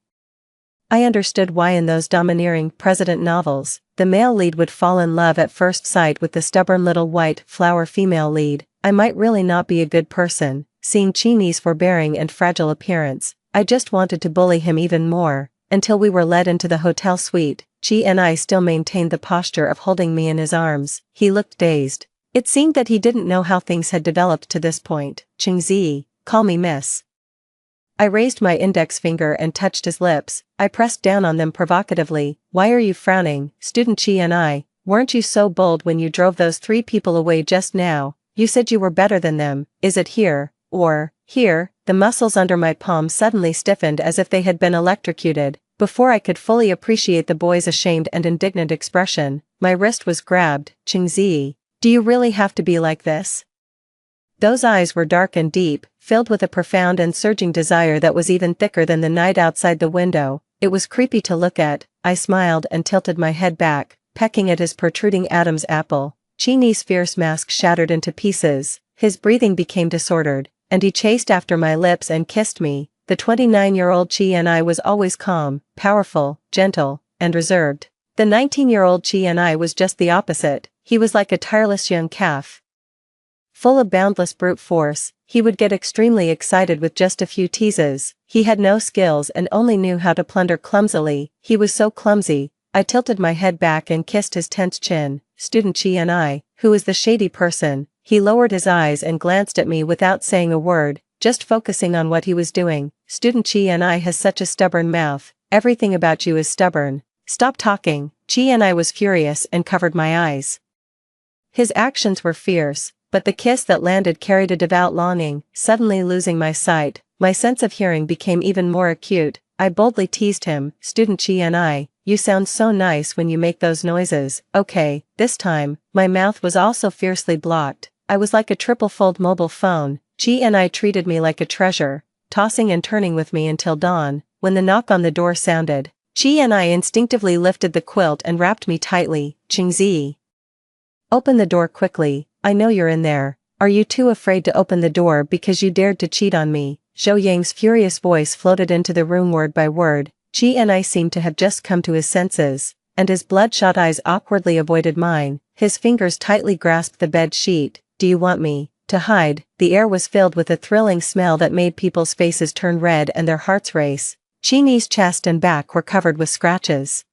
I understood why in those domineering president novels, the male lead would fall in love at first sight with the stubborn little white flower female lead. I might really not be a good person. Seeing Chini's forbearing and fragile appearance, I just wanted to bully him even more, until we were led into the hotel suite. Chi and I still maintained the posture of holding me in his arms. He looked dazed. It seemed that he didn't know how things had developed to this point. "Qingzi, call me miss." I raised my index finger and touched his lips. I pressed down on them provocatively. "Why are you frowning, student Chi and I? Weren't you so bold when you drove those three people away just now? You said you were better than them. Is it here, or here?" The muscles under my palm suddenly stiffened as if they had been electrocuted. Before I could fully appreciate the boy's ashamed and indignant expression, my wrist was grabbed. "Qingzi, do you really have to be like this?" Those eyes were dark and deep, filled with a profound and surging desire that was even thicker than the night outside the window. It was creepy to look at. I smiled and tilted my head back, pecking at his protruding Adam's apple. Chini's fierce mask shattered into pieces, his breathing became disordered, and he chased after my lips and kissed me. The 29-year-old Chi and I was always calm, powerful, gentle, and reserved. The 19-year-old Chi and I was just the opposite. He was like a tireless young calf, full of boundless brute force. He would get extremely excited with just a few teases. He had no skills and only knew how to plunder clumsily. He was so clumsy. I tilted my head back and kissed his tense chin. Student Chi and I, who was the shady person. He lowered his eyes and glanced at me without saying a word, just focusing on what he was doing. Student Chi and I has such a stubborn mouth. Everything about you is stubborn. Stop talking. Chi and I was furious and covered my eyes. His actions were fierce, but the kiss that landed carried a devout longing. Suddenly losing my sight, my sense of hearing became even more acute. I boldly teased him, "Student Chi, you sound so nice when you make those noises." Okay, this time, my mouth was also fiercely blocked. I was like a triple-fold mobile phone. Chi treated me like a treasure, tossing and turning with me until dawn. When the knock on the door sounded, Chi instinctively lifted the quilt and wrapped me tightly. "Qingzi, open the door quickly, I know you're in there. Are you too afraid to open the door because you dared to cheat on me?" Zhou Yang's furious voice floated into the room word by word. Chi seemed to have just come to his senses, and his bloodshot eyes awkwardly avoided mine. His fingers tightly grasped the bed sheet. "Do you want me to hide?" The air was filled with a thrilling smell that made people's faces turn red and their hearts race. Qing's chest and back were covered with scratches,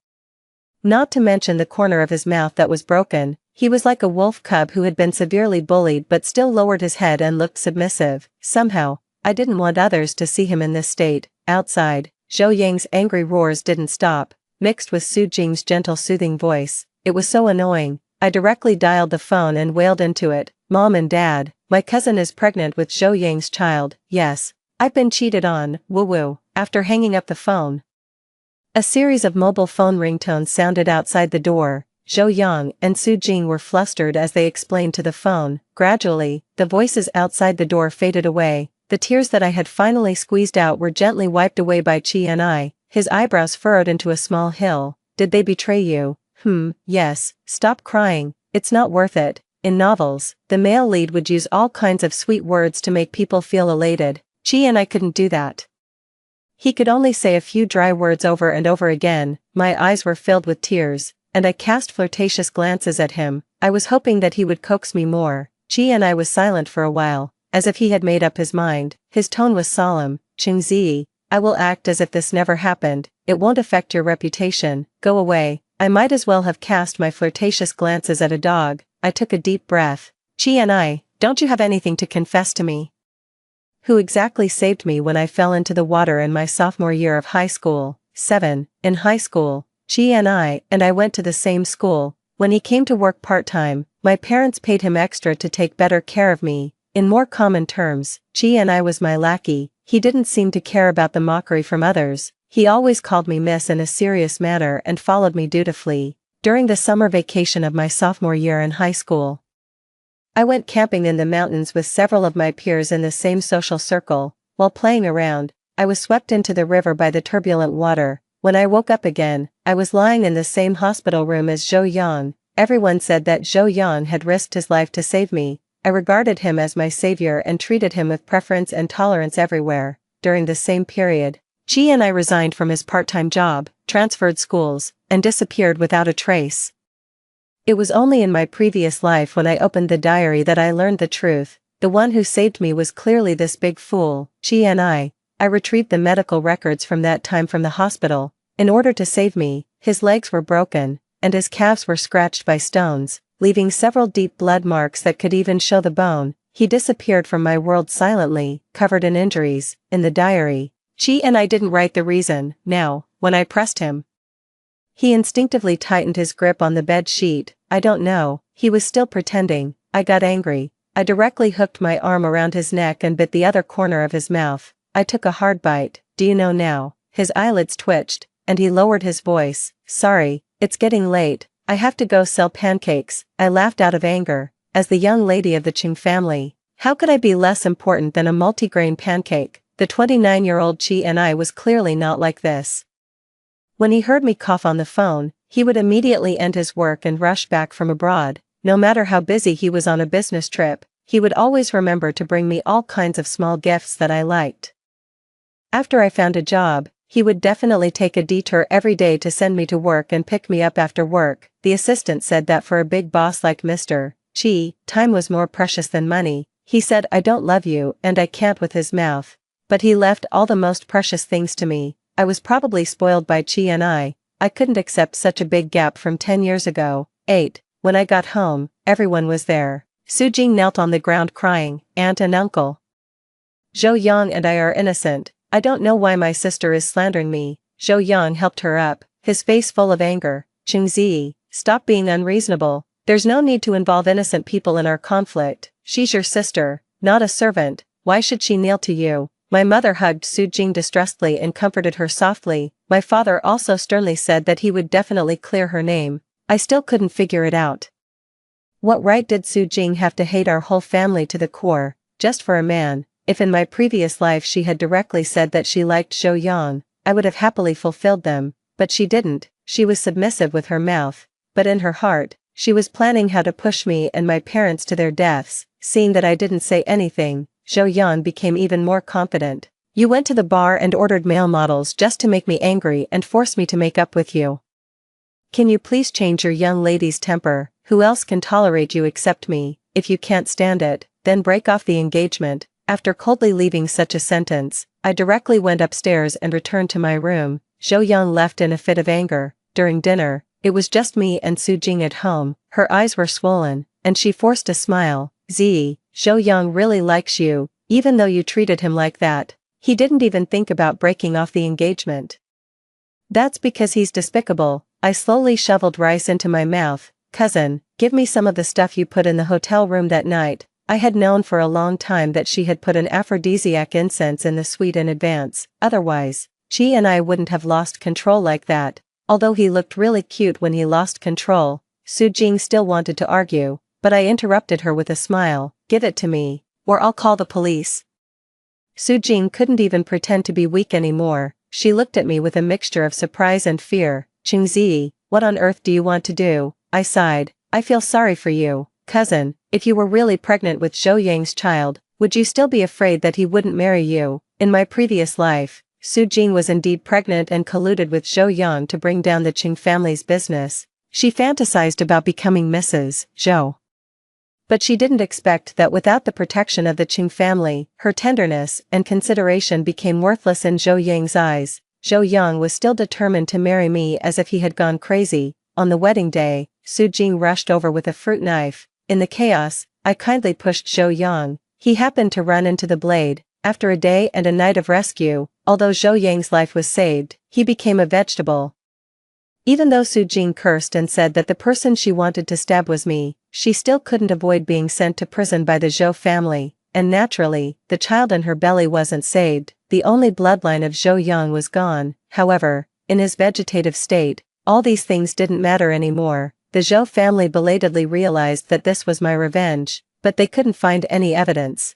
not to mention the corner of his mouth that was broken. He was like a wolf cub who had been severely bullied but still lowered his head and looked submissive. Somehow, I didn't want others to see him in this state. Outside, Zhou Yang's angry roars didn't stop, mixed with Su Jing's gentle soothing voice. It was so annoying. I directly dialed the phone and wailed into it. "Mom and Dad, my cousin is pregnant with Zhou Yang's child." "Yes, I've been cheated on, woo-woo." After hanging up the phone, a series of mobile phone ringtones sounded outside the door. Zhou Yang and Su Jing were flustered as they explained to the phone. Gradually, the voices outside the door faded away. The tears that I had finally squeezed out were gently wiped away by Chi. His eyebrows furrowed into a small hill. "Did they betray you?" Yes. Stop crying, it's not worth it." In novels, the male lead would use all kinds of sweet words to make people feel elated. Chi couldn't do that. He could only say a few dry words over and over again. My eyes were filled with tears, and I cast flirtatious glances at him. I was hoping that he would coax me more. Chi was silent for a while, as if he had made up his mind. His tone was solemn. "Qingzi, I will act as if this never happened. It won't affect your reputation. Go away." I might as well have cast my flirtatious glances at a dog. I took a deep breath. "Chi, don't you have anything to confess to me? Who exactly saved me when I fell into the water in my sophomore year of high school?" 7. In high school, Chi and I went to the same school. When he came to work part-time, my parents paid him extra to take better care of me. In more common terms, Chi was my lackey. He didn't seem to care about the mockery from others. He always called me miss in a serious manner and followed me dutifully. During the summer vacation of my sophomore year in high school, I went camping in the mountains with several of my peers in the same social circle. While playing around, I was swept into the river by the turbulent water. When I woke up again, I was lying in the same hospital room as Zhou Yang. Everyone said that Zhou Yang had risked his life to save me. I regarded him as my savior and treated him with preference and tolerance everywhere. During the same period, Chi resigned from his part-time job, transferred schools, and disappeared without a trace. It was only in my previous life when I opened the diary that I learned the truth. The one who saved me was clearly this big fool, Chi. I retrieved the medical records from that time from the hospital. In order to save me, his legs were broken, and his calves were scratched by stones, leaving several deep blood marks that could even show the bone. He disappeared from my world silently, covered in injuries. In the diary, Chi didn't write the reason. Now, when I pressed him, he instinctively tightened his grip on the bed sheet. "I don't know." He was still pretending. I got angry. I directly hooked my arm around his neck and bit the other corner of his mouth. I took a hard bite. "Do you know now?" His eyelids twitched, and he lowered his voice. "Sorry, it's getting late. I have to go sell pancakes." I laughed out of anger. As the young lady of the Qing family, how could I be less important than a multigrain pancake? The 29-year-old Chi was clearly not like this. When he heard me cough on the phone, he would immediately end his work and rush back from abroad. No matter how busy he was on a business trip, he would always remember to bring me all kinds of small gifts that I liked. After I found a job, he would definitely take a detour every day to send me to work and pick me up after work. The assistant said that for a big boss like Mr. Chi, time was more precious than money. He said "I don't love you" and "I can't" with his mouth. But he left all the most precious things to me. I was probably spoiled by Chi. I couldn't accept such a big gap from 10 years ago. 8. When I got home, everyone was there. Su Jing knelt on the ground crying, "Aunt and uncle, Zhou Yang and I are innocent. I don't know why my sister is slandering me." Zhou Yang helped her up, his face full of anger. "Qingzi, stop being unreasonable. There's no need to involve innocent people in our conflict." She's your sister, not a servant, why should she kneel to you? My mother hugged Su Jing distressfully and comforted her softly. My father also sternly said that he would definitely clear her name. I still couldn't figure it out. What right did Su Jing have to hate our whole family to the core, just for a man? If in my previous life she had directly said that she liked Zhou Yang, I would have happily fulfilled them, but she didn't. She was submissive with her mouth, but in her heart, she was planning how to push me and my parents to their deaths. Seeing that I didn't say anything, Zhou Yan became even more confident. You went to the bar and ordered male models just to make me angry and force me to make up with you. Can you please change your young lady's temper? Who else can tolerate you except me? If you can't stand it, then break off the engagement. After coldly leaving such a sentence, I directly went upstairs and returned to my room. Zhou Yang left in a fit of anger. During dinner, it was just me and Su Jing at home. Her eyes were swollen, and she forced a smile. Zhou Yang really likes you, even though you treated him like that. He didn't even think about breaking off the engagement. That's because he's despicable. I slowly shoveled rice into my mouth. Cousin, give me some of the stuff you put in the hotel room that night. I had known for a long time that she had put an aphrodisiac incense in the suite in advance, otherwise, she and I wouldn't have lost control like that. Although he looked really cute when he lost control, Su Jing still wanted to argue, but I interrupted her with a smile. Give it to me, or I'll call the police. Su Jing couldn't even pretend to be weak anymore. She looked at me with a mixture of surprise and fear. Qingzi, what on earth do you want to do? I sighed. I feel sorry for you. Cousin, if you were really pregnant with Zhou Yang's child, would you still be afraid that he wouldn't marry you? In my previous life, Su Jing was indeed pregnant and colluded with Zhou Yang to bring down the Qing family's business. She fantasized about becoming Mrs. Zhou. But she didn't expect that without the protection of the Qing family, her tenderness and consideration became worthless in Zhou Yang's eyes. Zhou Yang was still determined to marry me as if he had gone crazy. On the wedding day, Su Jing rushed over with a fruit knife. In the chaos, I kindly pushed Zhou Yang. He happened to run into the blade. After a day and a night of rescue, although Zhou Yang's life was saved, he became a vegetable. Even though Su Jing cursed and said that the person she wanted to stab was me, she still couldn't avoid being sent to prison by the Zhou family, and naturally, the child in her belly wasn't saved. The only bloodline of Zhou Yang was gone. However, in his vegetative state, all these things didn't matter anymore. The Zhou family belatedly realized that this was my revenge, but they couldn't find any evidence.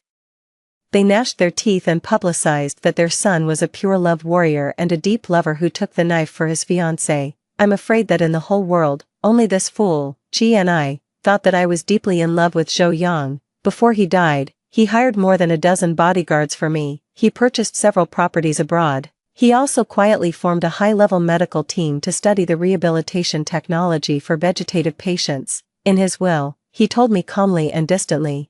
They gnashed their teeth and publicized that their son was a pure love warrior and a deep lover who took the knife for his fiancée. I'm afraid that in the whole world, only this fool, Qi and I, thought that I was deeply in love with Zhou Yang. Before he died, he hired more than a dozen bodyguards for me. He purchased several properties abroad. He also quietly formed a high-level medical team to study the rehabilitation technology for vegetative patients. In his will, he told me calmly and distantly,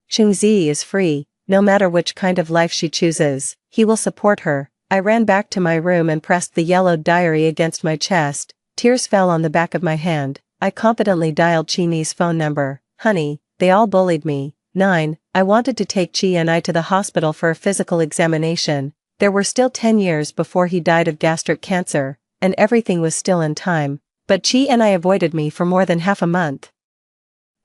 Qingzi is free, no matter which kind of life she chooses, he will support her. I ran back to my room and pressed the yellowed diary against my chest. Tears fell on the back of my hand. I confidently dialed Qini's phone number. Honey, they all bullied me. 9. I wanted to take Qi and I to the hospital for a physical examination. There were still 10 years before he died of gastric cancer, and everything was still in time. But Qi and I avoided me for more than half a month.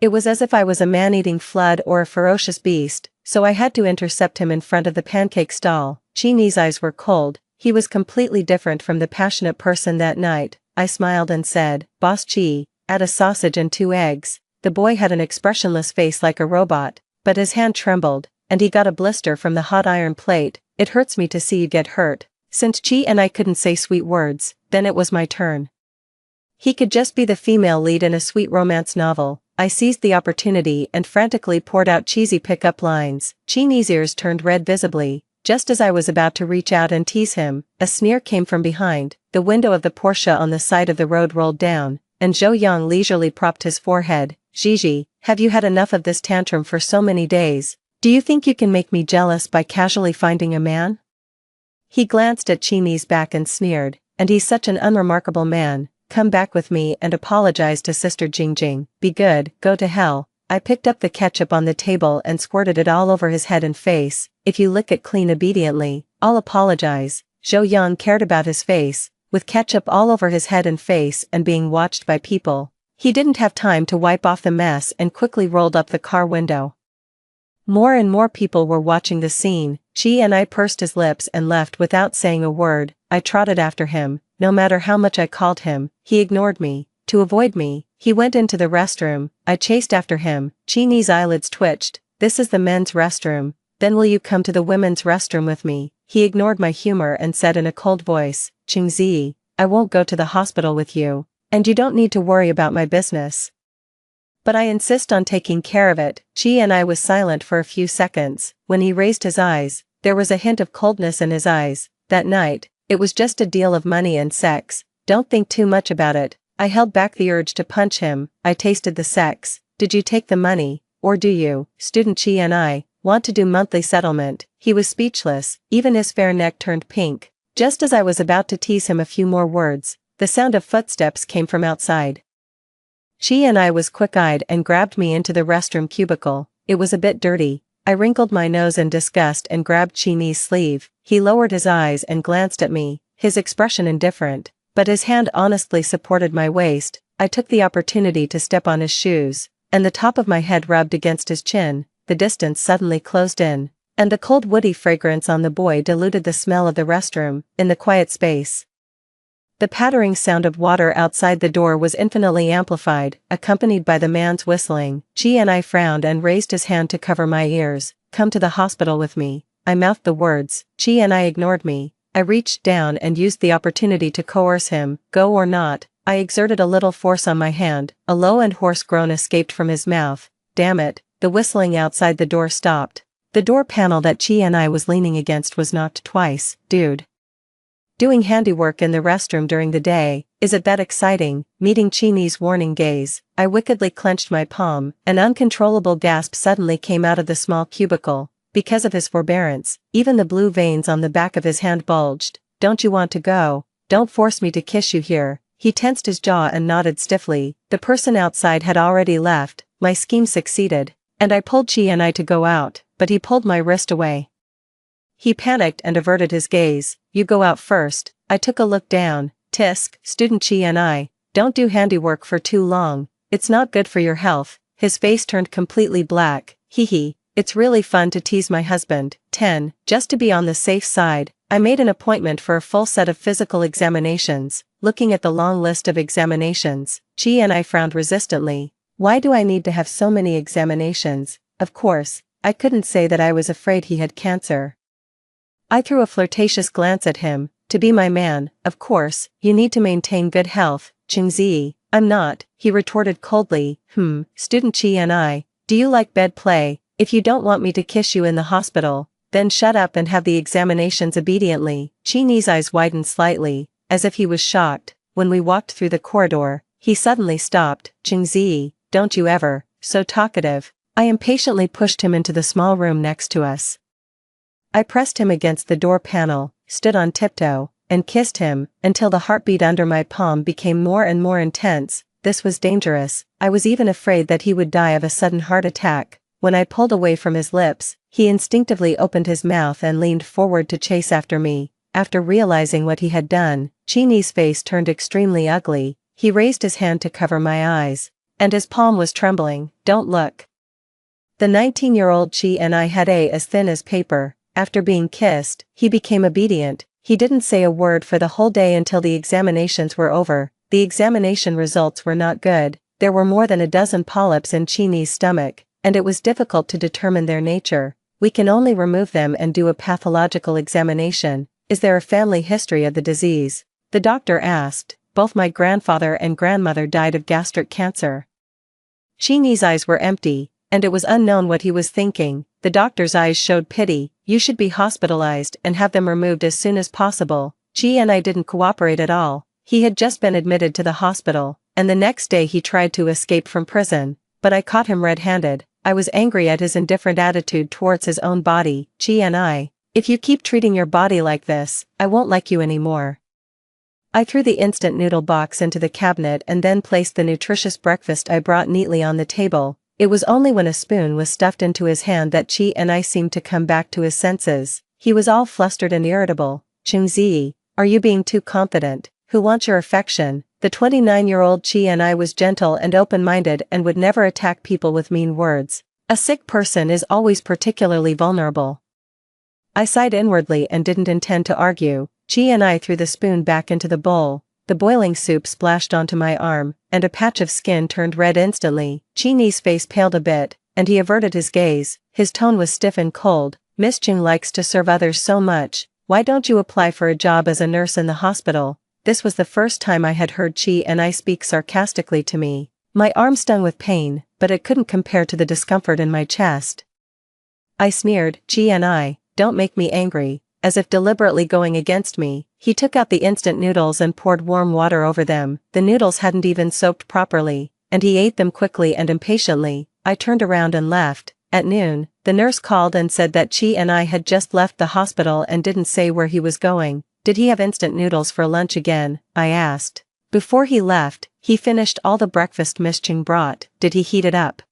It was as if I was a man-eating flood or a ferocious beast, so I had to intercept him in front of the pancake stall. Qini's eyes were cold. He was completely different from the passionate person that night. I smiled and said, Boss Qi, add a sausage and 2 eggs. The boy had an expressionless face like a robot, but his hand trembled, and he got a blister from the hot iron plate. It hurts me to see you get hurt. Since Qi and I couldn't say sweet words, then it was my turn. He could just be the female lead in a sweet romance novel. I seized the opportunity and frantically poured out cheesy pickup lines. Qini's ears turned red visibly. Just as I was about to reach out and tease him, a sneer came from behind. The window of the Porsche on the side of the road rolled down, and Zhou Yang leisurely propped his forehead. Gigi, have you had enough of this tantrum for so many days? Do you think you can make me jealous by casually finding a man? He glanced at Qini's back and sneered, and he's such an unremarkable man. Come back with me and apologize to Sister Jingjing. Be good, go to hell. I picked up the ketchup on the table and squirted it all over his head and face. If you lick it clean obediently, I'll apologize. Zhou Yang cared about his face, with ketchup all over his head and face and being watched by people. He didn't have time to wipe off the mess and quickly rolled up the car window. More and more people were watching the scene. Chi and I pursed his lips and left without saying a word. I trotted after him. No matter how much I called him, he ignored me. To avoid me, he went into the restroom. I chased after him. Chi's eyelids twitched. This is the men's restroom. Then will you come to the women's restroom with me? He ignored my humor and said in a cold voice, Chingzi, I won't go to the hospital with you. And you don't need to worry about my business. But I insist on taking care of it. Chi and I was silent for a few seconds. When he raised his eyes, there was a hint of coldness in his eyes. That night, it was just a deal of money and sex. Don't think too much about it. I held back the urge to punch him. I tasted the sex. Did you take the money, or do you, student Chi and I, want to do monthly settlement? He was speechless, even his fair neck turned pink. Just as I was about to tease him a few more words, the sound of footsteps came from outside. Chi and I was quick-eyed and grabbed me into the restroom cubicle. It was a bit dirty. I wrinkled my nose in disgust and grabbed Chi's sleeve. He lowered his eyes and glanced at me, his expression indifferent, but his hand honestly supported my waist. I took the opportunity to step on his shoes, and the top of my head rubbed against his chin. The distance suddenly closed in, and the cold woody fragrance on the boy diluted the smell of the restroom. In the quiet space, the pattering sound of water outside the door was infinitely amplified, accompanied by the man's whistling. Chi and I frowned and raised his hand to cover my ears. Come to the hospital with me. I mouthed the words. Chi and I ignored me. I reached down and used the opportunity to coerce him. Go or not. I exerted a little force on my hand. A low and hoarse groan escaped from his mouth. Damn it. The whistling outside the door stopped. The door panel that Chi and I was leaning against was knocked twice. Dude. Doing handiwork in the restroom during the day, is it that exciting? Meeting Chi's warning gaze, I wickedly clenched my palm. An uncontrollable gasp suddenly came out of the small cubicle. Because of his forbearance, even the blue veins on the back of his hand bulged. Don't you want to go? Don't force me to kiss you here. He tensed his jaw and nodded stiffly. The person outside had already left. My scheme succeeded, and I pulled Chi and I to go out, but he pulled my wrist away. He panicked and averted his gaze. You go out first. I took a look down. Tisk, student Chi and I, don't do handiwork for too long. It's not good for your health. His face turned completely black. Hee. It's really fun to tease my husband. 10. Just to be on the safe side, I made an appointment for a full set of physical examinations. Looking at the long list of examinations, Chi and I frowned resistantly. Why do I need to have so many examinations? Of course, I couldn't say that I was afraid he had cancer. I threw a flirtatious glance at him. To be my man, of course, you need to maintain good health. Chingzi, I'm not, he retorted coldly. Student Chi and I, do you like bed play? If you don't want me to kiss you in the hospital, then shut up and have the examinations obediently. Chi's eyes widened slightly, as if he was shocked. When we walked through the corridor, he suddenly stopped. Chingzi, don't you ever, so talkative. I impatiently pushed him into the small room next to us. I pressed him against the door panel, stood on tiptoe, and kissed him, until the heartbeat under my palm became more and more intense. This was dangerous. I was even afraid that he would die of a sudden heart attack. When I pulled away from his lips, he instinctively opened his mouth and leaned forward to chase after me. After realizing what he had done, Chi's face turned extremely ugly. He raised his hand to cover my eyes, and his palm was trembling. Don't look. The 19-year-old Chi and I had as thin as paper. After being kissed, he became obedient. He didn't say a word for the whole day until the examinations were over. The examination results were not good. There were more than a dozen polyps in Chi's stomach, and it was difficult to determine their nature. We can only remove them and do a pathological examination. Is there a family history of the disease? The doctor asked. Both my grandfather and grandmother died of gastric cancer. Chi's eyes were empty, and it was unknown what he was thinking. The doctor's eyes showed pity. You should be hospitalized and have them removed as soon as possible. Chi and I didn't cooperate at all. He had just been admitted to the hospital, and the next day he tried to escape from prison, but I caught him red-handed. I was angry at his indifferent attitude towards his own body. Chi and I, if you keep treating your body like this, I won't like you anymore. I threw the instant noodle box into the cabinet and then placed the nutritious breakfast I brought neatly on the table. It was only when a spoon was stuffed into his hand that Chi and I seemed to come back to his senses. He was all flustered and irritable. Chingzi, are you being too confident? Who wants your affection? The 29-year-old Chi and I was gentle and open-minded and would never attack people with mean words. A sick person is always particularly vulnerable. I sighed inwardly and didn't intend to argue. Chi threw the spoon back into the bowl. The boiling soup splashed onto my arm, and a patch of skin turned red instantly. Chi's face paled a bit, and he averted his gaze. His tone was stiff and cold. Miss Chung likes to serve others so much. Why don't you apply for a job as a nurse in the hospital? This was the first time I had heard Chi speak sarcastically to me. My arm stung with pain, but it couldn't compare to the discomfort in my chest. I sneered, Chi, don't make me angry. As if deliberately going against me, he took out the instant noodles and poured warm water over them. The noodles hadn't even soaked properly, and he ate them quickly and impatiently. I turned around and left. At noon, the nurse called and said that Chi had just left the hospital and didn't say where he was going. Did he have instant noodles for lunch again? I asked. Before he left, he finished all the breakfast Miss Chung brought. Did he heat it up?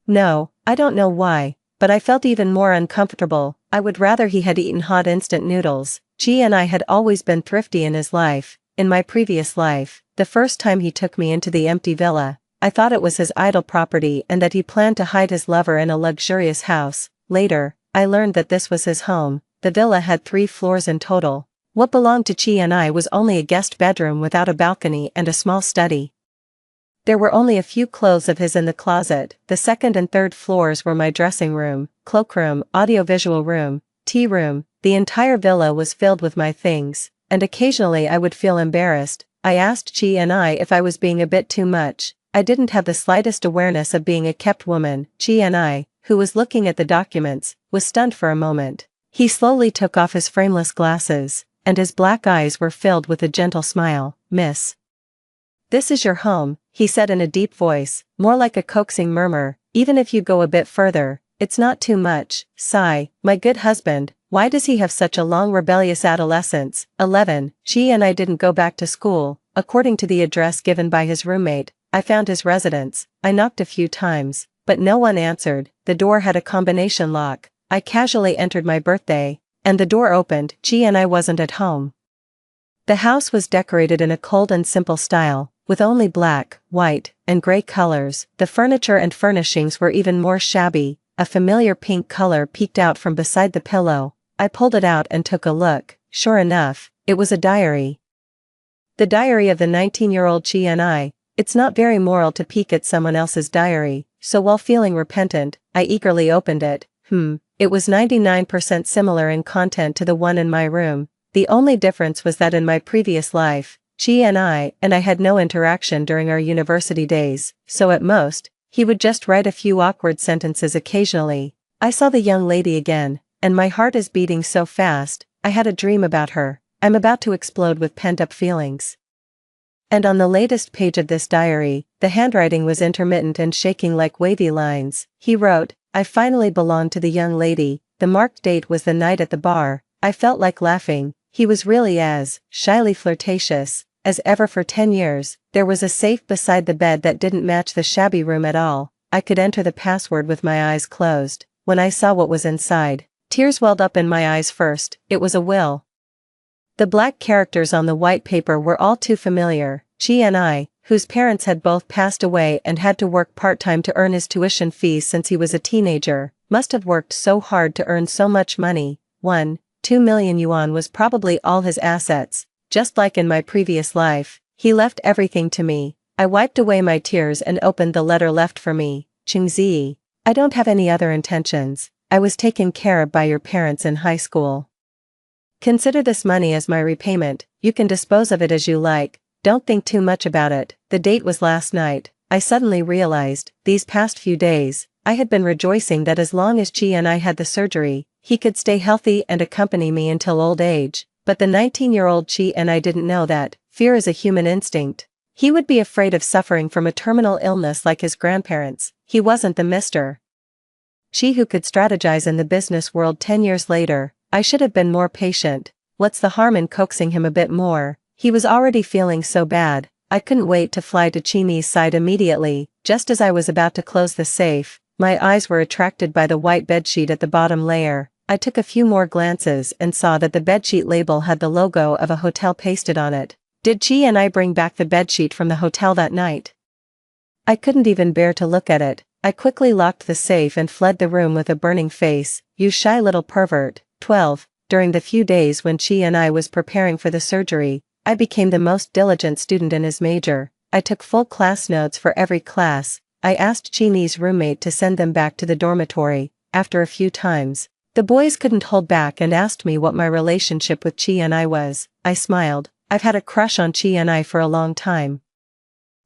No, I don't know why, but I felt even more uncomfortable. I would rather he had eaten hot instant noodles. Chi had always been thrifty in his life. In my previous life, the first time he took me into the empty villa, I thought it was his idle property and that he planned to hide his lover in a luxurious house. Later, I learned that this was his home. The villa had 3 floors in total. What belonged to Chi was only a guest bedroom without a balcony and a small study. There were only a few clothes of his in the closet. The second and third floors were my dressing room, cloakroom, audiovisual room, tea room. The entire villa was filled with my things, and occasionally I would feel embarrassed. I asked Chi if I was being a bit too much. I didn't have the slightest awareness of being a kept woman. Chi, who was looking at the documents, was stunned for a moment. He slowly took off his frameless glasses, and his black eyes were filled with a gentle smile. Miss, this is your home, he said in a deep voice, more like a coaxing murmur. Even if you go a bit further, it's not too much. Sigh, my good husband, why does he have such a long rebellious adolescence? 11. Chi didn't go back to school. According to the address given by his roommate, I found his residence. I knocked a few times, but no one answered. The door had a combination lock. I casually entered my birthday, and the door opened. Chi wasn't at home. The house was decorated in a cold and simple style, with only black, white, and gray colors. The furniture and furnishings were even more shabby. A familiar pink color peeked out from beside the pillow. I pulled it out and took a look. Sure enough, it was a diary. The diary of the 19-year-old Chi. It's not very moral to peek at someone else's diary, so while feeling repentant, I eagerly opened it. It was 99% similar in content to the one in my room. The only difference was that in my previous life, Chi and I had no interaction during our university days, so at most, he would just write a few awkward sentences occasionally. I saw the young lady again, and my heart is beating so fast. I had a dream about her. I'm about to explode with pent-up feelings. And on the latest page of this diary, the handwriting was intermittent and shaking like wavy lines. He wrote, I finally belonged to the young lady. The marked date was the night at the bar. I felt like laughing. He was really as shyly flirtatious as ever. For 10 years, there was a safe beside the bed that didn't match the shabby room at all. I could enter the password with my eyes closed. When I saw what was inside, tears welled up in my eyes. First, it was a will. The black characters on the white paper were all too familiar. Chi, whose parents had both passed away and had to work part-time to earn his tuition fees since he was a teenager, must have worked so hard to earn so much money. 2 million yuan was probably all his assets. Just like in my previous life, he left everything to me. I wiped away my tears and opened the letter left for me. Chingzi, I don't have any other intentions. I was taken care of by your parents in high school. Consider this money as my repayment. You can dispose of it as you like. Don't think too much about it. The date was last night. I suddenly realized, these past few days, I had been rejoicing that as long as Chi had the surgery, he could stay healthy and accompany me until old age. But the 19-year-old Chi didn't know that fear is a human instinct. He would be afraid of suffering from a terminal illness like his grandparents. He wasn't the Mr. Chi who could strategize in the business world 10 years later. I should have been more patient. What's the harm in coaxing him a bit more? He was already feeling so bad. I couldn't wait to fly to Chini's side immediately. Just as I was about to close the safe, my eyes were attracted by the white bedsheet at the bottom layer. I took a few more glances and saw that the bedsheet label had the logo of a hotel pasted on it. Did Chi bring back the bedsheet from the hotel that night? I couldn't even bear to look at it. I quickly locked the safe and fled the room with a burning face. You shy little pervert. 12. During the few days when Chi and I was preparing for the surgery, I became the most diligent student in his major. I took full class notes for every class. I asked Chini's roommate to send them back to the dormitory. After a few times, the boys couldn't hold back and asked me what my relationship with Chi and I was. I smiled. I've had a crush on Chi and I for a long time.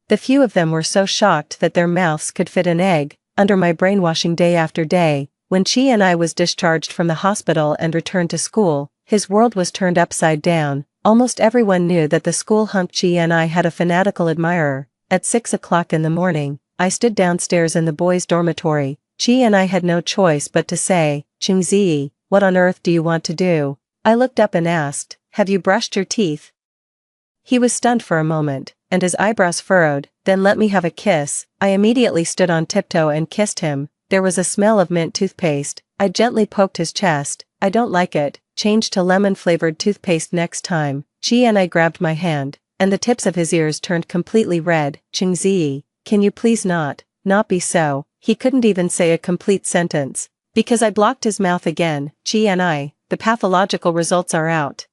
The few of them were so shocked that their mouths could fit an egg. Under my brainwashing day after day, when Chi and I was discharged from the hospital and returned to school, his world was turned upside down. Almost everyone knew that the school hunk Chi and I had a fanatical admirer. At 6 o'clock in the morning, I stood downstairs in the boys' dormitory. Chi and I had no choice but to say, "Chingzi, what on earth do you want to do?" I looked up and asked, "Have you brushed your teeth?" He was stunned for a moment, and his eyebrows furrowed. "Then let me have a kiss." I immediately stood on tiptoe and kissed him. There was a smell of mint toothpaste. I gently poked his chest. "I don't like it. Change to lemon-flavored toothpaste next time." Chi and I grabbed my hand, and the tips of his ears turned completely red. "Chingzi, can you please not be so?" He couldn't even say a complete sentence, because I blocked his mouth again. "Chi and I, the pathological results are out.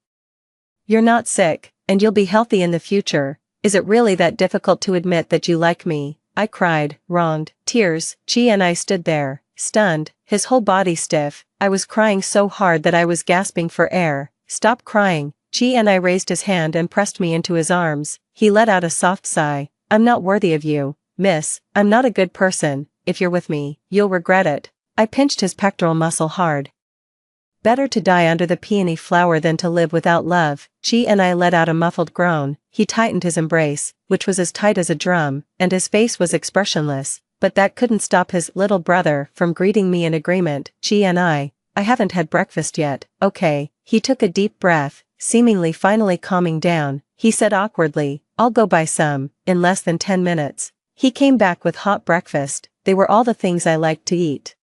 You're not sick, and you'll be healthy in the future. Is it really that difficult to admit that you like me?" I cried, wronged. Tears. Chi and I stood there, stunned, his whole body stiff. I was crying so hard that I was gasping for air. "Stop crying." Chi and I raised his hand and pressed me into his arms. He let out a soft sigh. "I'm not worthy of you, miss. I'm not a good person. If you're with me, you'll regret it." I pinched his pectoral muscle hard. Better to die under the peony flower than to live without love. Chi and I let out a muffled groan. He tightened his embrace, which was as tight as a drum, and his face was expressionless, but that couldn't stop his little brother from greeting me in agreement. "Chi and I haven't had breakfast yet." "Okay." He took a deep breath, seemingly finally calming down. He said awkwardly, "I'll go buy some." In less than 10 minutes, he came back with hot breakfast. They were all the things I liked to eat.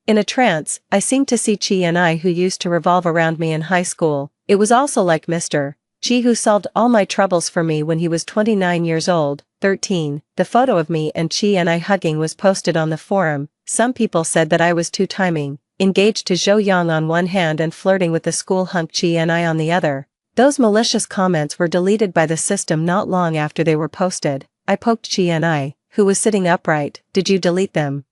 In a trance, I seemed to see Chi and I who used to revolve around me in high school. It was also like Mr. Chi who solved all my troubles for me when he was 29 years old. 13. The photo of me and Chi and I hugging was posted on the forum. Some people said that I was too timing, engaged to Zhou Yang on one hand and flirting with the school hunk Chi and I on the other. Those malicious comments were deleted by the system not long after they were posted. I poked Chi and I, who was sitting upright. "Did you delete them?"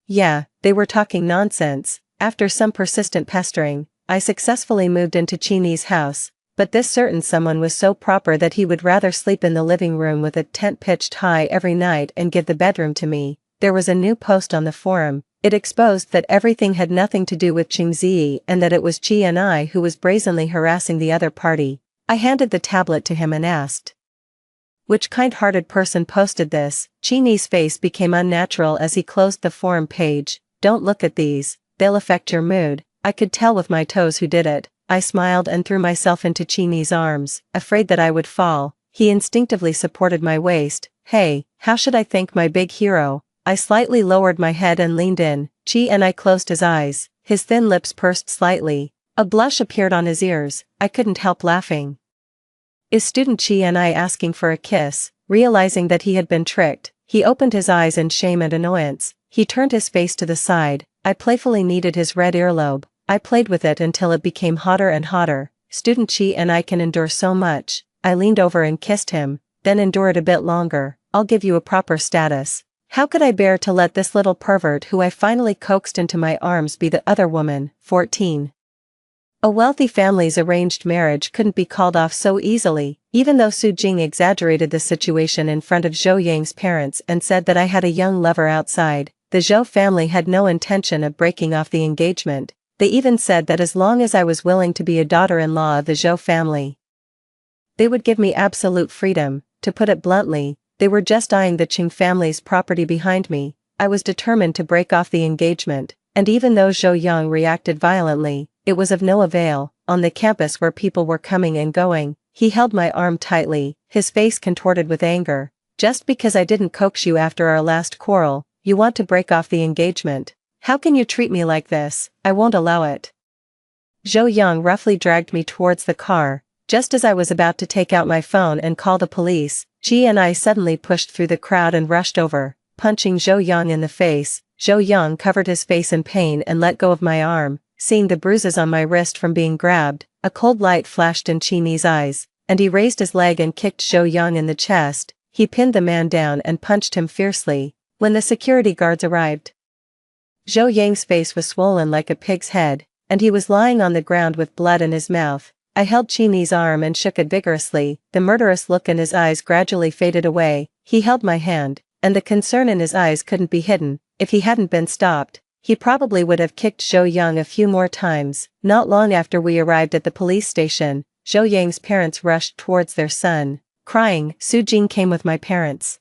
"Yeah, they were talking nonsense." After some persistent pestering, I successfully moved into Chini's house, but this certain someone was so proper that he would rather sleep in the living room with a tent pitched high every night and give the bedroom to me. There was a new post on the forum. It exposed that everything had nothing to do with Chingzi and that it was Chi and I who was brazenly harassing the other party. I handed the tablet to him and asked, "Which kind-hearted person posted this?" Chini's face became unnatural as he closed the forum page. "Don't look at these, they'll affect your mood." I could tell with my toes who did it. I smiled and threw myself into Chini's arms, afraid that I would fall. He instinctively supported my waist. "Hey, how should I thank my big hero?" I slightly lowered my head and leaned in. Chi and I closed his eyes. His thin lips pursed slightly. A blush appeared on his ears. I couldn't help laughing. "Is student Chi and I asking for a kiss?" Realizing that he had been tricked, he opened his eyes in shame and annoyance. He turned his face to the side. I playfully kneaded his red earlobe. I played with it until it became hotter and hotter. "Student Chi and I can endure so much." I leaned over and kissed him. "Then endure it a bit longer. I'll give you a proper status." How could I bear to let this little pervert who I finally coaxed into my arms be the other woman? 14. A wealthy family's arranged marriage couldn't be called off so easily, even though Su Jing exaggerated the situation in front of Zhou Yang's parents and said that I had a young lover outside. The Zhou family had no intention of breaking off the engagement. They even said that as long as I was willing to be a daughter-in-law of the Zhou family, they would give me absolute freedom. To put it bluntly, they were just eyeing the Qing family's property behind me. I was determined to break off the engagement, and even though Zhou Yang reacted violently, it was of no avail. On the campus where people were coming and going, he held my arm tightly, his face contorted with anger. "Just because I didn't coax you after our last quarrel, you want to break off the engagement? How can you treat me like this? I won't allow it." Zhou Yang roughly dragged me towards the car. Just as I was about to take out my phone and call the police, Chi and I suddenly pushed through the crowd and rushed over. punching Zhou Yang in the face. Zhou Yang covered his face in pain and let go of my arm. Seeing the bruises on my wrist from being grabbed, a cold light flashed in Qini's eyes, and he raised his leg and kicked Zhou Yang in the chest. He pinned the man down and punched him fiercely. When the security guards arrived, Zhou Yang's face was swollen like a pig's head, and he was lying on the ground with blood in his mouth. I held Qini's arm and shook it vigorously. The murderous look in his eyes gradually faded away. He held my hand, and the concern in his eyes couldn't be hidden. If he hadn't been stopped, he probably would have kicked Zhou Yang a few more times. Not long after we arrived at the police station, Zhou Yang's parents rushed towards their son. Crying, Su Jing came with my parents.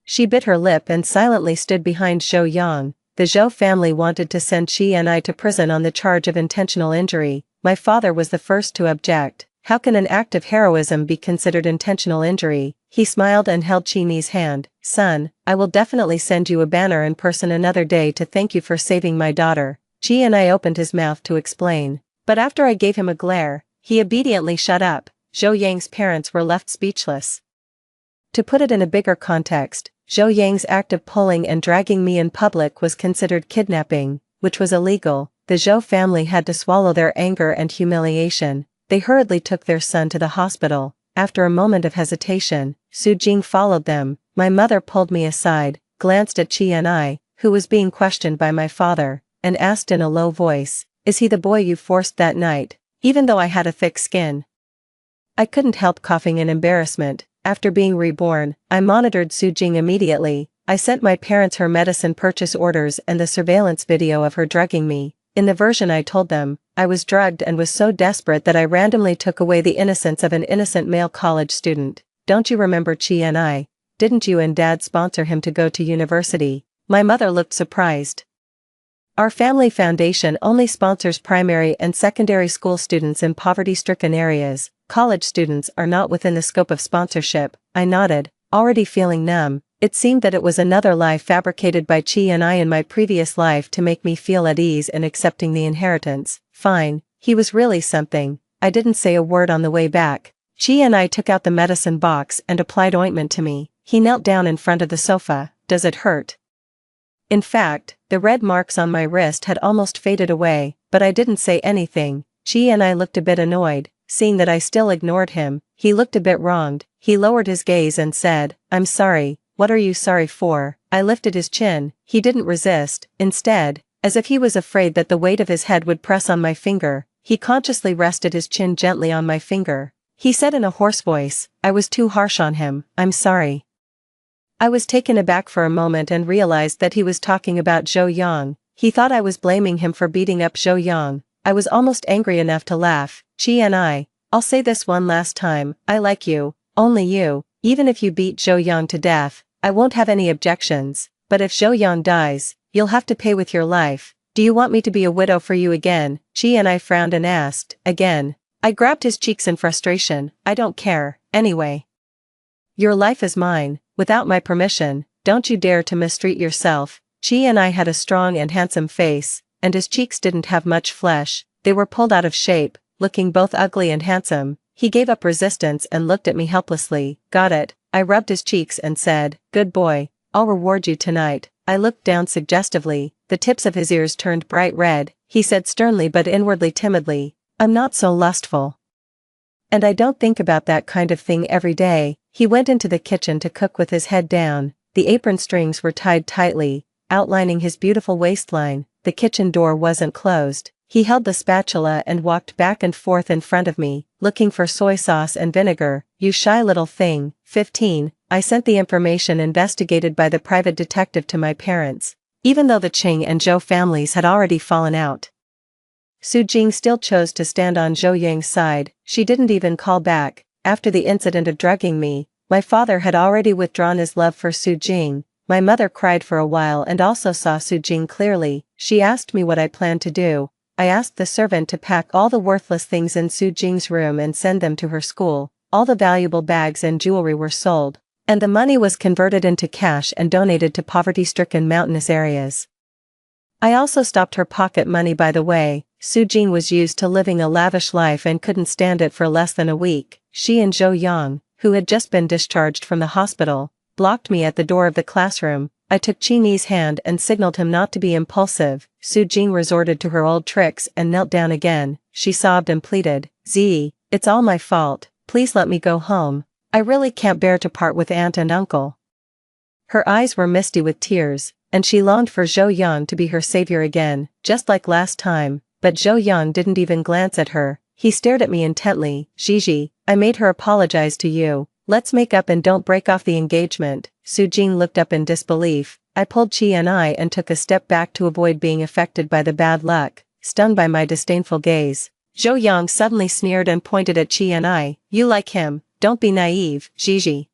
She bit her lip and silently stood behind Zhou Yang. The Zhou family wanted to send Qi and I to prison on the charge of intentional injury. My father was the first to object. How can an act of heroism be considered intentional injury? He smiled and held Qini's hand. Son, I will definitely send you a banner in person another day to thank you for saving my daughter. Qi and I opened his mouth to explain, but after I gave him a glare, he obediently shut up. Zhou Yang's parents were left speechless. To put it in a bigger context, Zhou Yang's act of pulling and dragging me in public was considered kidnapping, which was illegal. The Zhou family had to swallow their anger and humiliation. They hurriedly took their son to the hospital. After a moment of hesitation, Su Jing followed them. My mother pulled me aside, glanced at Qi and I, who was being questioned by my father, and asked in a low voice, "Is he the boy you forced that night?" Even though I had a thick skin, I couldn't help coughing in embarrassment. After being reborn, I monitored Su Jing immediately. I sent my parents her medicine purchase orders and the surveillance video of her drugging me. In the version I told them, I was drugged and was so desperate that I randomly took away the innocence of an innocent male college student. Don't you remember Qi and I? Didn't you and Dad sponsor him to go to university? My mother looked surprised. Our family foundation only sponsors primary and secondary school students in poverty-stricken areas. College students are not within the scope of sponsorship. I nodded, already feeling numb. It seemed that it was another lie fabricated by Qi and I in my previous life to make me feel at ease in accepting the inheritance. Fine, he was really something. I didn't say a word on the way back. Qi and I took out the medicine box and applied ointment to me. He knelt down in front of the sofa. Does it hurt? In fact, the red marks on my wrist had almost faded away, but I didn't say anything. Qi and I looked a bit annoyed, seeing that I still ignored him. He looked a bit wronged. He lowered his gaze and said, "I'm sorry. What are you sorry for?" I lifted his chin. He didn't resist. Instead, as if he was afraid that the weight of his head would press on my finger, he consciously rested his chin gently on my finger. He said in a hoarse voice, "I was too harsh on him. I'm sorry." I was taken aback for a moment and realized that he was talking about Zhou Yang. He thought I was blaming him for beating up Zhou Yang. I was almost angry enough to laugh. Qi and I'll say this one last time, I like you, only you. Even if you beat Zhou Yang to death, I won't have any objections, but if Zhou Yang dies, you'll have to pay with your life. Do you want me to be a widow for you again? Qi and I frowned and asked, again. I grabbed his cheeks in frustration. I don't care, anyway. Your life is mine, without my permission. Don't you dare to mistreat yourself. Qi and I had a strong and handsome face, and his cheeks didn't have much flesh. They were pulled out of shape, looking both ugly and handsome. He gave up resistance and looked at me helplessly. Got it. I rubbed his cheeks and said, "Good boy, I'll reward you tonight." I looked down suggestively. The tips of his ears turned bright red. He said sternly but inwardly timidly, "I'm not so lustful. And I don't think about that kind of thing every day." He went into the kitchen to cook with his head down. The apron strings were tied tightly, outlining his beautiful waistline. The kitchen door wasn't closed. He held the spatula and walked back and forth in front of me, looking for soy sauce and vinegar. "You shy little thing." 15. I sent the information investigated by the private detective to my parents. Even though the Qing and Zhou families had already fallen out, Su Jing still chose to stand on Zhou Yang's side. She didn't even call back. After the incident of drugging me, my father had already withdrawn his love for Su Jing. My mother cried for a while and also saw Su Jing clearly. She asked me what I planned to do. I asked the servant to pack all the worthless things in Su Jing's room and send them to her school. All the valuable bags and jewelry were sold, and the money was converted into cash and donated to poverty-stricken mountainous areas. I also stopped her pocket money. By the way, Su Jing was used to living a lavish life and couldn't stand it for less than a week. She and Zhou Yang, who had just been discharged from the hospital, blocked me at the door of the classroom. I took Qingyi's hand and signaled him not to be impulsive. Su Jing resorted to her old tricks and knelt down again. She sobbed and pleaded, "Zi, it's all my fault, please let me go home. I really can't bear to part with aunt and uncle." Her eyes were misty with tears, and she longed for Zhou Yang to be her savior again, just like last time, but Zhou Yang didn't even glance at her. He stared at me intently. "Gigi, I made her apologize to you. Let's make up and don't break off the engagement." Su Jing looked up in disbelief. I pulled Qi and took a step back to avoid being affected by the bad luck, stung by my disdainful gaze. Zhou Yang suddenly sneered and pointed at Qi. "You like him, don't be naive, Gigi.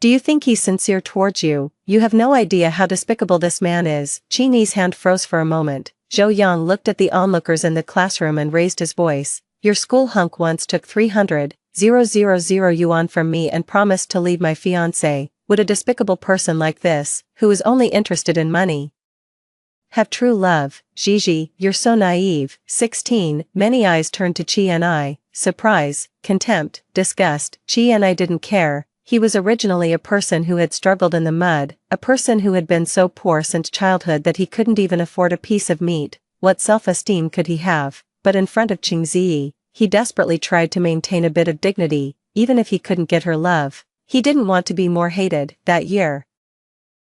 Do you think he's sincere towards you? You have no idea how despicable this man is." Qingyi's hand froze for a moment. Zhou Yang looked at the onlookers in the classroom and raised his voice. "Your school hunk once took 300,000 yuan from me and promised to leave my fiancé. Would a despicable person like this, who is only interested in money, have true love?" "Gigi, you're so naive." 16. Many eyes turned to Qi. Surprise, contempt, disgust. Qi didn't care. He was originally a person who had struggled in the mud, a person who had been so poor since childhood that he couldn't even afford a piece of meat. What self-esteem could he have? But in front of Qingyi, he desperately tried to maintain a bit of dignity, even if he couldn't get her love. He didn't want to be more hated. That year,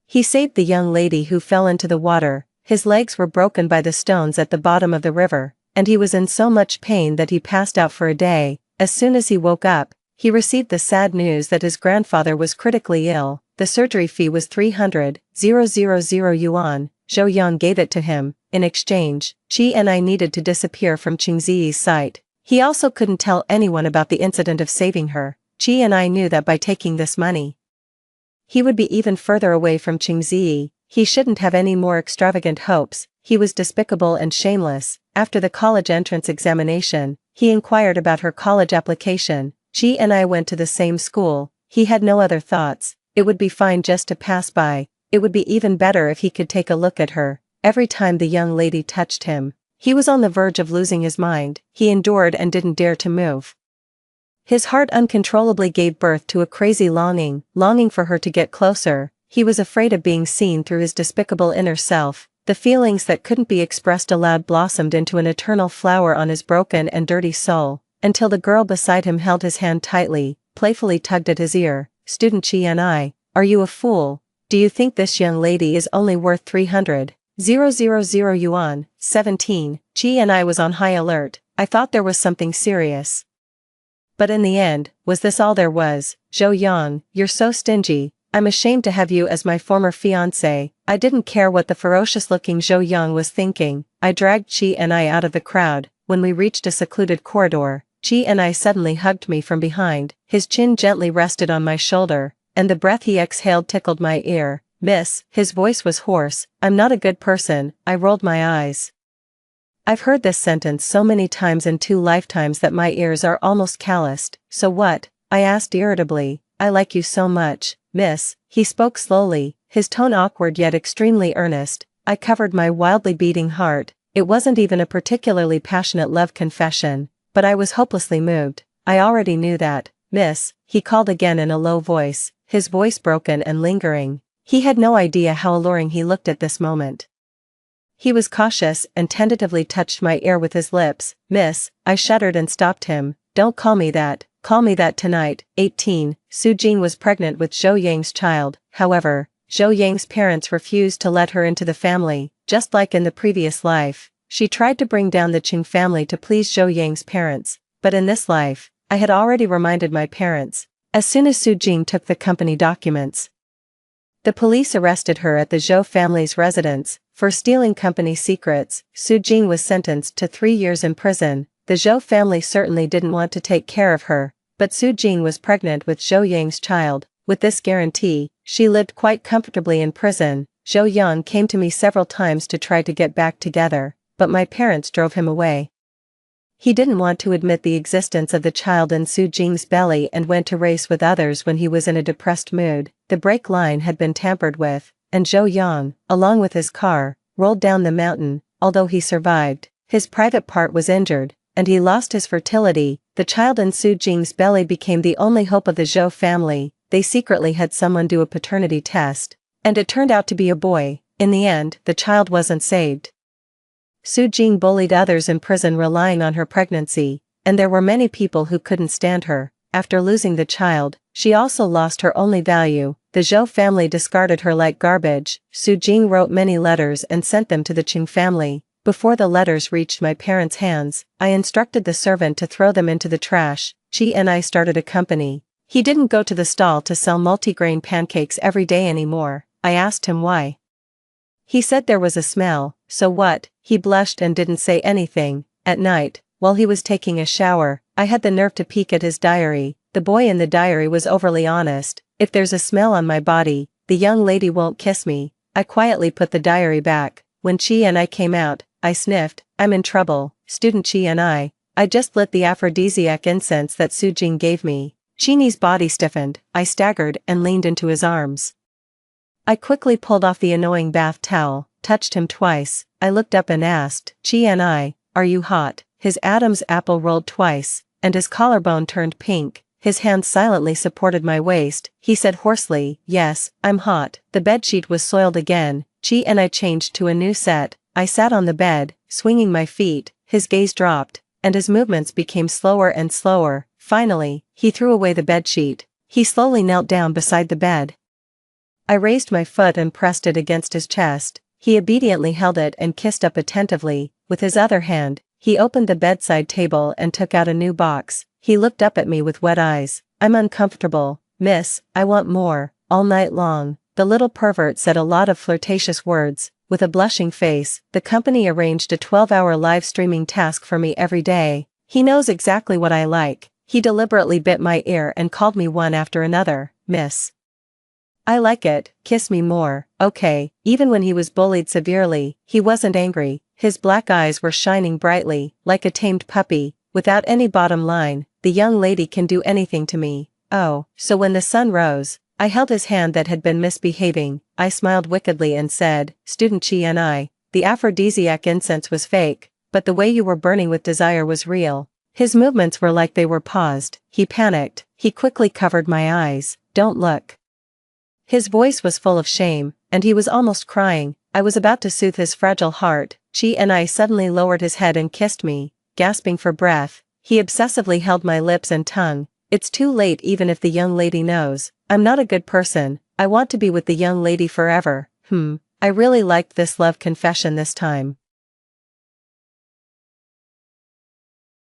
he saved the young lady who fell into the water. His legs were broken by the stones at the bottom of the river, and he was in so much pain that he passed out for a day. As soon as he woke up, he received the sad news that his grandfather was critically ill. The surgery fee was 300,000 yuan. Zhou Yang gave it to him. In exchange, Qi needed to disappear from Qingyi's sight. He also couldn't tell anyone about the incident of saving her. Qi knew that by taking this money, he would be even further away from Qingyi. He shouldn't have any more extravagant hopes. He was despicable and shameless. After the college entrance examination, he inquired about her college application. Qi went to the same school. He had no other thoughts. It would be fine just to pass by. It would be even better if he could take a look at her. Every time the young lady touched him, he was on the verge of losing his mind. He endured and didn't dare to move. His heart uncontrollably gave birth to a crazy longing for her to get closer. He was afraid of being seen through his despicable inner self. The feelings that couldn't be expressed aloud blossomed into an eternal flower on his broken and dirty soul, until the girl beside him held his hand tightly, playfully tugged at his ear. "Student Qi, are you a fool? Do you think this young lady is only worth 300,000 yuan?" 17. Qi was on high alert. I thought there was something serious. But in the end, was this all there was? "Zhou Yang, you're so stingy. I'm ashamed to have you as my former fiancé." I didn't care what the ferocious-looking Zhou Yang was thinking. I dragged Qi out of the crowd. When we reached a secluded corridor, Qi suddenly hugged me from behind. His chin gently rested on my shoulder, and the breath he exhaled tickled my ear. "Miss," his voice was hoarse, "I'm not a good person." I rolled my eyes. I've heard this sentence so many times in 2 lifetimes that my ears are almost calloused. "So what?" I asked irritably. "I like you so much, miss." He spoke slowly, his tone awkward yet extremely earnest. I covered my wildly beating heart. It wasn't even a particularly passionate love confession, but I was hopelessly moved. "I already knew that, miss," he called again in a low voice, his voice broken and lingering. He had no idea how alluring he looked at this moment. He was cautious and tentatively touched my ear with his lips. "Miss," I shuddered and stopped him. "Don't call me that. Call me that tonight." 18. Su Jing was pregnant with Zhou Yang's child. However, Zhou Yang's parents refused to let her into the family. Just like in the previous life, she tried to bring down the Qing family to please Zhou Yang's parents. But in this life, I had already reminded my parents. As soon as Su Jing took the company documents, the police arrested her at the Zhou family's residence for stealing company secrets. Su Jing was sentenced to 3 years in prison. The Zhou family certainly didn't want to take care of her, but Su Jing was pregnant with Zhou Yang's child. With this guarantee, she lived quite comfortably in prison. Zhou Yang came to me several times to try to get back together, but my parents drove him away. He didn't want to admit the existence of the child in Su Jing's belly and went to race with others when he was in a depressed mood. The brake line had been tampered with, and Zhou Yang, along with his car, rolled down the mountain. Although he survived, his private part was injured, and he lost his fertility. The child in Su Jing's belly became the only hope of the Zhou family. They secretly had someone do a paternity test, And it turned out to be a boy. In the end, the child wasn't saved. Su Jing bullied others in prison relying on her pregnancy, and there were many people who couldn't stand her. After losing the child, she also lost her only value. The Zhou family discarded her like garbage. Su Jing wrote many letters and sent them to the Qing family. Before the letters reached my parents' hands, I instructed the servant to throw them into the trash. Qi and I started a company. He didn't go to the stall to sell multigrain pancakes every day anymore. I asked him why. He said there was a smell. So what? He blushed and didn't say anything. At night, while he was taking a shower, I had the nerve to peek at his diary. The boy in the diary was overly honest. If there's a smell on my body, the young lady won't kiss me. I quietly put the diary back. When Qi and I came out, I sniffed. I'm in trouble. Student Qi and I just lit the aphrodisiac incense that Su Jing gave me. Qini's body stiffened. I staggered and leaned into his arms. I quickly pulled off the annoying bath towel, touched him twice. I looked up and asked, Qi and I, are you hot? His Adam's apple rolled twice, and his collarbone turned pink. His hand silently supported my waist. He said hoarsely, yes, I'm hot. The bedsheet was soiled again. Qi and I changed to a new set. I sat on the bed, swinging my feet. His gaze dropped, and his movements became slower and slower. Finally, he threw away the bedsheet. He slowly knelt down beside the bed. I raised my foot and pressed it against his chest. He obediently held it and kissed up attentively. With his other hand, he opened the bedside table and took out a new box. He looked up at me with wet eyes. I'm uncomfortable, miss, I want more. All night long, the little pervert said a lot of flirtatious words. With a blushing face, the company arranged a 12-hour live streaming task for me every day. He knows exactly what I like. He deliberately bit my ear and called me one after another, miss. I like it, kiss me more, okay. Even when he was bullied severely, he wasn't angry. His black eyes were shining brightly, like a tamed puppy, without any bottom line. The young lady can do anything to me. Oh, so when the sun rose, I held his hand that had been misbehaving. I smiled wickedly and said, Student Qi and I, the aphrodisiac incense was fake, but the way you were burning with desire was real. His movements were like they were paused. He panicked. He quickly covered my eyes. Don't look. His voice was full of shame, and he was almost crying. I was about to soothe his fragile heart. Qi and I suddenly lowered his head and kissed me. Gasping for breath, he obsessively held my lips and tongue. It's too late even if the young lady knows. I'm not a good person. I want to be with the young lady forever. I really liked this love confession this time.